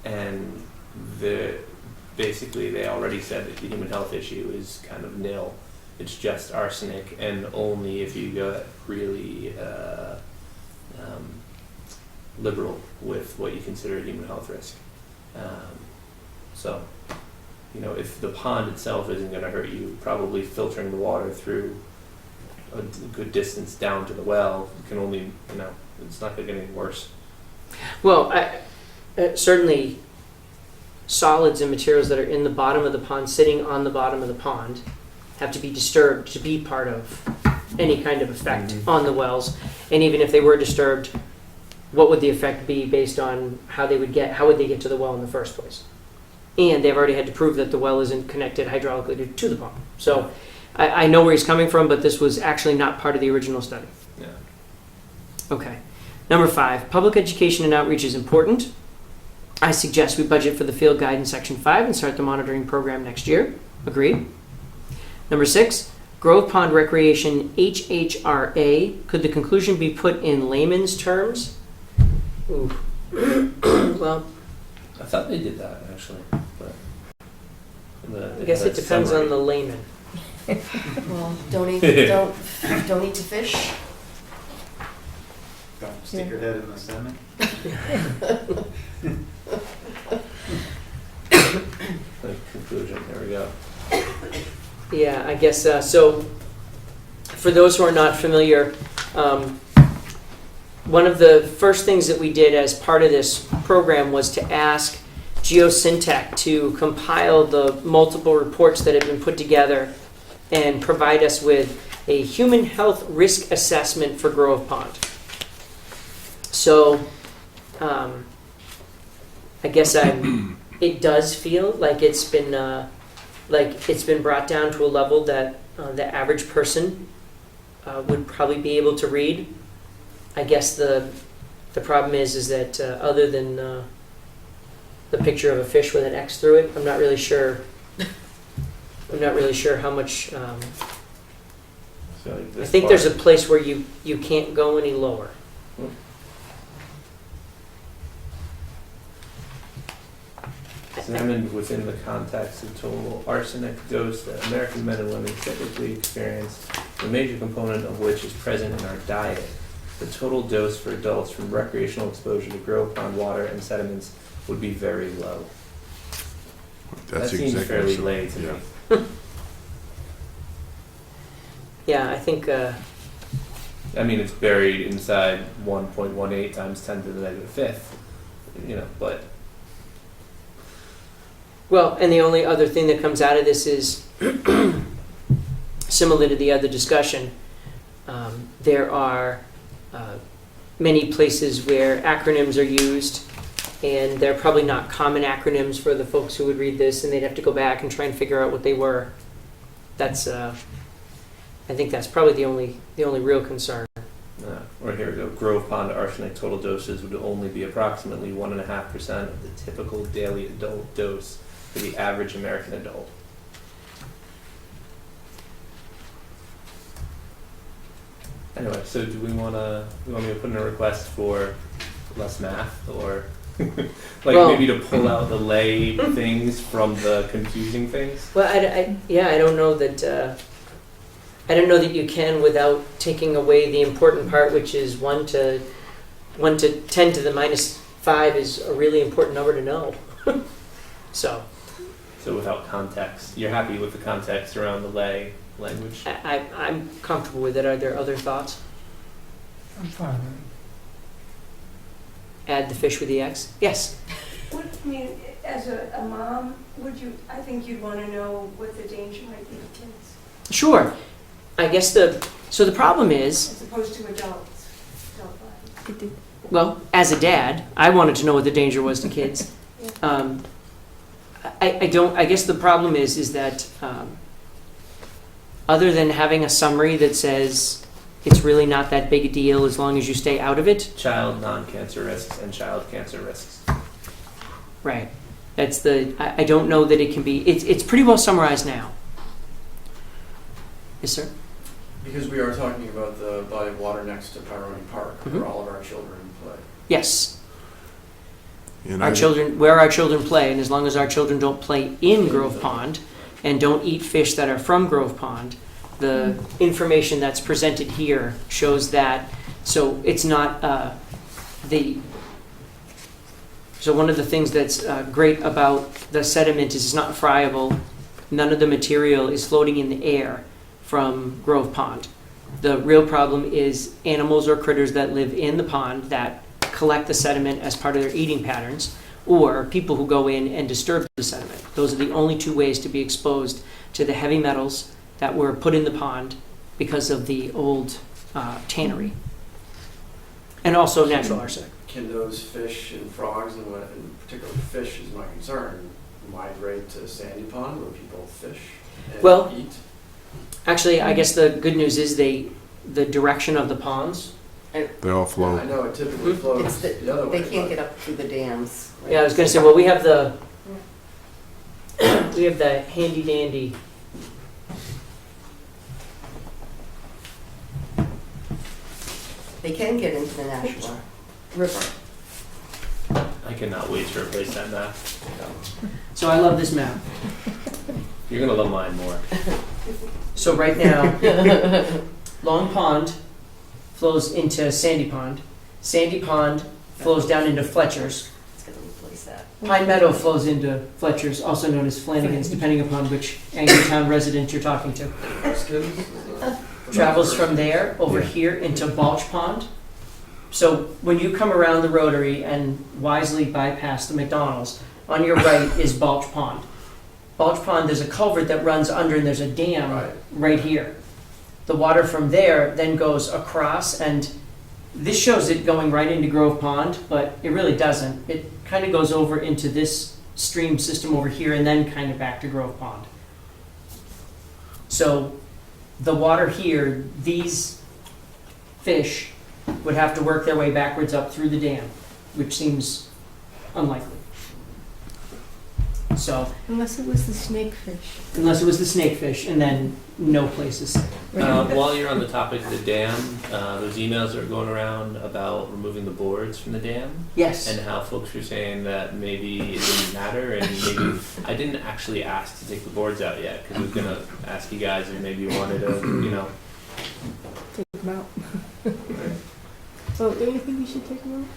and basically they already said that the human health issue is kind of nil. It's just arsenic, and only if you go really liberal with what you consider a human health risk. So, if the pond itself isn't going to hurt you, probably filtering the water through a good distance down to the well can only, it's not going to get any worse. Well, certainly solids and materials that are in the bottom of the pond, sitting on the bottom of the pond, have to be disturbed to be part of any kind of effect on the wells. And even if they were disturbed, what would the effect be based on how would they get to the well in the first place? And they've already had to prove that the well isn't connected hydraulically to the pump. So I know where he's coming from, but this was actually not part of the original study. Yeah. Okay. Number 5, public education and outreach is important. I suggest we budget for the field guide in section 5 and start the monitoring program next year. Agreed. Number 6, Grove Pond Recreation HHRA. Could the conclusion be put in layman's terms? Ooh. Well, I thought they did that actually, but I guess it depends on the layman. Well, donate to fish. Don't stick your head in the salmon. The conclusion. There we go. Yeah, I guess so. For those who are not familiar, one of the first things that we did as part of this program was to ask Geosyntec to compile the multiple reports that have been put together and provide us with a human health risk assessment for Grove Pond. So, I guess it does feel like it's been brought down to a level that the average person would probably be able to read. I guess the problem is that other than the picture of a fish with an X through it, I'm not really sure. I'm not really sure how much. So like I this think there's a part- place where you can't go any lower. Examined within the context of total arsenic dose that American men and women typically experience, the major component of which is present in our diet. The total dose for adults from recreational exposure to Grove Pond water and sediments would be very low. That seems fairly lay to me. Yeah, I think. I mean, it's buried inside 1.18 times 10 to the negative fifth, but. Well, and the only other thing that comes out of this is similar to the other discussion. There are many places where acronyms are used, and they're probably not common acronyms for the folks who would read this, and they'd have to go back and try and figure out what they were. That's, I think that's probably the only real concern. Or here we go. Grove Pond arsenic total doses would only be approximately 1.5% of the typical daily adult dose for the average American adult. Anyway, so do we want me to put in a request for less math, or maybe to pull out the lay things from the confusing things? Well, I don't know that. I don't know that you can without taking away the important part, which is 1 to 10 to the minus 5 is a really important number to know. So without context, you're happy with the context around the lay language? I'm comfortable with it. Are there other thoughts? I'm fine. Add the fish with the X? Yes. What, I mean, as a mom, I think you'd want to know what the danger might be to kids, Sure. I guess the problem is, as opposed to adults. well, as a dad, I wanted to know what the danger was to kids. I guess the problem is that other than having a summary that says it's really not that big a deal as long as you stay out of it. Child non-cancer risks and child cancer risks. Right. That's I don't know that it can be, it's pretty well summarized now. Yes, sir? Because we are talking about the body of water next to Pyrone Park, where all of our children play. Yes. And where our children play, and as long as our children don't play in Grove Pond and don't eat fish that are from Grove Pond, the information that's presented here shows that. So it's not So one of the things that's great about the sediment is it's not friable. None of the material is floating in the air from Grove Pond. The real problem is animals or critters that live in the pond that collect the sediment as part of their eating patterns, or people who go in and disturb the sediment. Those are the only two ways to be exposed to the heavy metals that were put in the pond because of the old tannery. And also natural arsenic. Can those fish and frogs, and particularly fish is my concern, migrate to Sandy Pond where people fish and eat? Actually, I guess the good news is the direction of the ponds. They all flow. I know it typically flows the other way. They can't get up through the dams. Right? Yeah, I was going to say, well, we have the handy dandy. They can get into the Nashua River. I cannot wait to replace that map. So I love this map. You're going to love mine more. So right now, Long Pond flows into Sandy Pond. Sandy Pond flows down into Fletcher's. It's going to replace that. Pine Meadow flows into Fletcher's, also known as Flanagan's, depending upon which Angrytown resident you're talking to. Travels from there over here into Balch Pond. So when you come around the Rotary and wisely bypass the McDonald's, on your right is Balch Pond. Balch Pond, there's a culvert that runs under, and there's a dam right here. The water from there then goes across, and this shows it going right into Grove Pond, but it really doesn't. It kind of goes over into this stream system over here and then kind of back to Grove Pond. So the water here, these fish would have to work their way backwards up through the dam, which seems unlikely. So, Unless it was the snakefish. unless it was the snakefish, and then no place is safe. While you're on the topic of the dam, those emails that are going around about removing the boards from the dam, Yes. and how folks were saying that maybe it didn't matter, and maybe I didn't actually ask to take the boards out yet, because I was gonna ask you guys if maybe you wanted to, Take them out. So, don't you think we should take them out?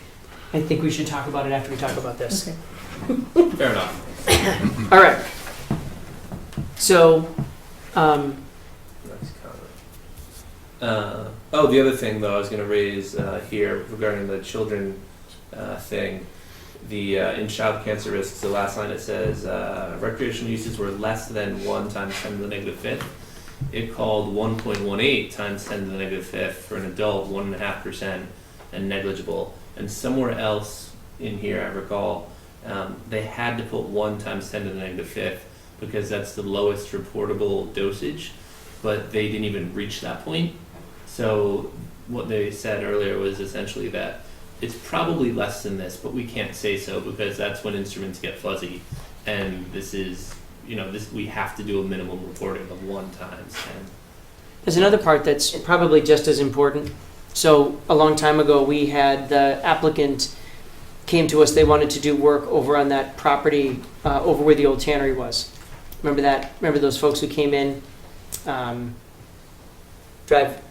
I think we should talk about it after we talk about this. Okay. fair enough. All right. So, Next comment. The other thing though I was going to raise here regarding the children thing, the in child cancer risks, the last line it says recreational uses were less than 1 times 10 to the negative fifth. It called 1.18 times 10 to the negative fifth for an adult, 1.5%, and negligible. And somewhere else in here, I recall, they had to put 1 times 10 to the negative fifth because that's the lowest reportable dosage, but they didn't even reach that point. So what they said earlier was essentially that it's probably less than this, but we can't say so because that's when instruments get fuzzy. And this is, we have to do a minimum reporting of 1 times 10. there's another part that's probably just as important. So, a long time ago, we had the applicant came to us, they wanted to do work over on that property over where the old tannery was. Remember that? Remember those folks who came in? Drive,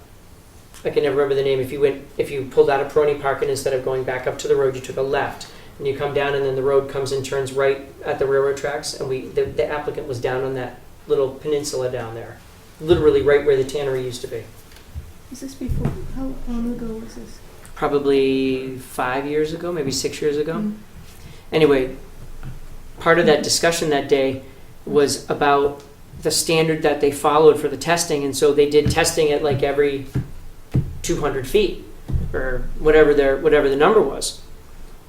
I can never remember the name. If you pulled out of Peroni Park and instead of going back up to the road, you took a left. And you come down and then the road comes and turns right at the railroad tracks. And the applicant was down on that little peninsula down there. Literally right where the tannery used to be. Was this before? How long ago was this? Probably 5 years ago, maybe 6 years ago. Mm. Anyway, part of that discussion that day was about the standard that they followed for the testing, and so they did testing at like every 200 feet or whatever the number was.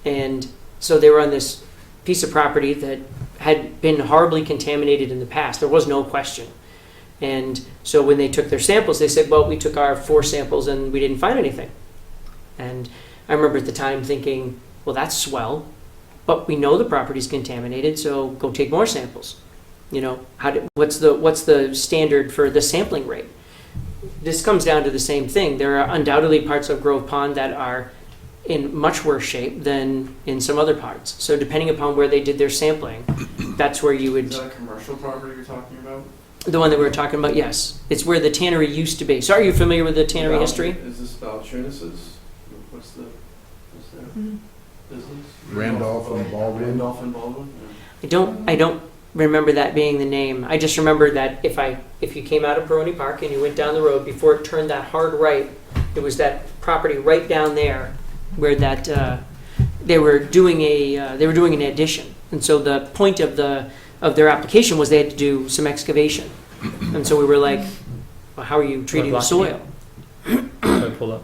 And so they were on this piece of property that had been horribly contaminated in the past. There was no question. And so when they took their samples, they said, well, we took our 4 samples and we didn't find anything. And I remember at the time thinking, well, that's swell, but we know the property's contaminated, so go take more samples. What's the standard for the sampling rate? This comes down to the same thing. There are undoubtedly parts of Grove Pond that are in much worse shape than in some other parts. So depending upon where they did their sampling, that's where you would... Is that a commercial property you're talking about? The one that we were talking about, yes. It's where the tannery used to be. So are you familiar with the tannery history? Is this about Tunis's? What's their business? Randolph and Baldwin. Randolph and Baldwin? I don't remember that being the name. I just remember that if you came out of Peroni Park and you went down the road, before it turned that hard right, it was that property right down there where that they were doing an addition. And so the point of their application was they had to do some excavation. And so we were like, well, how are you treating the soil? Pull up.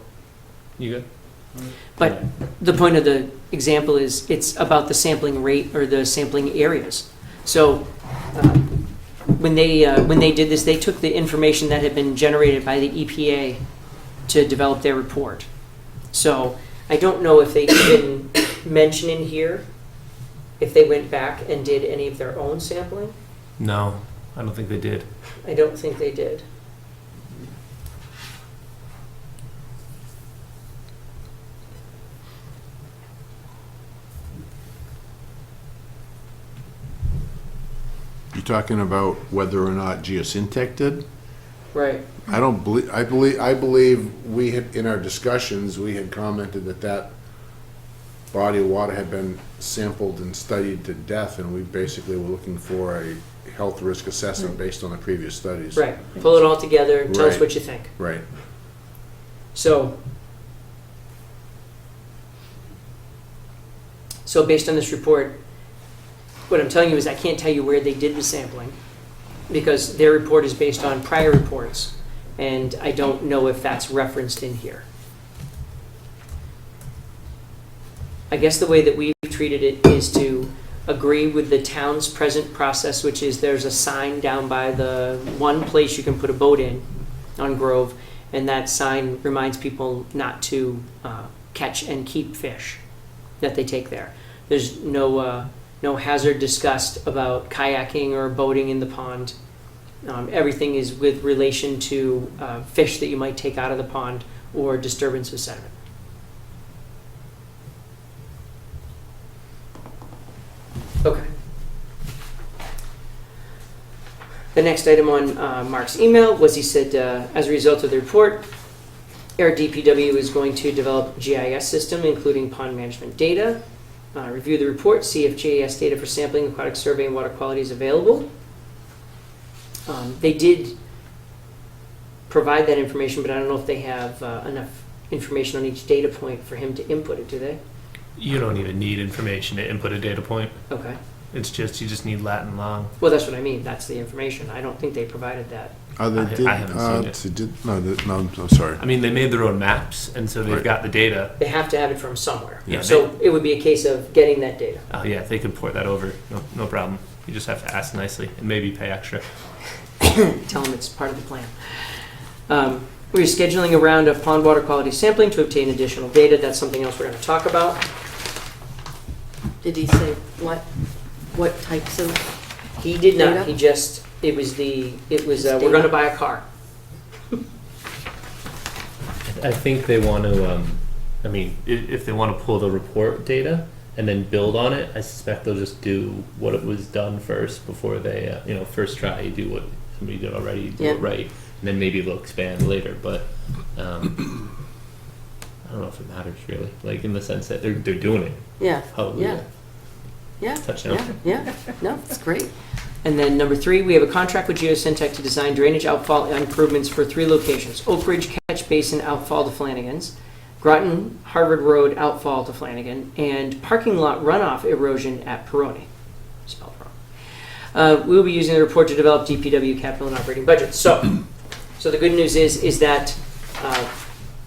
You good? But the point of the example is it's about the sampling rate or the sampling areas. So when they did this, they took the information that had been generated by the EPA to develop their report. So I don't know if they even mention in here if they went back and did any of their own sampling. No, I don't think they did. I don't think they did. You talking about whether or not Geosyntec did? Right. I believe we had, in our discussions, we had commented that body of water had been sampled and studied to death, and we basically were looking for a health risk assessment based on the previous studies. Right. Pull it all together and tell us Right. what you think. Right. So based on this report, what I'm telling you is I can't tell you where they did the sampling because their report is based on prior reports, and I don't know if that's referenced in here. I guess the way that we've treated it is to agree with the town's present process, which is there's a sign down by the one place you can put a boat in on Grove, and that sign reminds people not to catch and keep fish that they take there. There's no hazard discussed about kayaking or boating in the pond. Everything is with relation to fish that you might take out of the pond or disturbance of sediment. Okay. The next item on Mark's email was he said, as a result of the report, Ayer DPW is going to develop a GIS system, including pond management data, review the report, see if GIS data for sampling, aquatic survey, and water quality is available. They did provide that information, but I don't know if they have enough information on each data point for him to input it, do they? You don't even need information to input a data point. Okay. It's just, you just need Latin long. Well, that's what I mean. That's the information. I don't think they provided that. I haven't seen it. No, I'm sorry. I mean, they made their own maps, and so they've Right. got the data. They have to have it from somewhere. Yeah, So it would be a case of getting that data. Oh yeah, they could port that over. No problem. You just have to ask nicely and maybe pay extra. Tell them it's part of the plan. We're scheduling a round of pond water quality sampling to obtain additional data. That's something else we're going to talk about. Did he say what types of? He did not. Data? He just, we're going to buy a car. I think they want to, I mean, if they want to pull the report data and then build on it, I suspect they'll just do what it was done first before they, first try, do what somebody did already, do Yeah. it right, and then maybe they'll expand later. But I don't know if it matters really, like in the sense that they're doing it. Yeah. Hallelujah. Yeah. Touchdown. Yeah. No, it's great. And then number 3, we have a contract with Geosyntec to design drainage outfall improvements for 3 locations. Oak Ridge Catch Basin outfall to Flanagan's, Groton Harvard Road outfall to Flanagan, and parking lot runoff erosion at Peroni. Spelled wrong. We'll be using the report to develop DPW capital and operating budgets. So the good news is that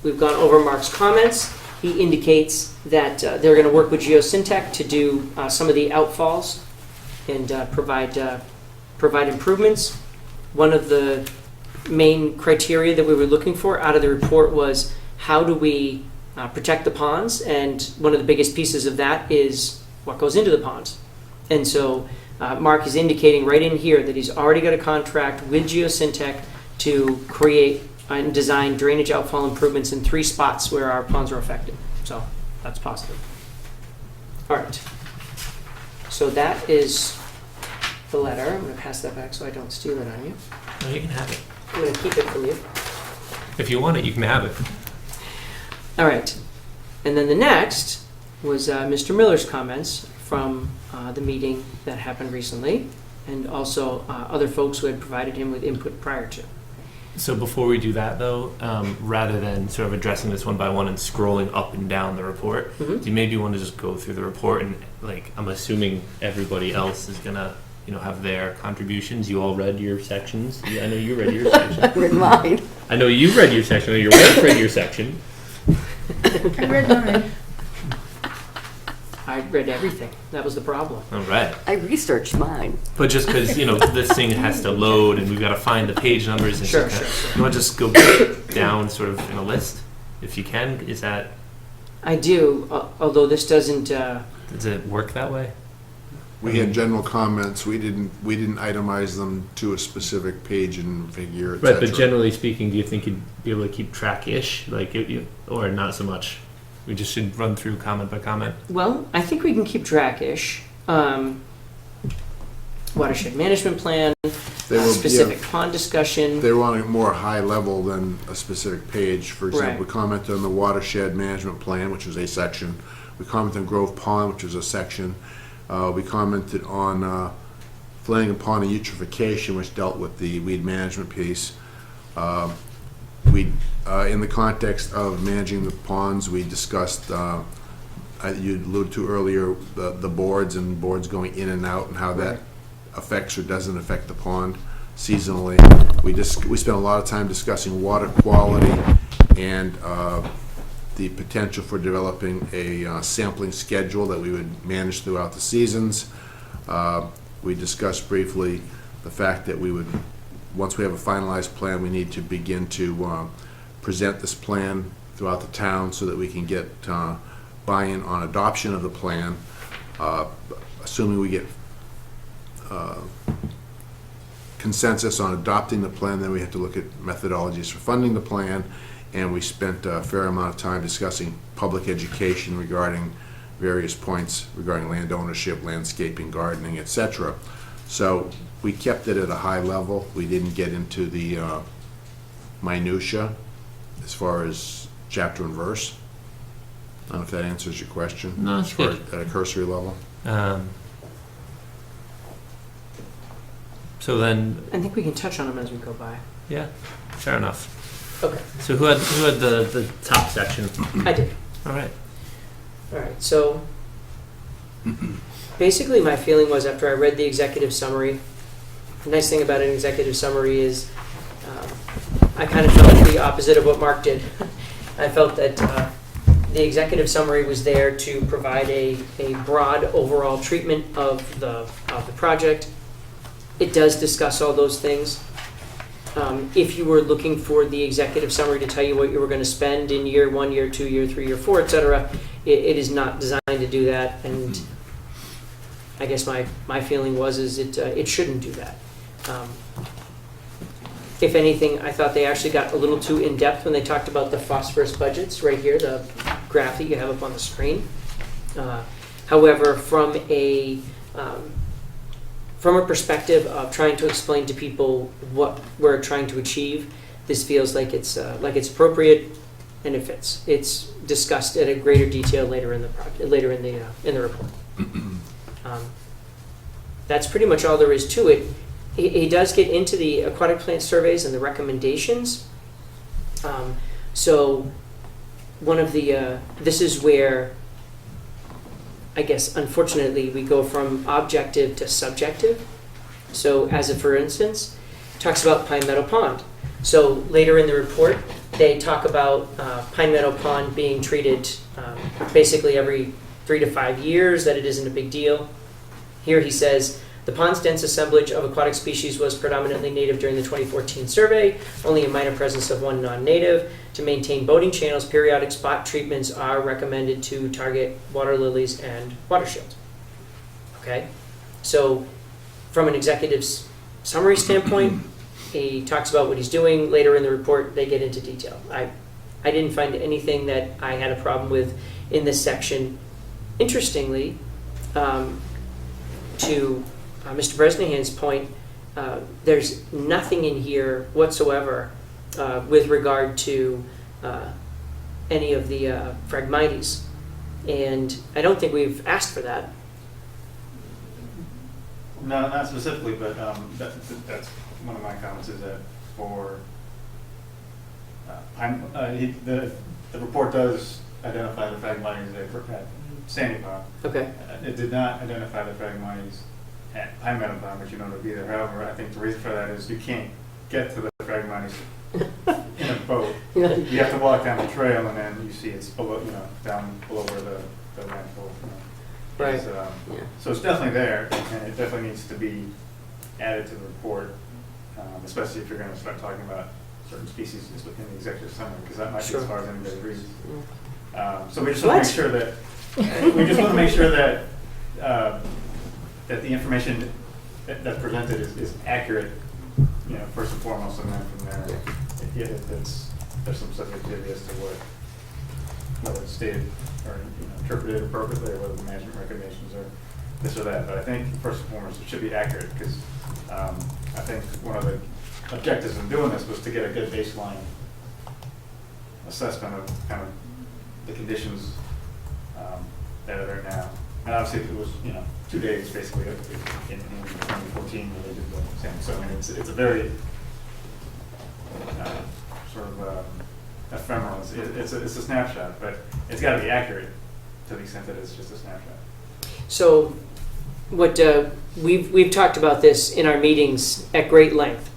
we've gone over Mark's comments. He indicates that they're going to work with Geosyntec to do some of the outfalls and provide improvements. One of the main criteria that we were looking for out of the report was how do we protect the ponds, and one of the biggest pieces of that is what goes into the ponds. And so Mark is indicating right in here that he's already got a contract with Geosyntec to create and design drainage outfall improvements in 3 spots where our ponds are affected. So that's positive. All right. So that is the letter. I'm going to pass that back so I don't steal it on you. No, you can have it. I'm going to keep it from you. If you want it, you can have it. All right. And then the next was Mr. Miller's comments from the meeting that happened recently, and also other folks who had provided him with input prior to. So before we do that, though, rather than sort of addressing this one by one and scrolling up and down the report, do you maybe want to just go through the report and, like, I'm assuming everybody else is gonna, have their contributions. You all read your sections. I know you read your section. I read mine. I know you read your section. I know your wife read your section. I read mine. I read everything. That was the problem. All right. I researched mine. But just because, this thing has to load and we've got to find the page numbers and Sure, stuff. sure. You want to just go down sort of in a list, if you can? Is that... I do, although this doesn't... Does it work that way? We had general comments. We didn't itemize them to a specific page and figure, Right, etc. but generally speaking, do you think you'd be able to keep track-ish? Or not so much? We just should run through comment by comment? Well, I think we can keep track-ish. Watershed management plan, specific pond discussion. They were on a more high level than a specific page. For example, we commented on the watershed management plan, which was a section. We commented on Grove Pond, which was a section. We commented on Flanagan Pond and eutrophication, which dealt with the weed management piece. In the context of managing the ponds, we discussed, you alluded to earlier, the boards and boards going in and out and how that affects or doesn't affect the pond seasonally. We spent a lot of time discussing water quality and the potential for developing a sampling schedule that we would manage throughout the seasons. We discussed briefly the fact that once we have a finalized plan, we need to begin to present this plan throughout the town so that we can get buy-in on adoption of the plan. Assuming we get consensus on adopting the plan, then we have to look at methodologies for funding the plan, and we spent a fair amount of time discussing public education regarding various points regarding land ownership, landscaping, gardening, etc. So we kept it at a high level. We didn't get into the minutia as far as chapter and verse. I don't know if that answers your question. No, as far as at a cursory level. So then, I think we can touch on them as we go by. yeah, fair enough. Okay. So who had the top section? I did. All right. All right, so basically my feeling was after I read the executive summary, the nice thing about an executive summary is I kind of felt the opposite of what Mark did. I felt that the executive summary was there to provide a broad overall treatment of the project. It does discuss all those things. If you were looking for the executive summary to tell you what you were going to spend in year 1, year 2, year 3, year 4, etc., it is not designed to do that. And I guess my feeling was it shouldn't do that. If anything, I thought they actually got a little too in-depth when they talked about the phosphorus budgets right here, the graph that you have up on the screen. However, from a perspective of trying to explain to people what we're trying to achieve, this feels like it's appropriate and it fits. It's discussed at a greater detail later in the report. That's pretty much all there is to it. He does get into the aquatic plant surveys and the recommendations. So one of the this is where I guess unfortunately we go from objective to subjective. So as a for instance, talks about Pine Meadow Pond. So later in the report, they talk about Pine Meadow Pond being treated basically every 3 to 5 years, that it isn't a big deal. Here he says, the pond's dense assemblage of aquatic species was predominantly native during the 2014 survey, only a minor presence of one non-native. To maintain boating channels, periodic spot treatments are recommended to target water lilies and water shields. Okay, so from an executive's summary standpoint, he talks about what he's doing. Later in the report, they get into detail. I didn't find anything that I had a problem with in this section. Interestingly, to Mr. Bresnahan's point, there's nothing in here whatsoever with regard to any of the Phragmites, and I don't think we've asked for that. No, not specifically, but that's one of my comments is that for the report does identify the Phragmites at Sandy Pond. Okay. It did not identify the Phragmites at Pine Meadow Pond, which you know to be there. However, I think the reason for that is you can't get to the Phragmites in a boat. You have to walk down the trail, and then you see it's below, down below where the landfill. Right. Is, So it's definitely there, and it definitely needs to be added to the report, especially if you're going to start talking about certain species within the executive summary, because that might be as far as anybody reads. So we just want to make sure that that the information that's presented is accurate, first and foremost, and then from there, there's some subjectivity as to whether it's stated or interpreted appropriately, or whether the management recommendations are this or that. But I think first and foremost, it should be accurate, because I think one of the objectives in doing this was to get a good baseline assessment of kind of the conditions that are there now. And obviously, it was 2 days basically in 2014 when they did the same. So I mean, it's a very sort of ephemeral. It's a snapshot, but it's got to be accurate to the extent that it's just a snapshot. So, what we've talked about this in our meetings at great length.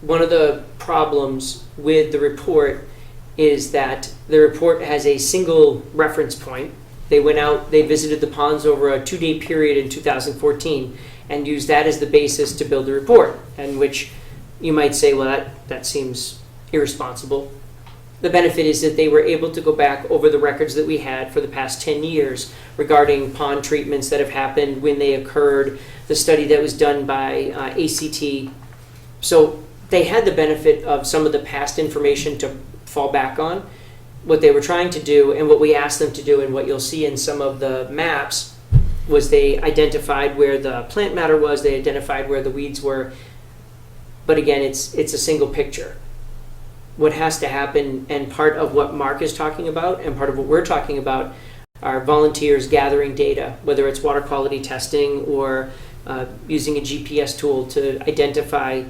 One of the problems with the report is that the report has a single reference point. They went out, they visited the ponds over a 2-day period in 2014 and used that as the basis to build the report, and which you might say, well, that seems irresponsible. The benefit is that they were able to go back over the records that we had for the past 10 years regarding pond treatments that have happened, when they occurred, the study that was done by ACT. So they had the benefit of some of the past information to fall back on. What they were trying to do, and what we asked them to do, and what you'll see in some of the maps, was they identified where the plant matter was, they identified where the weeds were. But again, it's a single picture. What has to happen, and part of what Mark is talking about, and part of what we're talking about, are volunteers gathering data, whether it's water quality testing or using a GPS tool to identify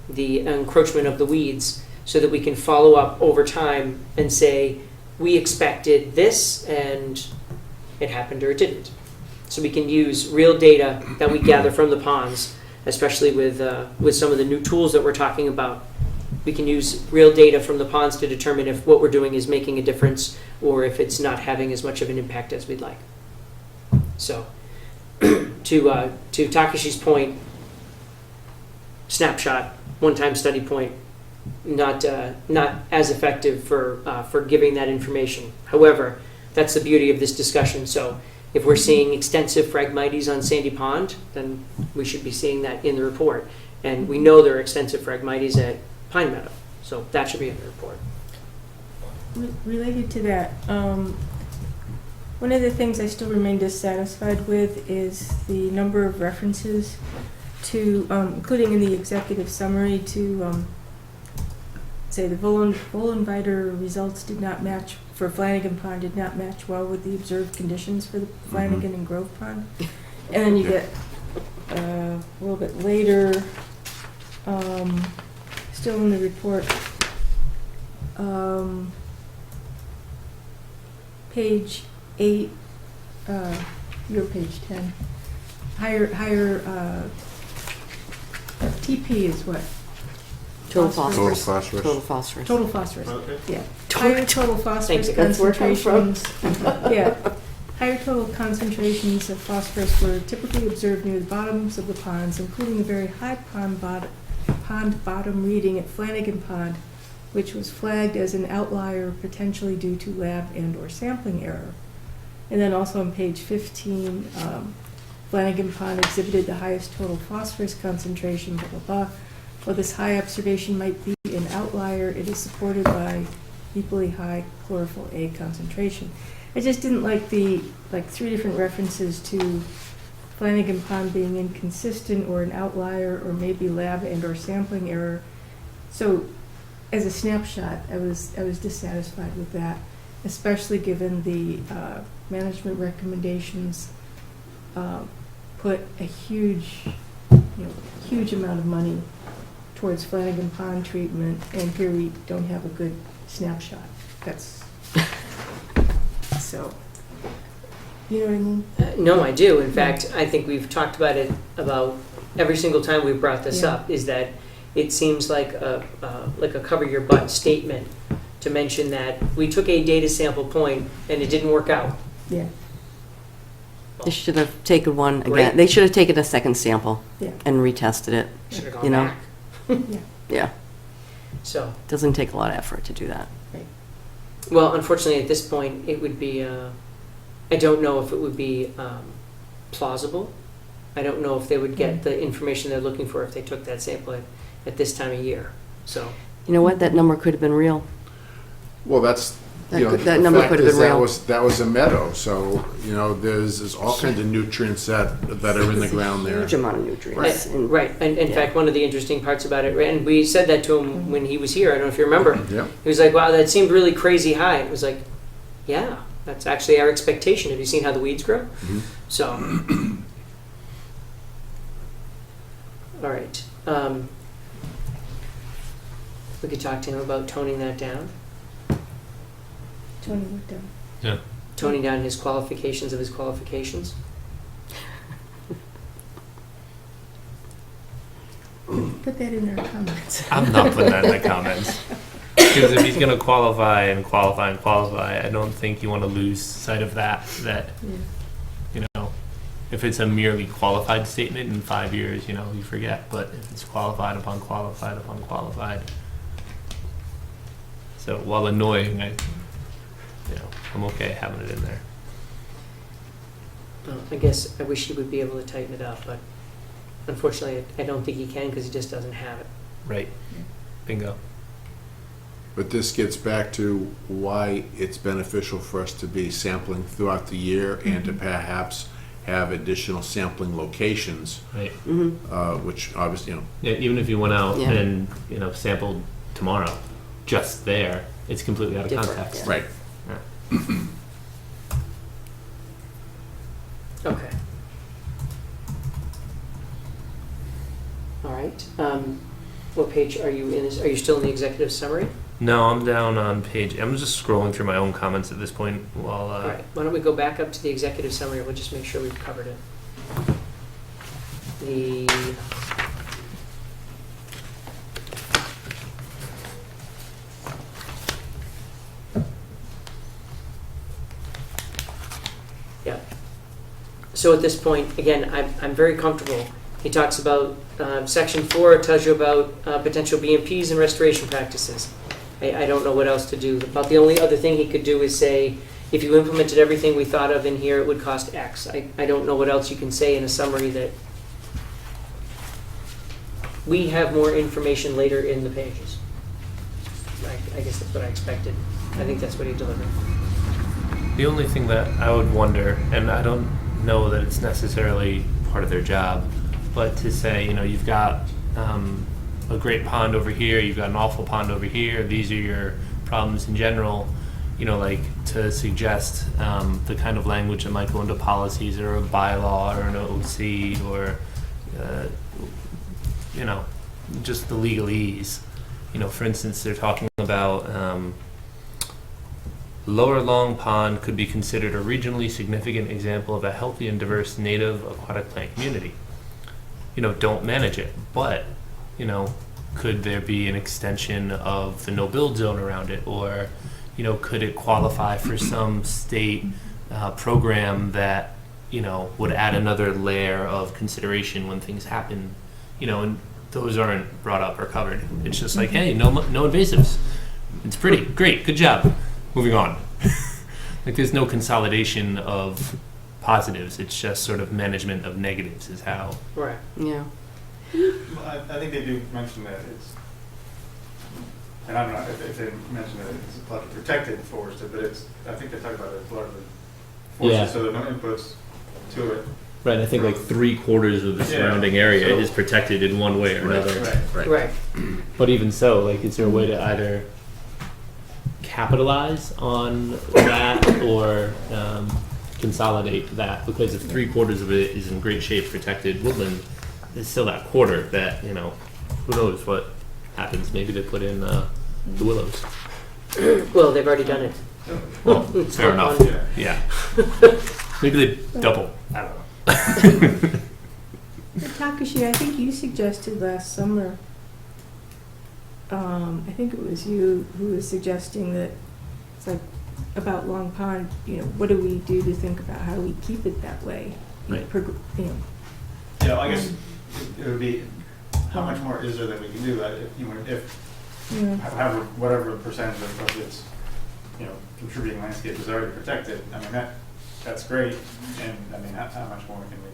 the encroachment of the weeds, so that we can follow up over time and say, we expected this and it happened or it didn't. So we can use real data that we gather from the ponds, especially with some of the new tools that we're talking about. We can use real data from the ponds to determine if what we're doing is making a difference or if it's not having as much of an impact as we'd like. So, to Takashi's point, snapshot, one-time study point, not as effective for giving that information. However, that's the beauty of this discussion. So, if we're seeing extensive Phragmites on Sandy Pond, then we should be seeing that in the report. And we know there are extensive Phragmites at Pine Meadow, so that should be in the report. Related to that, one of the things I still remain dissatisfied with is the number of references to, including in the executive summary, to say the Vollenweider results did not match for Flanagan Pond, did not match well with the observed conditions for the Flanagan and Grove Pond. And then you get a little bit later, still in the report, page 8, your page 10, higher TP is what? Total phosphorus. Total phosphorus. Total phosphorus. Total phosphorus, yeah. Higher total phosphorus That's where it comes from. concentrations. Yeah. Higher total concentrations of phosphorus were typically observed near the bottoms of the ponds, including a very high pond bottom reading at Flanagan Pond, which was flagged as an outlier potentially due to lab and/or sampling error. And then also on page 15, Flanagan Pond exhibited the highest total phosphorus concentration, blah, blah, blah. While this high observation might be an outlier, it is supported by equally high chlorophyll A concentration. I just didn't like the 3 different references to Flanagan Pond being inconsistent or an outlier or maybe lab and/or sampling error. So, as a snapshot, I was dissatisfied with that, especially given the management recommendations put a huge amount of money towards Flanagan Pond treatment, and here we don't have a good snapshot. That's so. You know what I mean? No, I do. In fact, I think we've talked about it about every single time we've brought this up, is that it seems like a cover your butt statement to mention that we took a data sample point and it didn't work out. Yeah. They should have taken one again. Right. They should have taken a second sample Yeah. and retested it. Should have gone You know? back. Yeah. Yeah. So, Doesn't take a lot of effort to do that. well, unfortunately, at this point, it would be. I don't know if it would be plausible. I don't know if they would get the information they're looking for if they took that sample at this time of year. So, You know what? That number could have been real. Well, that's, That you know, could- that the number fact could have is been real. that was a meadow, so, you know, there's all kinds of nutrients that are in the ground there. Huge amount of nutrients. And- right. And in yeah. fact, one of the interesting parts about it, and we said that to him when he was here. I don't know if you remember. Yeah. He was like, "Wow, that seemed really crazy high." It was like, "Yeah, that's actually our expectation. Have you seen how the weeds grow?" Mhm. So, all right. We could talk to him about toning that down, Tony looked down. Yeah. toning down his qualifications of his qualifications. Put that in our comments. I'm not putting that in the comments. Because if he's going to qualify and qualify and qualify, I don't think you want to lose sight of that. That, you know, if it's a merely qualified statement in 5 years, you know, you forget. But if it's qualified upon qualified upon qualified, So while annoying, I'm okay having it in there. Well, I guess I wish he would be able to tighten it up, but unfortunately, I don't think he can because he just doesn't have it. Right. Bingo. But this gets back to why it's beneficial for us to be sampling throughout the year and to perhaps have additional sampling locations, Right. which obviously, Yeah, even if you went out Yeah. and, sampled tomorrow, just there, it's completely out of Different, context. yeah. right. Okay. All right. What page are you in? Are you still in the executive summary? No, I'm down on page. I'm just scrolling through my own comments at this point while. All right. Why don't we go back up to the executive summary? We'll just make sure we've covered it. The yeah. So at this point, again, I'm very comfortable. He talks about section 4 tells you about potential BMPs and restoration practices. I don't know what else to do. About the only other thing he could do is say, if you implemented everything we thought of in here, it would cost X. I don't know what else you can say in a summary that we have more information later in the pages. I guess that's what I expected. I think that's what he delivered. The only thing that I would wonder, and I don't know that it's necessarily part of their job, but to say, you've got a great pond over here, you've got an awful pond over here, these are your problems in general, like to suggest the kind of language that might go into policies or a bylaw or an OC or, just the legalese. For instance, they're talking about Lower Long Pond could be considered a regionally significant example of a healthy and diverse native aquatic plant community. Don't manage it, but, could there be an extension of the no-build zone around it? Or, could it qualify for some state program that, would add another layer of consideration when things happen, and those aren't brought up or covered. It's just like, hey, no invasives. It's pretty, great, good job. Moving on. Like there's no consolidation of positives. It's just sort of management of negatives is how. Right. Yeah. I think they do mention that it's, and I don't know if they mention that it's a lot of protected forested, but I think they talk about it largely forested, so there are no inputs to it. Right, I think like 3/4 of the surrounding area is protected in one way or another. Right. But even so, like, is there a way to either capitalize on that or consolidate that? Because if 3/4 of it is in great shape, protected woodland, there's still that quarter that, who knows what happens. Maybe they put in the willows. Well, they've already done it. Well, fair enough. Yeah. Maybe they double. I don't know. Takashi, I think you suggested last summer, I think it was you who was suggesting that it's like about Long Pond, what do we do to think about how do we keep it that way? Right. Yeah, I guess it would be, how much more is there that we can do? However, whatever percentage of its, contributing landscape is already protected, I mean, that's great, and I mean, how much more can we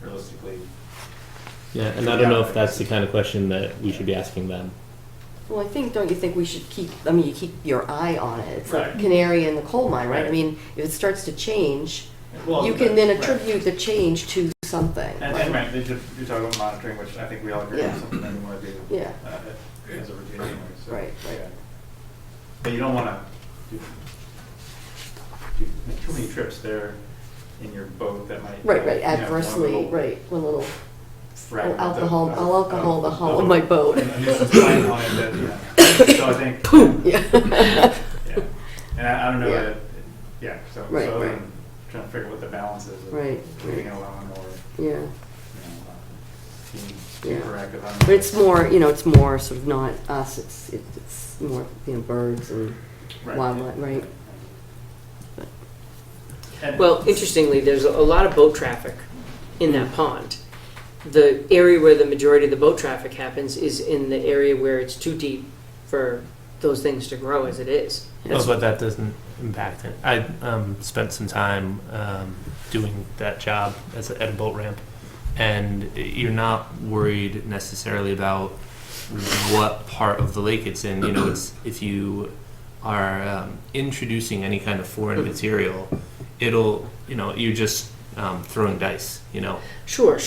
realistically? Yeah, and I don't know if that's the kind of question that we should be asking them. Well, don't you think we should keep you keep your eye on it. It's Right. like canary in the coal mine, right? Right. I mean, if it starts to change, Well, you can then right. attribute the change to something. And right? right, you talk about monitoring, which I think we all agree Yeah. is something that we want to do Yeah. as a routine anyway. So, Right. yeah. But you don't want to do too many trips there in your boat that might Right, adversely, one little fragment alcohol, of- I'll alcohol the of- hull of of my boat. a nuisance plant on it that, so I think. Yeah. Yeah. And I don't know Yeah. that, so Right, other right. than trying to figure out what the balance is of Right, leaving it right. alone or, Yeah. being Yeah. proactive on it. But it's more sort of not us, it's more, birds and Right. wildlife, right? Well, interestingly, there's a lot of boat traffic in that pond. The area where the majority of the boat traffic happens is in the area where it's too deep for those things to grow as it is. Oh, but that doesn't impact it. I spent some time doing that job at a boat ramp, and you're not worried necessarily about what part of the lake it's in. You know, it's if you are introducing any kind of foreign material, it'll, you know, you're just throwing dice, you know. Sure.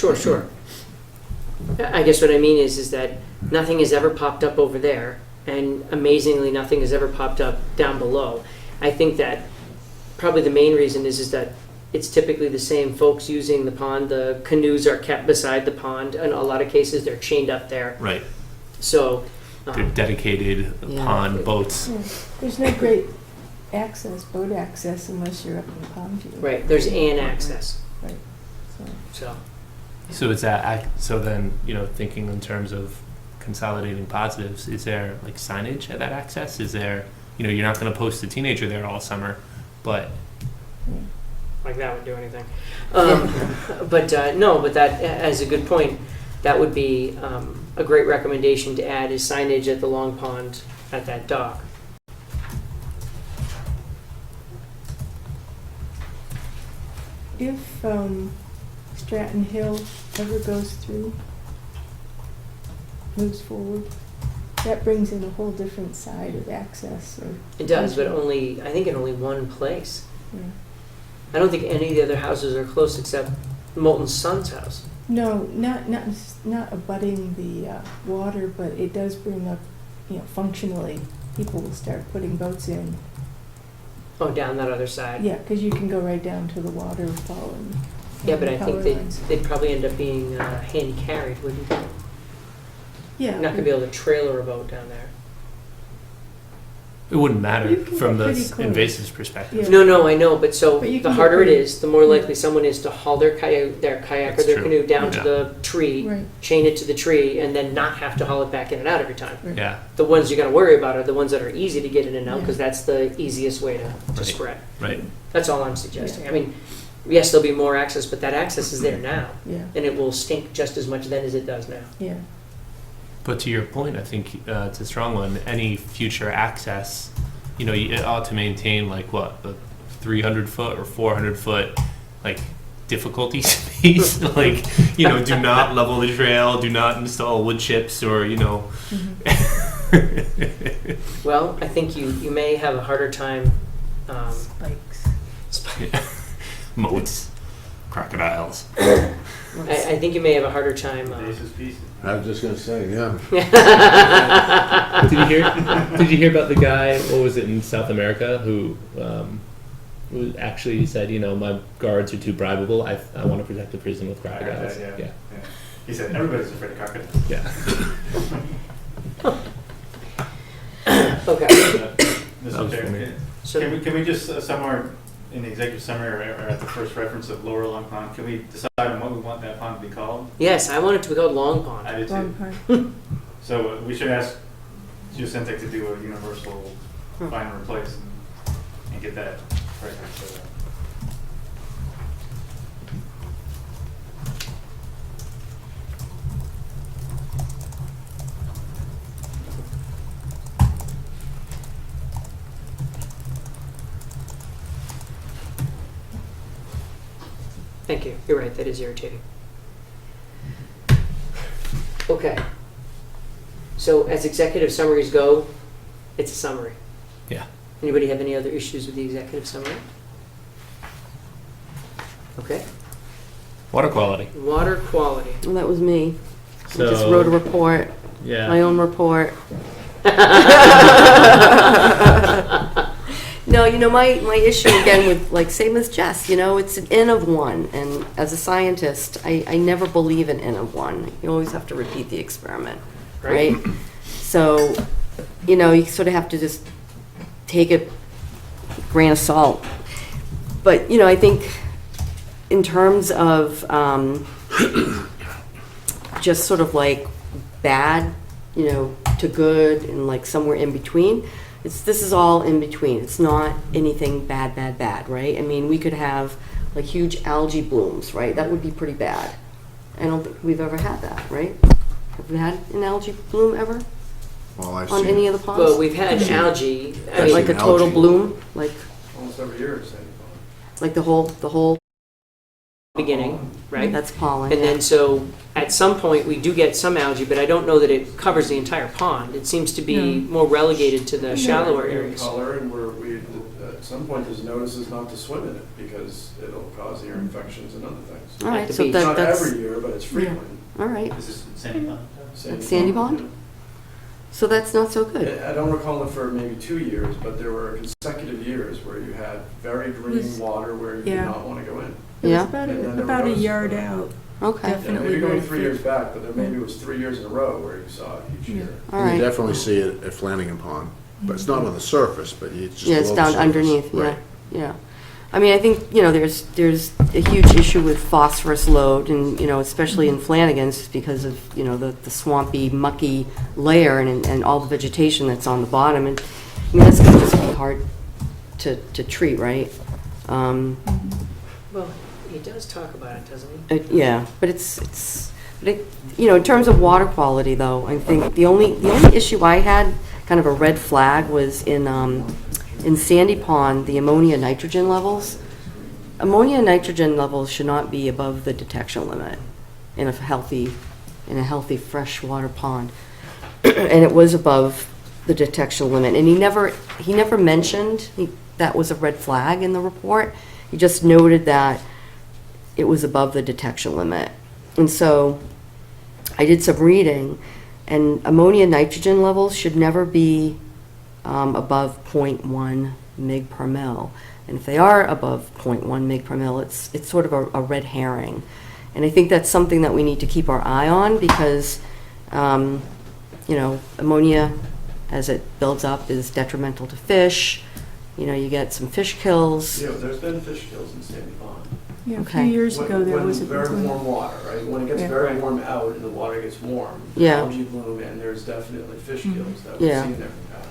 I guess what I mean is that nothing has ever popped up over there, and amazingly, nothing has ever popped up down below. I think that probably the main reason is that it's typically the same folks using the pond. The canoes are kept beside the pond. In a lot of cases, they're chained up there. Right. So They're dedicated pond boats. Yeah. There's no great access, boat access, unless you're up in the pond view. Right. There's an access. Right. So So so then, you know, thinking in terms of consolidating positives, is there like signage at that access? Is there, you know, you're not going to post a teenager there all summer, but like that would do anything. But that as a good point, that would be a great recommendation to add is signage at the Long Pond at that dock. If Stratton Hill ever goes through, moves forward, that brings in a whole different side of access. It does, but only, I think in only one place. Yeah. I don't think any of the other houses are close except Molten's son's house. No, not abutting the water, but it does bring up, you know, functionally, people will start putting boats in. Oh, down that other side. Yeah, because you can go right down to the waterfall and. Yeah, but I think power lines. they'd probably end up being hand carried, wouldn't they? Yeah. You're not gonna be able to trailer a boat down there. it wouldn't matter You can from get the pretty close. invasive perspective. Yeah. No, I know, but so But you the can harder get it pretty- is, the more likely someone is to haul their kayak That's or their true. canoe down to Yeah. the tree, Right. chain it to the tree, and then not have to haul it back in and out every time. Right. Yeah, The ones you're gonna worry about are the ones that are easy to get in and out, Yeah. because that's the easiest way to Right. spread. right. That's all I'm suggesting. I mean, yes, there'll be more access, but that access is there now, Yeah, and it will stink just as much then as it does now. yeah. But to your point, I think it's a strong one. Any future access, you know, you ought to maintain like what, a 300 foot or 400 foot like difficulty space. Like, you know, do not level the trail, do not install wood chips, or you know. Well, I think you may have a harder time. Spikes. Moats, crocodiles. I think you may have a harder time. Aces pieces. I was just gonna say, yeah. Did you hear about the guy? What was it in South America who actually said, you know, my guards are too bribable. I want to protect the prison with crocodiles. Yeah. He said everybody's afraid of crocodiles. Yeah. Okay. Mr. Chair, So can we just somewhere in the executive summary or at the first reference of Lower Long Pond, can we decide on what we want that pond to be called? yes, I want it to be called Long Pond. I did too. Long part. So we should ask Geosyntex to do a universal find and replace and get that right. So, Thank you. You're right. That is irritating. Okay. So as executive summaries go, it's a summary. Yeah. Anybody have any other issues with the executive summary? Okay. Water quality. Water quality. Well, that was me. So, I just wrote a report, yeah. my own report. No, you know, my issue again with, like, same as Jess, you know, it's an N of one. And as a scientist, I never believe in N of one. You always have to repeat the experiment, right? So, you know, you sort of have to just take a grain of salt. But, you know, I think in terms of just sort of like bad, you know, to good and like somewhere in between, this is all in between. It's not anything bad, right? I mean, we could have like huge algae blooms, right? That would be pretty bad. I don't think we've ever had that, right? Have we had an algae bloom ever? All I've on seen. any of the ponds? Well, we've had algae, I mean, Like a total algae. bloom, like, Almost every year it's sandy pond. like the whole, beginning, right? that's pollen. And yeah. then so at some point we do get some algae, but I don't know that it covers the entire pond. It seems to be more relegated to the shallower Green areas. color, and at some point there's notices not to swim in it because it'll cause ear infections and other things. All right, the so beach. Not that's, every year, but it's frequent. all right. Is this sandy pond? Sandy pond? So that's not so good. I don't recall it for maybe 2 years, but there were consecutive years where you had very green Was- water where you did yeah. not want to go in. It was Yeah. about And then a, there about were a those- yard out. Okay. Yeah, Definitely maybe going going 3 years back, but there maybe it was 3 years in a row where you saw it each year. All And you right. definitely see it at Flanagan Pond, but it's not on the surface, but it's just Yeah, it's below the down surface. underneath, yeah, Right. yeah. I mean, I think, there's a huge issue with phosphorus load and, especially in Flanagan's because of, the swampy, mucky layer and all the vegetation that's on the bottom. And, I mean, that's gonna just be hard to treat, right? Well, he does talk about it, doesn't he? Yeah, but in terms of water quality though, I think the only issue I had, kind of a red flag, was in Sandy Pond, the ammonia nitrogen levels. Ammonia and nitrogen levels should not be above the detection limit in a healthy freshwater pond. And it was above the detection limit. And he never mentioned that was a red flag in the report. He just noted that it was above the detection limit. And so I did some reading, and ammonia nitrogen levels should never be above 0.1 mg per mil. And if they are above 0.1 mg per mil, it's sort of a red herring. And I think that's something that we need to keep our eye on because, ammonia, as it builds up, is detrimental to fish. You get some fish kills. Yeah, there's been fish kills in Sandy Pond. Yeah, a Okay. few years ago there was a very warm water, right? When it gets Yeah. very warm out and the water gets warm, Yeah. algae bloom, and there's definitely fish kills that Yeah. we've seen there in the past.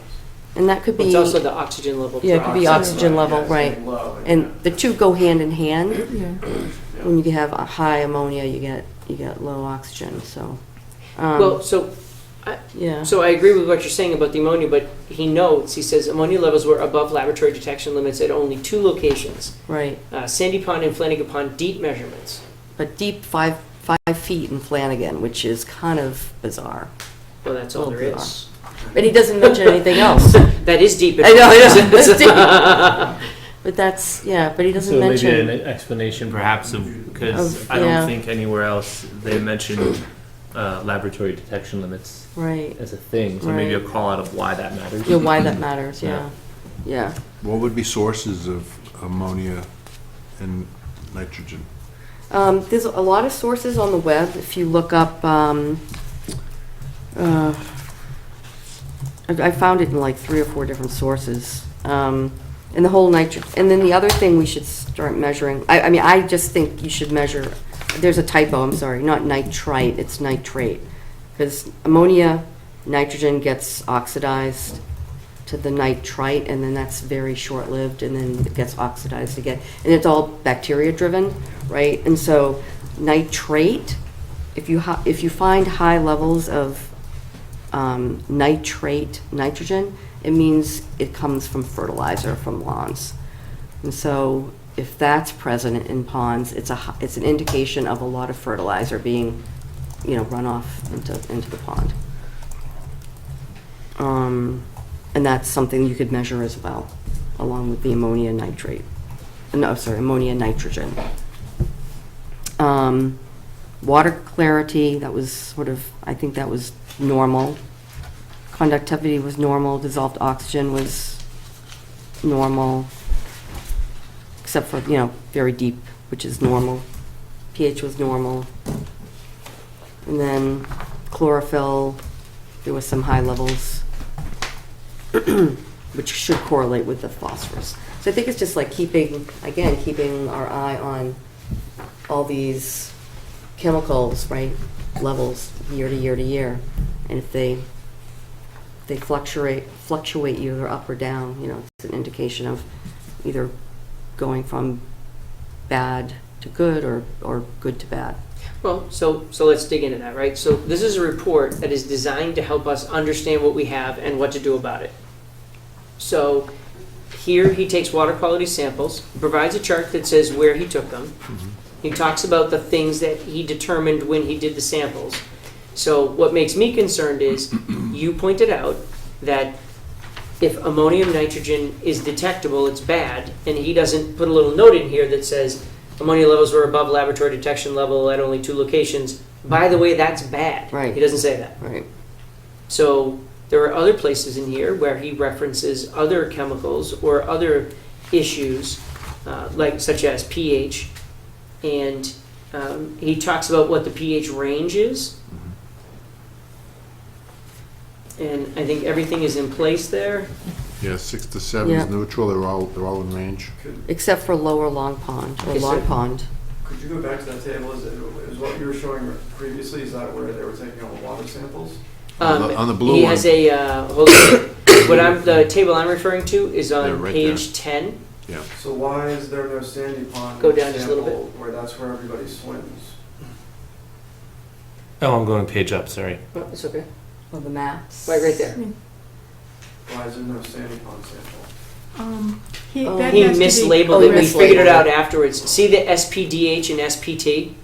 And that could Well, be... it's also the oxygen level. Yeah, it could be drops. oxygen level, Yeah, it's right. getting low, And the two go hand in hand. Yeah. When you have a high ammonia, you get low oxygen, so... Well, yeah. So I agree with what you're saying about the ammonia, but he says ammonia levels were above laboratory detection limits at only 2 locations. Right. Sandy Pond and Flanagan Pond deep measurements. But deep 5 feet in Flanagan, which is kind of bizarre. Well, that's all Well, there bizarre. is. But he doesn't mention anything else. That is deep. I know. It's deep. But but he doesn't So mention... maybe an explanation perhaps because Of- I yeah. don't think anywhere else they mentioned laboratory detection limits Right. as a thing. So maybe a Right. call out of why that matters. Yeah, why that matters, yeah. Yeah. What would be sources of ammonia and nitrogen? There's a lot of sources on the web. If you look up, I found it in like 3 or 4 different sources. And the whole and then the other thing we should start measuring, I mean, I just think you should measure, there's a typo, I'm sorry, not nitrite, it's nitrate. Because ammonia, nitrogen gets oxidized to the nitrite, and then that's very short-lived, and then it gets oxidized again. And it's all bacteria-driven, right? And so nitrate, if you find high levels of nitrate nitrogen, it means it comes from fertilizer from lawns. And so if that's present in ponds, it's an indication of a lot of fertilizer being, run off into the pond. And that's something you could measure as well, along with the ammonia nitrate. No, sorry, ammonia nitrogen. Water clarity, that was I think that was normal. Conductivity was normal, dissolved oxygen was normal, except for, very deep, which is normal. pH was normal. And then chlorophyll, there was some high levels, which should correlate with the phosphorus. So I think it's just like keeping our eye on all these chemicals, right, levels year to year to year. And if they fluctuate either up or down, it's an indication of either going from bad to good or good to bad. Well, so let's dig into that, right? So this is a report that is designed to help us understand what we have and what to do about it. So here he takes water quality samples, provides a chart that says where he took them. He talks about the things that he determined when he did the samples. So what makes me concerned is you pointed out that if ammonium nitrogen is detectable, it's bad, and he doesn't put a little note in here that says ammonia levels were above laboratory detection level at only 2 locations. By the way, that's bad. Right. He doesn't say that. Right. So there are other places in here where he references other chemicals or other issues, like such as pH, and he talks about what the pH range is. And I think everything is in place there. Yeah, 6 to 7 Yeah. is neutral, they're all in range. Except for lower Long Pond, or Yes, Long sir. Pond. Could you go back to that table? Is what you were showing previously, is that where they were taking all the water samples? On the blue he one. has a hold on. The table I'm referring to is on Yeah, right page 10. Yeah. So why is there no sandy pond Go down just a little sample where that's where everybody swims? Oh, I'm going page up, sorry. Oh, it's okay. Of the maps. Right there. Why is there no sandy pond sample? He that mislabeled it. We figured it out afterwards. See the SPDH and SPT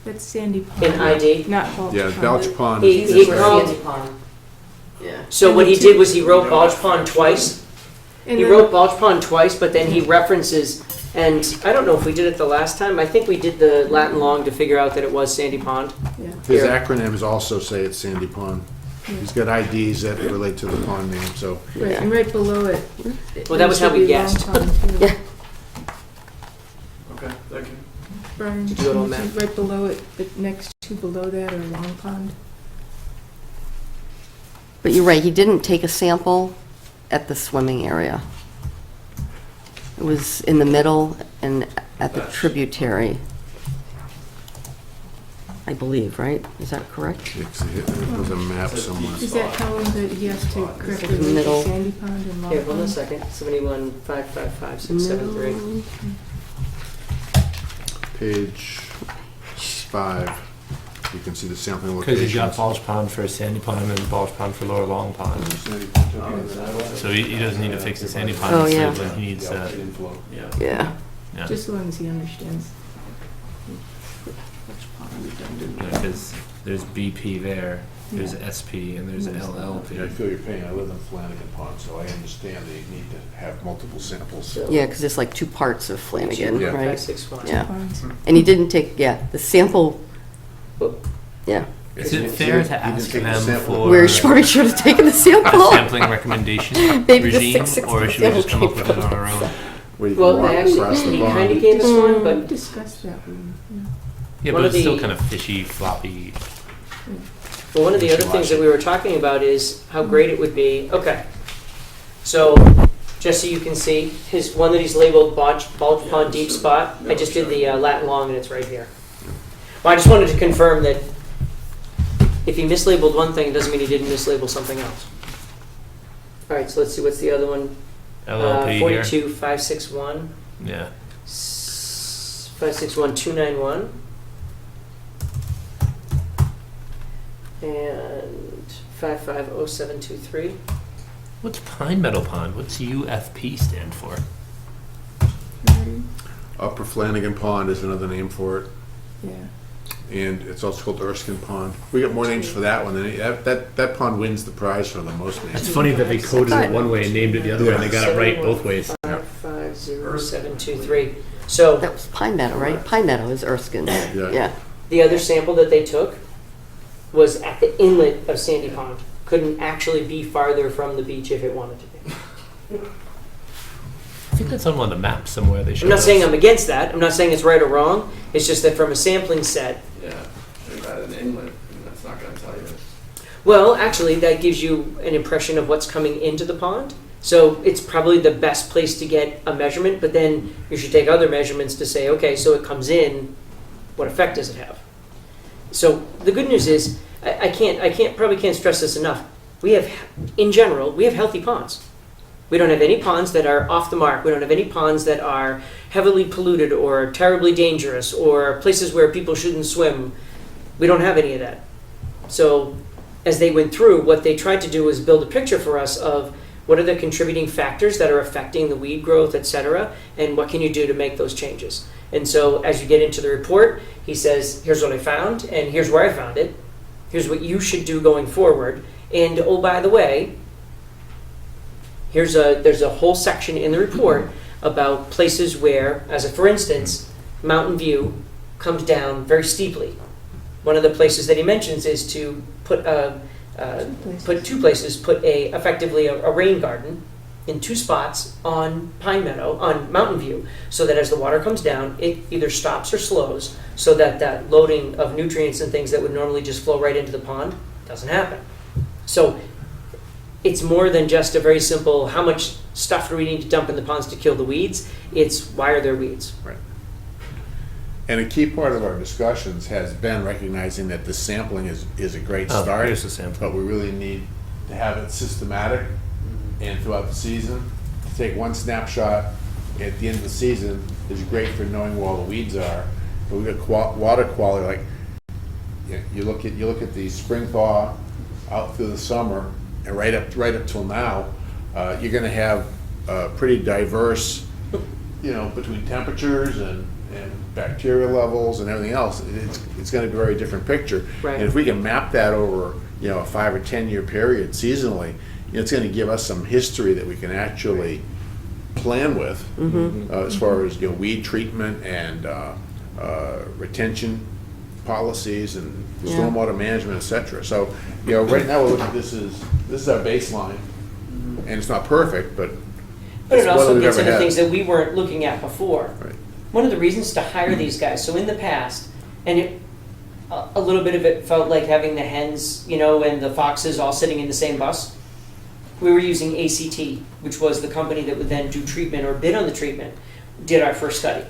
That's Sandy Pond. in ID? Not Balch Yeah, Pond. Belch Pond. He is called- Sandy Pond. Yeah. So what he did was he wrote Balch Pond twice. And He then- wrote Balch Pond twice, but then he references, and I don't know if we did it the last time. I think we did the Latin long to figure out that it was Sandy Pond. Yeah. His Here. acronyms also say it's Sandy Pond. He's got IDs that relate to the pond name, so. Right, and right below it. Well, that was how we there should guessed. be Long Pond, too. Yeah. Okay, thank you. Brian, Did you do it on can you map? see right below it, but next to below that are Long Pond. But you're right, he didn't take a sample at the swimming area. It was in the middle and at the tributary. I believe, right? Is that correct? There's a map somewhere. Does that tell him that he has to correctly rate Middle. the Sandy Pond and Long Here, hold on a Pond? second. 71555673. Page 5, you can see the sampling Because locations. you got Balch Pond for Sandy Pond and Balch Pond for Lower Long Pond. So he doesn't need to fix the Sandy Pond Oh, yeah. labeling, he needs Yeah. yeah. Just as long as he understands. Because there's BP there, there's SP, and there's I LLP. feel your pain, I live in Flanagan Pond, so I understand that you need to have multiple samples. Yeah, because there's like 2 parts of Flanagan, Yeah. right? 561. Yeah. And he didn't take, the sample, yeah. Is it fair to didn't ask take the them sample. for We're sure he should have taken the a sample. sampling recommendation Maybe the regime, 660 or should we just come up with it sample on our own? Where you can Well, walk across actually, the he kind of pond. gave us one, We but discussed that one. Yeah, One but of it's still the- kind of fishy, floppy. well, one of the other things that we were talking about is how great it would be. Okay. So, just so you can see, his one that he's labeled Balch Pond Deep Spot, I just did the Latin long and it's right here. Well, I just wanted to confirm that if he mislabeled one thing, it doesn't mean he didn't mislabel something else. All right, so let's see, what's the other one? LLP here. 42561. Yeah. 561291. And 550723. What's Pine Meadow Pond? What's UFP stand for? Upper Flanagan Pond is another name for it, Yeah. and it's also called Erskine Pond. We got more names for that one, than that pond wins the prize for the most names. It's funny that they coded it one way and named it the other way, and they got it right both ways. 550723. So That was Pine Meadow, right? Pine Meadow is Erskine. Yeah. the other sample that they took was at the inlet of Sandy Pond. Couldn't actually be farther from the beach if it wanted to be. I think that's on one of the maps somewhere they showed I'm not us. saying I'm against that. I'm not saying it's right or wrong. It's just that from a sampling set, Yeah, they've got an inlet, and that's not gonna tell you. well, actually, that gives you an impression of what's coming into the pond. So it's probably the best place to get a measurement, but then you should take other measurements to say, okay, so it comes in, what effect does it have? So the good news is, probably can't stress this enough. We have, in general, we have healthy ponds. We don't have any ponds that are off the mark. We don't have any ponds that are heavily polluted or terribly dangerous or places where people shouldn't swim. We don't have any of that. So as they went through, what they tried to do was build a picture for us of what are the contributing factors that are affecting the weed growth, et cetera, and what can you do to make those changes. And so as you get into the report, he says, here's what I found, and here's where I found it. Here's what you should do going forward. And oh, by the way, there's a whole section in the report about places where, as a for instance, Mountain View comes down very steeply. One of the places that he mentions is to put effectively a rain garden in 2 spots on Pine Meadow, on Mountain View, so that as the water comes down, it either stops or slows, so that that loading of nutrients and things that would normally just flow right into the pond doesn't happen. So it's more than just a very simple, how much stuff do we need to dump in the ponds to kill the weeds? It's, why are there weeds? Right. And a key part of our discussions has been recognizing that the sampling is a great start, Here's the sample. but we really need to have it systematic and throughout the season. To take one snapshot at the end of the season is great for knowing where all the weeds are. But we got water quality, like you look at the spring thaw out through the summer and right up till now, you're going to have pretty diverse, between temperatures and bacteria levels and everything else. It's going to be a very different picture. Right. And if we can map that over, a 5 or 10 year period seasonally, it's going to give us some history that we can actually plan with, as far as weed treatment and retention policies and stormwater management, etc. So, right now we're looking at this is our baseline, and it's not perfect, but it also gets into had. things that we weren't looking at before. Right. One of the reasons to hire these guys, so in the past, and a little bit of it felt like having the hens, and the foxes all sitting in the same bus. We were using ACT, which was the company that would then do treatment or bid on the treatment, did our first study.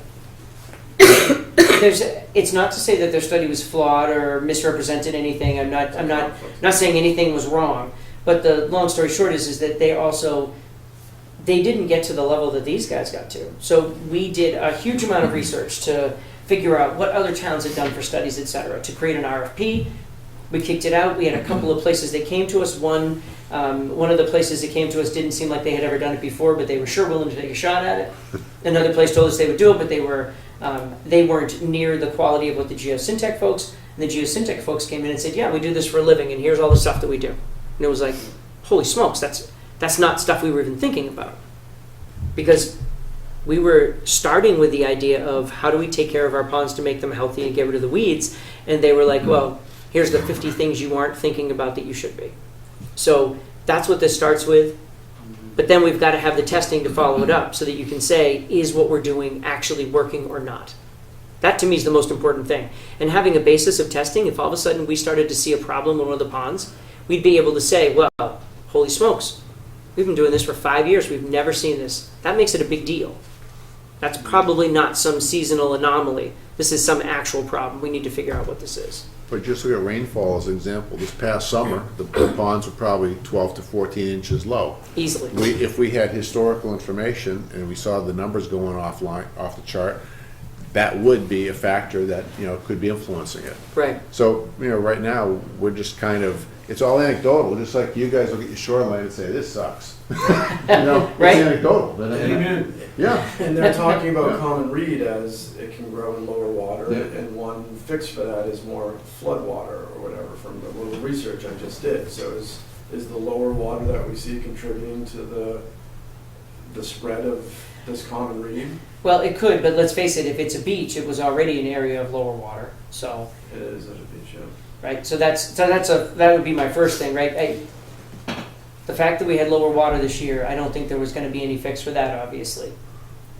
It's not to say that their study was flawed or misrepresented anything. I'm not saying anything was wrong. But the long story short is that they didn't get to the level that these guys got to. So we did a huge amount of research to figure out what other towns had done for studies, et cetera, to create an RFP. We kicked it out. We had a couple of places that came to us. One of the places that came to us didn't seem like they had ever done it before, but they were sure willing to take a shot at it. Another place told us they would do it, but they weren't near the quality of what the Geosyntec folks. And the Geosyntec folks came in and said, yeah, we do this for a living, and here's all the stuff that we do. And it was like, holy smokes, that's not stuff we were even thinking about. Because we were starting with the idea of how do we take care of our ponds to make them healthy and get rid of the weeds. And they were like, well, here's the 50 things you aren't thinking about that you should be. So that's what this starts with. But then we've got to have the testing to follow it up so that you can say, is what we're doing actually working or not? That to me is the most important thing. And having a basis of testing, if all of a sudden we started to see a problem in one of the ponds, we'd be able to say, well, holy smokes, we've been doing this for 5 years. We've never seen this. That makes it a big deal. That's probably not some seasonal anomaly. This is some actual problem. We need to figure out what this is. But just look at rainfall as an example. This past summer, the ponds were probably 12 to 14 inches low. Easily. If we had historical information and we saw the numbers going off the chart, that would be a factor that could be influencing it. Right. So right now we're just kind of, it's all anecdotal. Just like you guys look at your shoreline and say this sucks. Right. It's anecdotal. Amen. Yeah. And they're talking about common reed as it can grow in lower water, and one fix for that is more flood water or whatever from the little research I just did. So is the lower water that we see contributing to the spread of this common reed? Well, it could, but let's face it, if it's a beach, it was already an area of lower water. So it is at a beach, yeah. Right. So that would be my first thing, right? The fact that we had lower water this year, I don't think there was going to be any fix for that, obviously.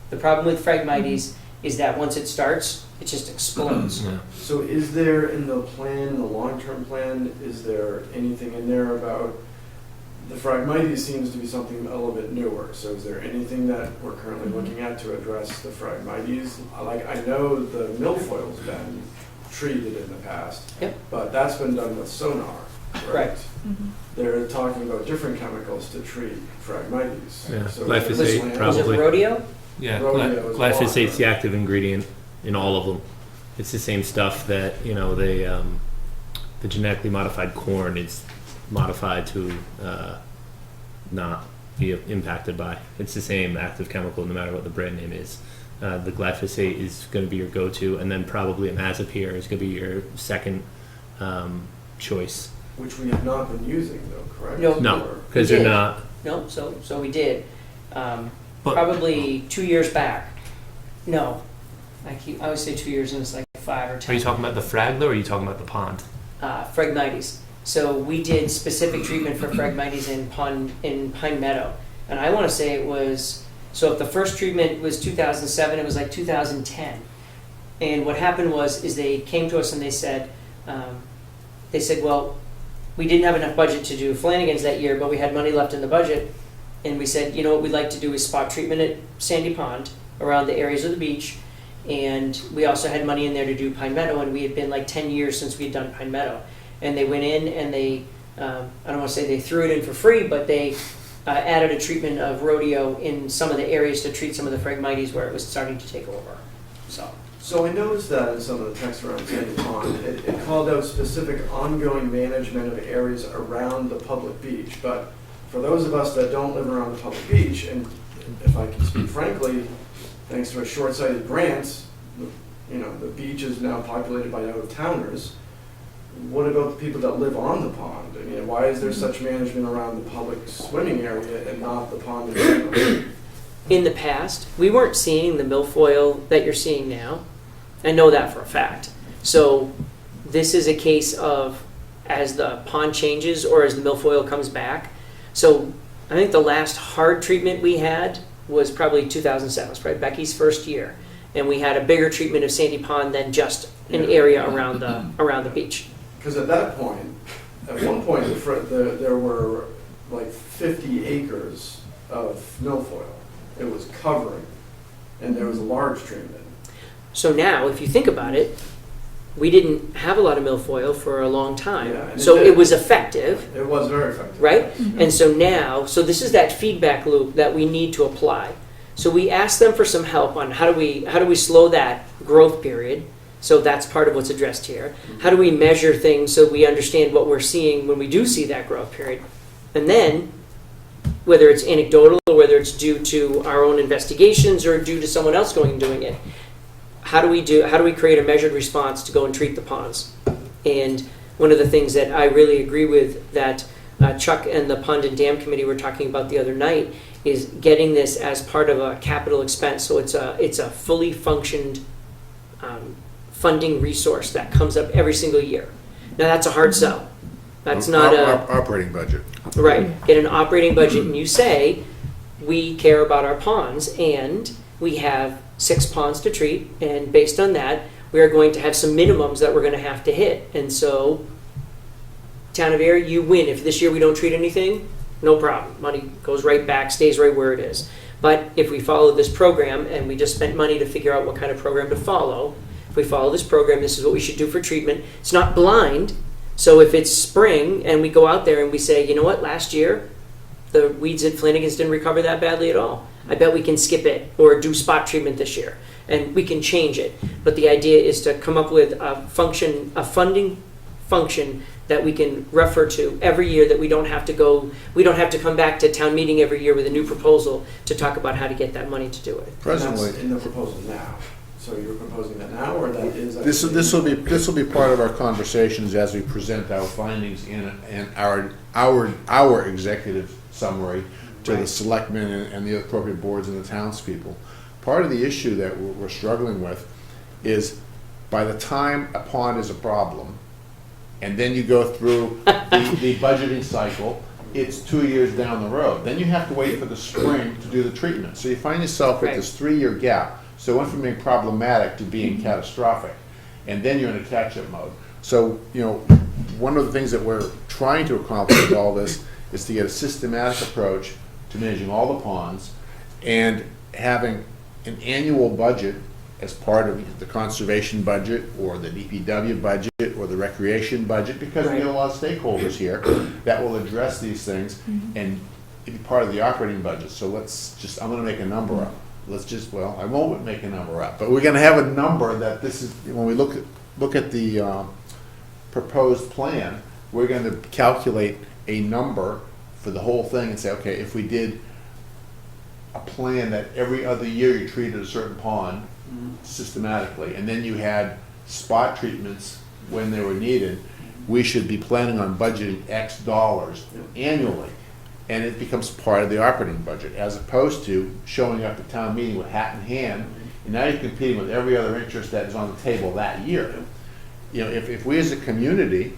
The problem with Phragmites is that once it starts, it just explodes. So is there in the plan, the long-term plan, is there anything in there about the Phragmites seems to be something a little bit newer. So is there anything that we're currently looking at to address the Phragmites? Like I know the milfoil's been treated in the past, yep. But that's been done with sonar. Right. They're talking about different chemicals to treat Phragmites. Yeah, So glyphosate, this land- probably. Was it rodeo? Yeah, Rodeo is glyphosate's water. the active ingredient in all of them. It's the same stuff that, you know, the genetically modified corn is modified to not be impacted by. It's the same active chemical no matter what the brand name is. The glyphosate is going to be your go-to, and then probably imazapyr is going to be your second choice. Which we have not been using though, correct? No. No, because they're did. not. No, so we did. But- Probably 2 years back. No, I always say 2 years and it's like 5 or 10. Are you talking about the Fragler or are you talking about the pond? Phragmites. So we did specific treatment for Phragmites in Pine Meadow. And I want to say it was, so if the first treatment was 2007, it was like 2010. And what happened is they came to us and they said, well, we didn't have enough budget to do Flanagan's that year, but we had money left in the budget. And we said, you know what we'd like to do is spot treatment at Sandy Pond around the areas of the beach. And we also had money in there to do Pine Meadow, and we had been like 10 years since we had done Pine Meadow. And they went in and they, I don't want to say they threw it in for free, but they added a treatment of rodeo in some of the areas to treat some of the Phragmites where it was starting to take over. So I noticed that in some of the text around Sandy Pond, it called out specific ongoing management of areas around the public beach. But for those of us that don't live around the public beach, and if I can speak frankly, thanks to a short-sighted grant, the beach is now populated by out-of-towners. What about the people that live on the pond? I mean, why is there such management around the public swimming area and not the pond in general? In the past, we weren't seeing the milfoil that you're seeing now. I know that for a fact. So this is a case of as the pond changes or as the milfoil comes back. So I think the last hard treatment we had was probably 2007. It was probably Becky's first year. And we had a bigger treatment of Sandy Pond than just an area around the beach. Because at that point, at one point, there were like 50 acres of milfoil. It was covering, and there was a large treatment. So now, if you think about it, we didn't have a lot of milfoil for a long time. Yeah, and so it it was effective. It was very effective. Right? And so now, so this is that feedback loop that we need to apply. So we asked them for some help on how do we slow that growth period. So that's part of what's addressed here. How do we measure things so we understand what we're seeing when we do see that growth period? And then, whether it's anecdotal or whether it's due to our own investigations or due to someone else going and doing it, how do we create a measured response to go and treat the ponds? And one of the things that I really agree with that Chuck and the Pond and Dam Committee were talking about the other night is getting this as part of a capital expense. So it's a fully functioned funding resource that comes up every single year. Now that's a hard sell. That's not a operating budget. Right. Get an operating budget and you say, we care about our ponds and we have 6 ponds to treat, and based on that, we are going to have some minimums that we're going to have to hit. And so, Town of Ayer, you win. If this year we don't treat anything, no problem. Money goes right back, stays right where it is. But if we follow this program, and we just spent money to figure out what kind of program to follow, if we follow this program, this is what we should do for treatment. It's not blind. So if it's spring and we go out there and we say, you know what, last year the weeds at Flanagan's didn't recover that badly at all. I bet we can skip it or do spot treatment this year. And we can change it. But the idea is to come up with a funding function that we can refer to every year, that we don't have to come back to town meeting every year with a new proposal to talk about how to get that money to do it. Presently, That's in the proposal now. So you're proposing that now, or that is this will be part of our conversations as we present our findings in our executive summary to the selectmen and the appropriate boards and the townspeople. Part of the issue that we're struggling with is by the time a pond is a problem, and then you go through the budgeting cycle, it's 2 years down the road. Then you have to wait for the spring to do the treatment. So you find yourself with this 3-year gap. So it went from being problematic to being catastrophic. And then you're in a catch-up mode. So, one of the things that we're trying to accomplish with all this is to get a systematic approach to managing all the ponds and having an annual budget as part of the conservation budget or the DPW budget or the recreation budget, because we get a lot of stakeholders here that will address these things and it'd be part of the operating budget. So let's just, I'm gonna make a number up. Let's just, well, I won't make a number up, but we're gonna have a number that this is, when we look at the proposed plan, we're gonna calculate a number for the whole thing and say, okay, if we did a plan that every other year you treated a certain pond systematically, and then you had spot treatments when they were needed, we should be planning on budgeting X dollars annually. And it becomes part of the operating budget, as opposed to showing up at town meeting with hat in hand, and now you're competing with every other interest that is on the table that year. You know, if we as a community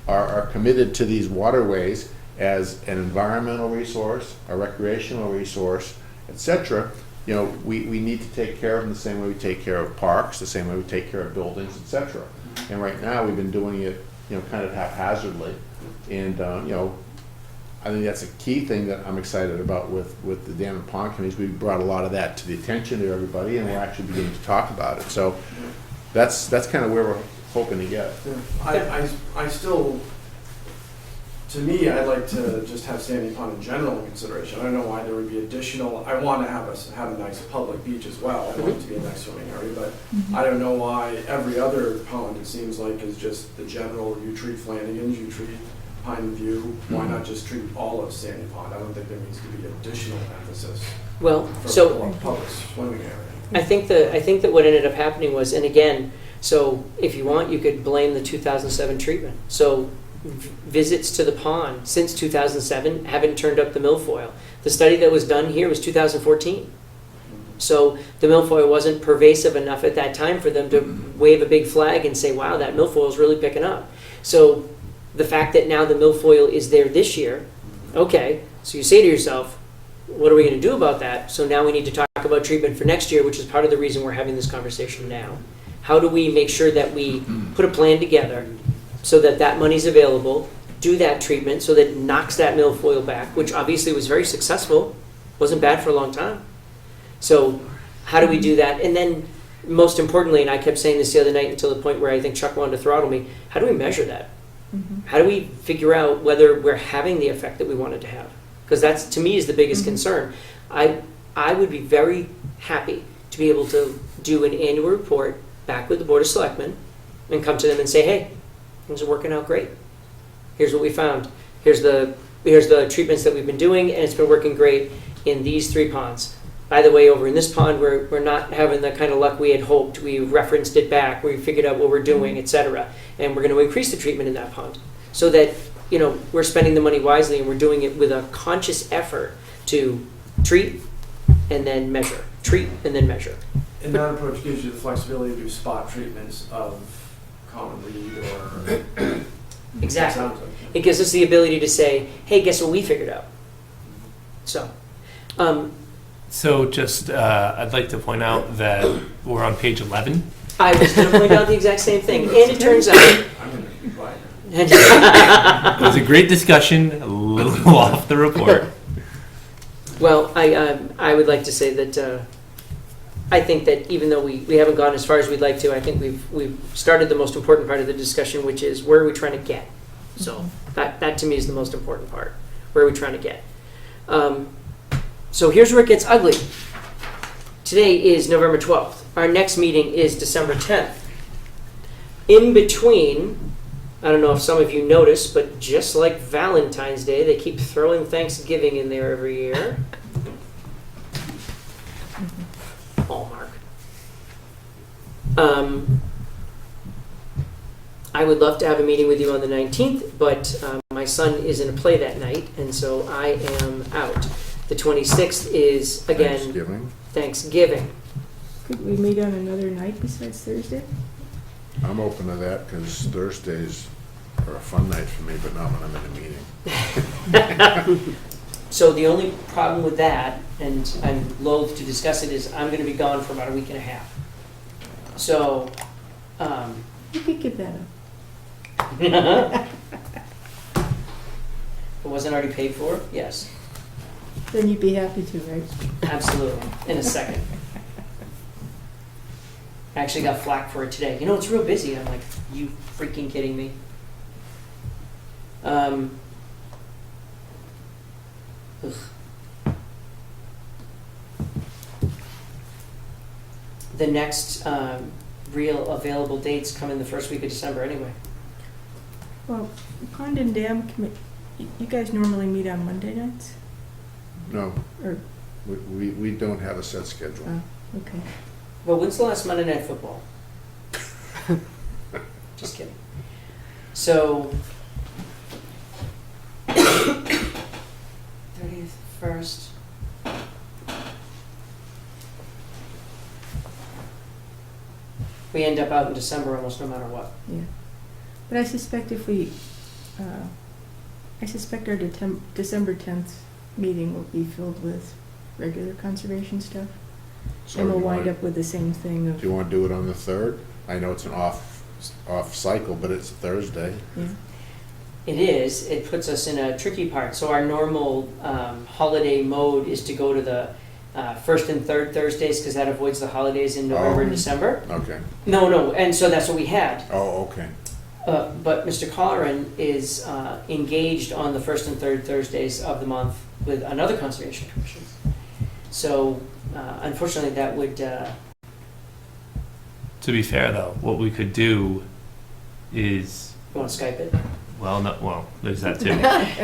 are committed to these waterways as an environmental resource, a recreational resource, etc., you know, we need to take care of them the same way we take care of parks, the same way we take care of buildings, etc. And right now, we've been doing it, you know, kind of haphazardly, and you know, I think that's a key thing that I'm excited about with the dam and pond committees. We brought a lot of that to the attention of everybody, and we're actually beginning to talk about it. So that's kind of where we're hoping to get. I still, to me, I'd like to just have Sandy Pond in general in consideration. I don't know why there would be additional, I want to have a nice public beach as well. I want it to be a nice swimming area, but I don't know why every other pond, it seems like, is just the general, you treat Flanagan's, you treat Pine View. Why not just treat all of Sandy Pond? I don't think there needs to be additional emphasis Well, for so a public swimming area. I think that what ended up happening was, and again, so if you want, you could blame the 2007 treatment. So visits to the pond since 2007 haven't turned up the milfoil. The study that was done here was 2014. So the milfoil wasn't pervasive enough at that time for them to wave a big flag and say, wow, that milfoil is really picking up. So the fact that now the milfoil is there this year, okay, so you say to yourself, what are we going to do about that? So now we need to talk about treatment for next year, which is part of the reason we're having this conversation now. How do we make sure that we put a plan together so that that money's available, do that treatment so that it knocks that milfoil back, which obviously was very successful, wasn't bad for a long time. So how do we do that? And then most importantly, and I kept saying this the other night until the point where I think Chuck wanted to throttle me, how do we measure that? How do we figure out whether we're having the effect that we wanted to have? Because that's, to me, is the biggest concern. I would be very happy to be able to do an annual report back with the Board of Selectmen and come to them and say, hey, things are working out great. Here's what we found. Here's the treatments that we've been doing, and it's been working great in these 3 ponds. By the way, over in this pond, we're not having the kind of luck we had hoped. We referenced it back. We figured out what we're doing, etc. And we're going to increase the treatment in that pond so that, you know, we're spending the money wisely and we're doing it with a conscious effort to treat and then measure. Treat and then measure. And that approach gives you the flexibility to do spot treatments of common reed or... Exactly. It gives us the ability to say, hey, guess what we figured out? So... So just, I'd like to point out that we're on page 11. I was going to point out the exact same thing. And it turns out... I'm going to be quiet. It was a great discussion, a little off the report. Well, I would like to say that I think that even though we haven't gone as far as we'd like to, I think we've started the most important part of the discussion, which is where are we trying to get? So that to me is the most important part. Where are we trying to get? So here's where it gets ugly. Today is November 12th. Our next meeting is December 10th. In between, I don't know if some of you noticed, but just like Valentine's Day, they keep throwing Thanksgiving in there every year. Hallmark. I would love to have a meeting with you on the 19th, but my son is in a play that night, and so I am out. The 26th is, again, Thanksgiving. Could we meet on another night besides Thursday? I'm open to that because Thursdays are a fun night for me, but not when I'm in a meeting. So the only problem with that, and I'm loath to discuss it, is I'm going to be gone for about a week and a half. So... You could give that up. If it wasn't already paid for, yes. Then you'd be happy to, right? Absolutely. In a second. I actually got flack for it today. You know, it's real busy. I'm like, you freaking kidding me? Ugh. The next real available dates come in the first week of December anyway. Well, Pond and Dam, you guys normally meet on Monday nights? No, Or, we don't have a set schedule. oh, okay. Well, when's the last Monday Night Football? Just kidding. So, 30th, 1st. We end up out in December almost no matter what. Yeah. But I suspect if we, I suspect our December 10th meeting will be filled with regular conservation stuff. So And we'll you wind wanna- up with the same thing of, Do you want to do it on the 3rd? I know it's an off cycle, but it's Thursday. yeah. It is. It puts us in a tricky part. So our normal holiday mode is to go to the first and third Thursdays because that avoids the holidays in November and December. Okay. No, and so that's what we had. Oh, okay. But Mr. Colleran is engaged on the first and third Thursdays of the month with another conservation commission. So unfortunately, that would. To be fair, though, what we could do is, You want to Skype it? well, no, well, there's that too.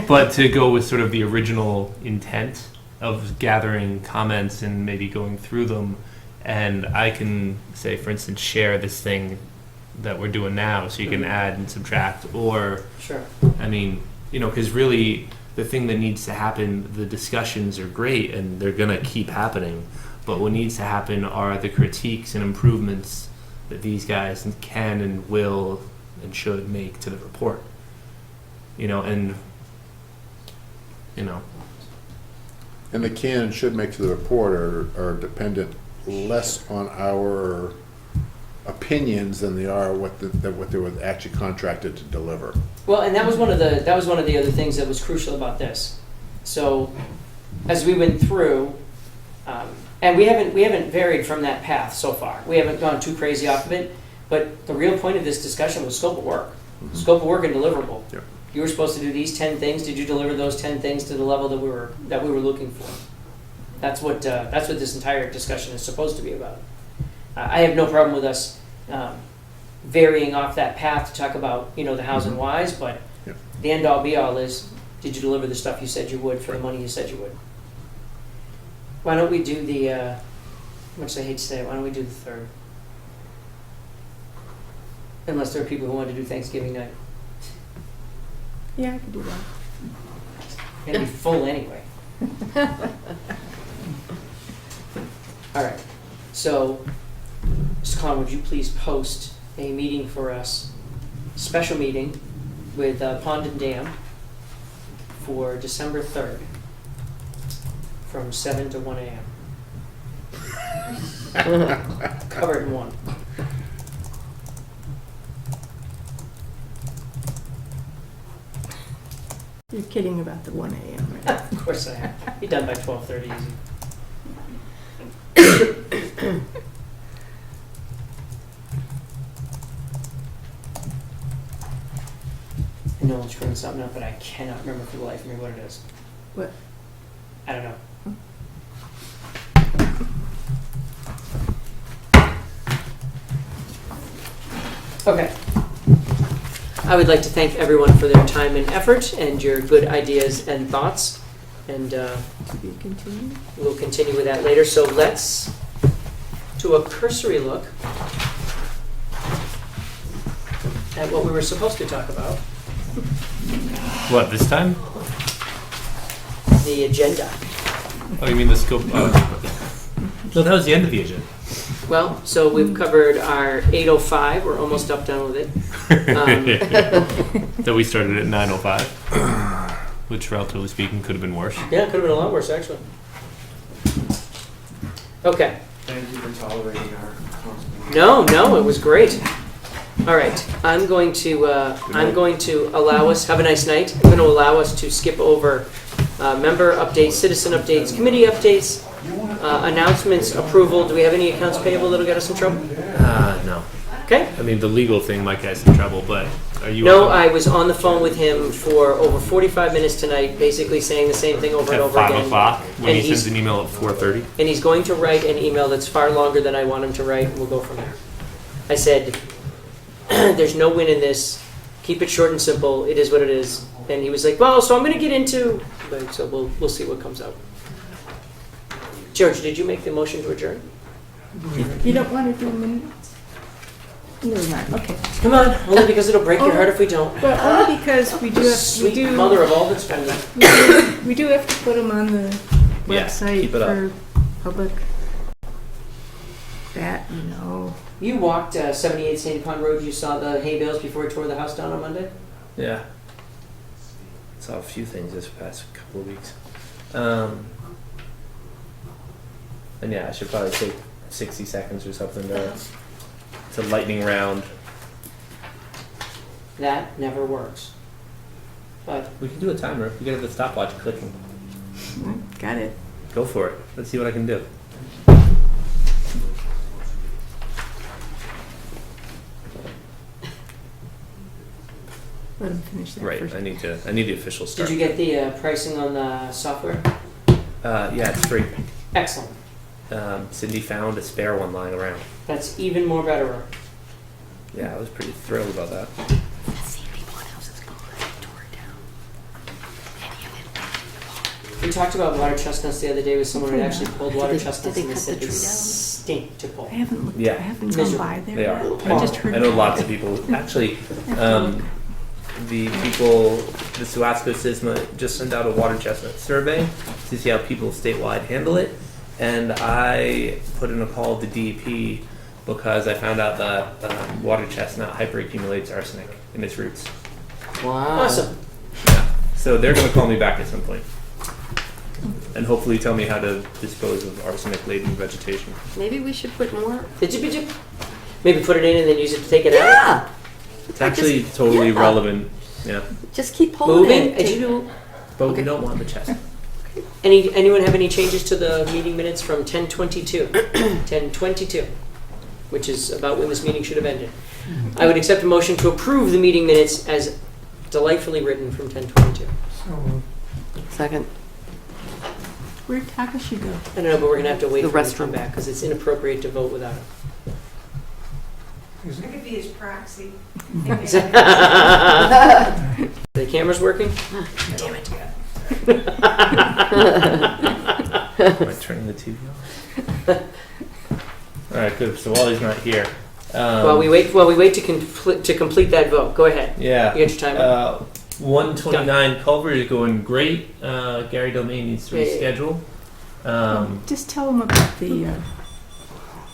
But to go with sort of the original intent of gathering comments and maybe going through them, and I can say, for instance, share this thing that we're doing now, so you can add and subtract, or Sure. I mean, you know, because really the thing that needs to happen, the discussions are great and they're gonna keep happening, but what needs to happen are the critiques and improvements that these guys can and will and should make to the report. You know, and you know, And the can and should make to the report are dependent less on our opinions than they are what they were actually contracted to deliver. Well, and that was one of the other things that was crucial about this. So, as we went through, and we haven't varied from that path so far. We haven't gone too crazy off of it. But the real point of this discussion was scope of work, scope of work and deliverable. Yep. You were supposed to do these 10 things. Did you deliver those 10 things to the level that we were looking for? That's what this entire discussion is supposed to be about. I have no problem with us varying off that path to talk about, you know, the hows and whys, but Yep. the end all be all is, did you deliver the stuff you said you would for the money you said you would? Why don't we do the, much I hate to say it, why don't we do the 3rd? Unless there are people who want to do Thanksgiving night. Yeah, I could do that. It'll be full anyway. All right. So, Mr. Khan, would you please post a meeting for us, special meeting with Pond and Dam for December 3rd from 7 to 1 a.m. Cover it in one. You're kidding about the 1 a.m., right? Of course I am. Be done by 12:30 easy. I know I'm screwing something up, but I cannot remember for the life of me what it is. What? I don't know. Okay. I would like to thank everyone for their time and effort and your good ideas and thoughts. And To be continued? we'll continue with that later. So let's do a cursory look at what we were supposed to talk about, what, this time? the agenda. Oh, you mean the scope? No, that was the end of the agenda. Well, so we've covered our 8:05. We're almost up done with it. That we started at 9:05, which, relatively speaking, could have been worse. Yeah, it could have been a lot worse, actually. Okay. Thank you for tolerating our constant. No, it was great. All right, I'm going to allow us. Have a nice night. I'm going to allow us to skip over member updates, citizen updates, committee updates. Announcements, approval, do we have any accounts payable that'll get us in trouble? No. Okay. I mean, the legal thing might get us in trouble, but are you? No, I was on the phone with him for over 45 minutes tonight, basically saying the same thing over and At over 5 again. o'clock, when And he he's- sends an email at 4:30? And he's going to write an email that's far longer than I want him to write, and we'll go from there. I said, there's no win in this. Keep it short and simple. It is what it is. And he was like, well, so I'm going to get into... But, so we'll see what comes out. George, did you make the motion to adjourn? You don't want to do minutes? No, not, okay. Come on, only because it'll break your heart if we don't. Well, only because we do have, Sweet mother of all that's spending. we do have to put them on the Yeah, website keep it up. for public. That, you know. You walked 78 Sandy Pond Road. You saw the hay bales before it tore the house down on Monday? Yeah. Saw a few things this past couple of weeks. And yeah, I should probably take 60 seconds or something to lightning round. That never works. But We can do a timer. We can have the stopwatch clicking. Got it. Go for it. Let's see what I can do. Let him finish that Right. first. I need the official start. did you get the pricing on the software? Yeah, it's free. Excellent. Cindy found a spare one lying around. That's even more better. Yeah, I was pretty thrilled about that. We talked about water chestnuts the other day with someone who actually pulled water Did they chestnuts and they cut said the they tree down? stink to pull. I haven't looked. Yeah. I haven't gone by there. They are. yet. I just heard. I know about lots it. of people. Actually, the people, the Suasco SISMA just sent out a water chestnut survey to see how people statewide handle it. And I put in a call to DEP because I found out that water chestnut hyperaccumulates arsenic in its roots. Wow. Awesome. So they're going to call me back at some point and hopefully tell me how to dispose of arsenic-laden vegetation. Maybe we should put more. Did you? Maybe put it in and then use it to take it out? Yeah. It's actually totally yeah. relevant. Yeah. Just keep pulling Moving? it. Did you? But we don't want the chestnut. Anyone have any changes to the meeting minutes from 10:22? 10:22, which is about when this meeting should have ended. I would accept a motion to approve the meeting minutes as delightfully written from 10:22. So, Second. Where'd Takashi go? I don't know, but we're gonna have to wait The for him to come restroom. back because it's inappropriate to vote without him. I could be his proxy. The camera's working? Damn it. Am I turning the TV off? All right, good. So while he's not here, While we wait to complete that vote, go ahead. yeah, You got your timer? 129 Culver is going great. Gary Domain needs to Yeah, yeah, reschedule. Just tell him about the.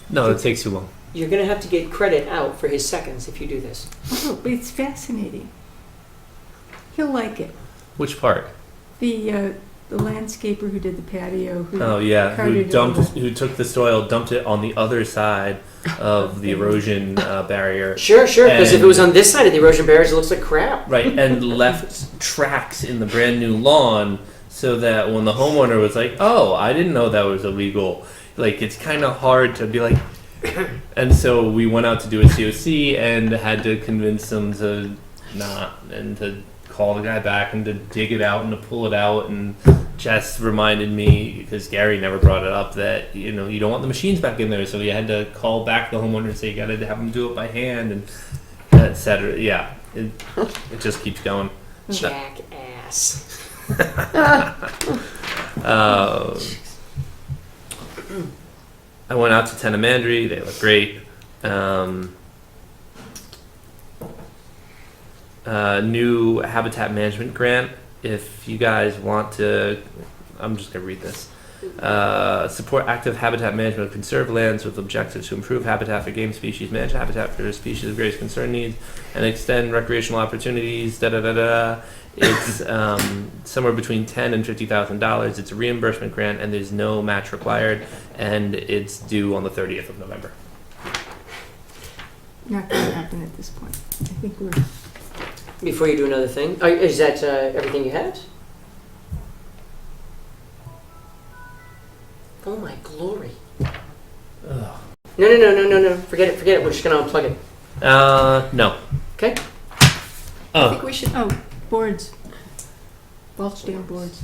No, it takes too long. You're gonna have to get credit out for his seconds if you do this. Oh, but it's fascinating. He'll like it. Which part? The landscaper who did the patio. Who Oh yeah, carted it over. who took the soil, dumped it on the other side of the erosion barrier. Sure, because if it was And- on this side of the erosion barriers, it looks like crap. Right, and left tracks in the brand new lawn so that when the homeowner was like, "Oh, I didn't know that was illegal," like it's kind of hard to be like. And so we went out to do a COC and had to convince them to not and to call the guy back and to dig it out and to pull it out. And Jess reminded me, because Gary never brought it up, that you don't want the machines back in there, so we had to call back the homeowner and say you got to have them do it by hand and etc. Yeah, it just keeps going. Jackass. I went out to Tenamandry. They look great. New habitat management grant. If you guys want to, I'm just going to read this. Support active habitat management of conserved lands with objectives to improve habitat for game species, manage habitat for species of greatest concern needs, and extend recreational opportunities. It's somewhere between $10,000 and $50,000. It's a reimbursement grant, and there's no match required, and it's due on the 30th of November. Not going to happen at this point. I think we're. Before you do another thing, is that everything you had? Oh my glory. Ugh. No. Forget it. We're just gonna unplug it. No. Okay? I think we should, boards. Mulch-dale boards.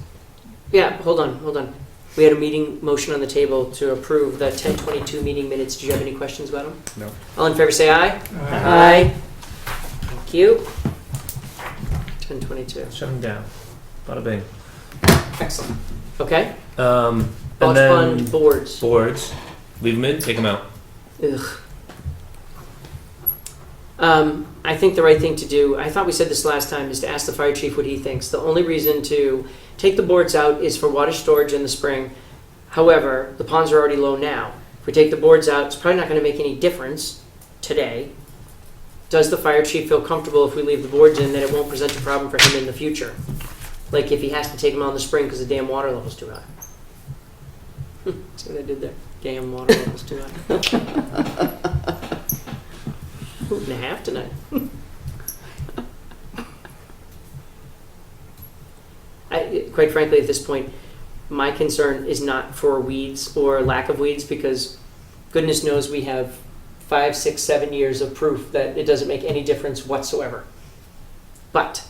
Yeah, hold on. We had a meeting motion on the table to approve the 10:22 meeting minutes. Do you have any questions about them? No. All in favor say aye. Aye. Thank you. 10:22. Shut them down. Bada bing. Excellent. Okay? And Mulch then fund boards. boards. Leave them in, take them out. Ugh. I think the right thing to do, I thought we said this last time, is to ask the fire chief what he thinks. The only reason to take the boards out is for water storage in the spring. However, the ponds are already low now. If we take the boards out, it's probably not going to make any difference today. Does the fire chief feel comfortable if we leave the boards in that it won't present a problem for him in the future? Like if he has to take them out in the spring because the damn water level's too high. See what I did there? Damn water level's too high. Hoot and a half tonight. Quite frankly, at this point, my concern is not for weeds or lack of weeds, because goodness knows we have 5, 6, 7 years of proof that it doesn't make any difference whatsoever. But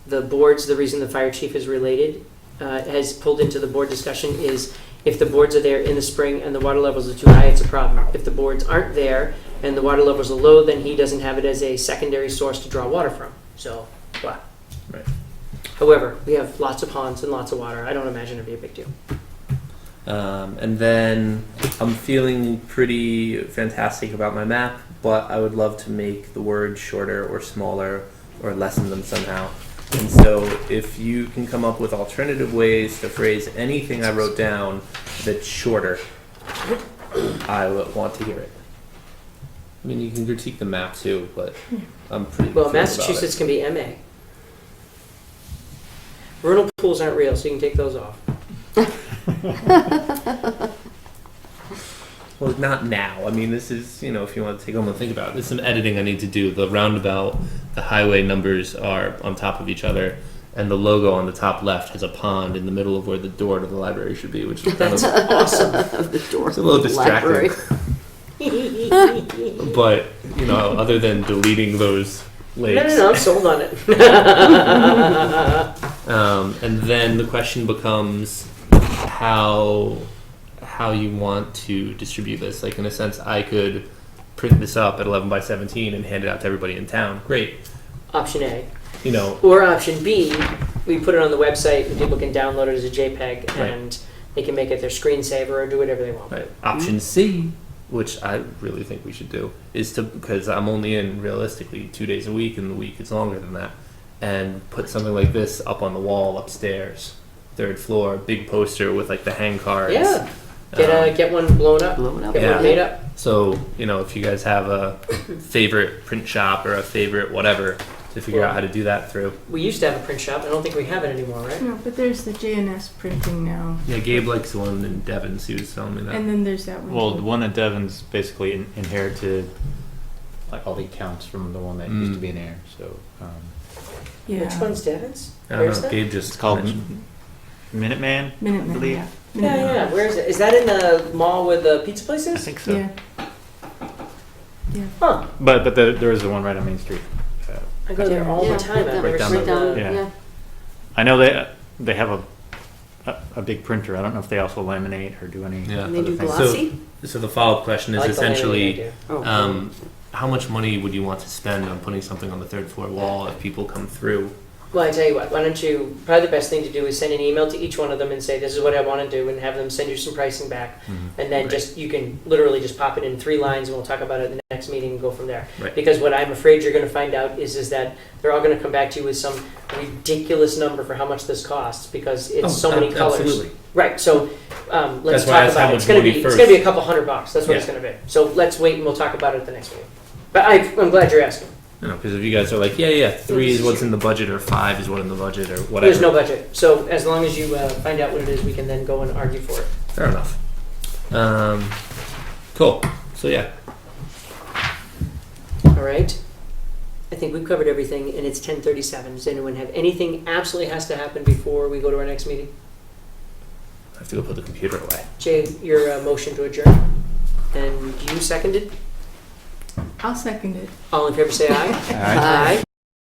the boards, the reason the fire chief is related, has pulled into the board discussion is if the boards are there in the spring and the water levels are too high, it's a problem. If the boards aren't there and the water levels are low, then he doesn't have it as a secondary source to draw water from. So, blah. Right. However, we have lots of ponds and lots of water. I don't imagine it'd be a big deal. And then I'm feeling pretty fantastic about my map, but I would love to make the words shorter or smaller or lessen them somehow. And so if you can come up with alternative ways to phrase anything I wrote down that's shorter, I would want to hear it. I mean, you can critique the map too, but I'm pretty Well, thrilled Massachusetts can be MA. Vernal pools aren't real, so you can take those off. Well, not now. I mean, this is, if you want to take a moment and think about it, there's some editing I need to do. The roundabout, the highway numbers are on top of each other, and the logo on the top left has a pond in the middle of where the door to the library should be, which is kind of awesome. The door it's a little to the distracting. library. But, other than deleting those lakes. No, I'm sold on it. And then the question becomes how you want to distribute this. Like, in a sense, I could print this up at 11 by 17 and hand it out to everybody in town. Great. Option A. know. Or option B, we put it on the website and people can download it as a JPEG Right. and they can make it their screensaver or do whatever they want. Right. Option C, which I really think we should do, is to, because I'm only in realistically 2 days a week and the week is longer than that, and put something like this up on the wall upstairs, 3rd floor, big poster with like the hang cards. Yeah. Get one blown up. Get one made up. So, if you guys have a favorite print shop or a favorite whatever to figure out how to do that through. We used to have a print shop. I don't think we have it anymore, right? No, but there's the JNS printing now. Yeah, Gabe likes the one in Devon's. He was telling me that. And then there's that one. Well, too. the one at Devon's basically inherited like all the accounts from the one that used to be in Ayer. So, Yeah. Which one's Devon's? I don't Where's know. that? Gabe just it's called mentioned. Minuteman. I Minuteman, believe. yeah. Yeah. Where is it? Is that in the mall with the pizza places? I think so. Yeah. Yeah. Huh. But there is the one right on Main Street. I go there all Yeah, the time. I've never right down seen the- the... Yeah. I know they have a big printer. I don't know if they also laminate or do any. Yeah. And they other do things. glossy? So the follow-up question is I like the laminating essentially, idea. how much money would you want to spend on putting something on the 3rd floor wall if people come through? Well, I tell you what, why don't you, probably the best thing to do is send an email to each one of them and say, this is what I want to do, and have them send you some pricing back. And then Right. you can literally just pop it in 3 lines and we'll talk about it in the next meeting and go from there. Right. Because what I'm afraid you're going to find out is that they're all going to come back to you with some ridiculous number for how much this costs because it's so many colors. Absolutely. Right, so let's That's why I talk asked how about it. much It's going money to be first. a couple $100. That's what Yeah. it's going to be. So let's wait and we'll talk about it at the next meeting. But I'm glad you're asking. Because if you guys are like, yeah, 3 is what's in the budget, or 5 is what's in the budget, or whatever. There's no budget. So as long as you find out what it is, we can then go and argue for it. Fair enough. Cool. So yeah. All right. I think we've covered everything, and it's 10:37. Does anyone have anything absolutely has to happen before we go to our next meeting? I have to go put the computer away. Jay, your motion to adjourn, and you seconded. I'll second it. All in favor, say aye. Aye. Aye.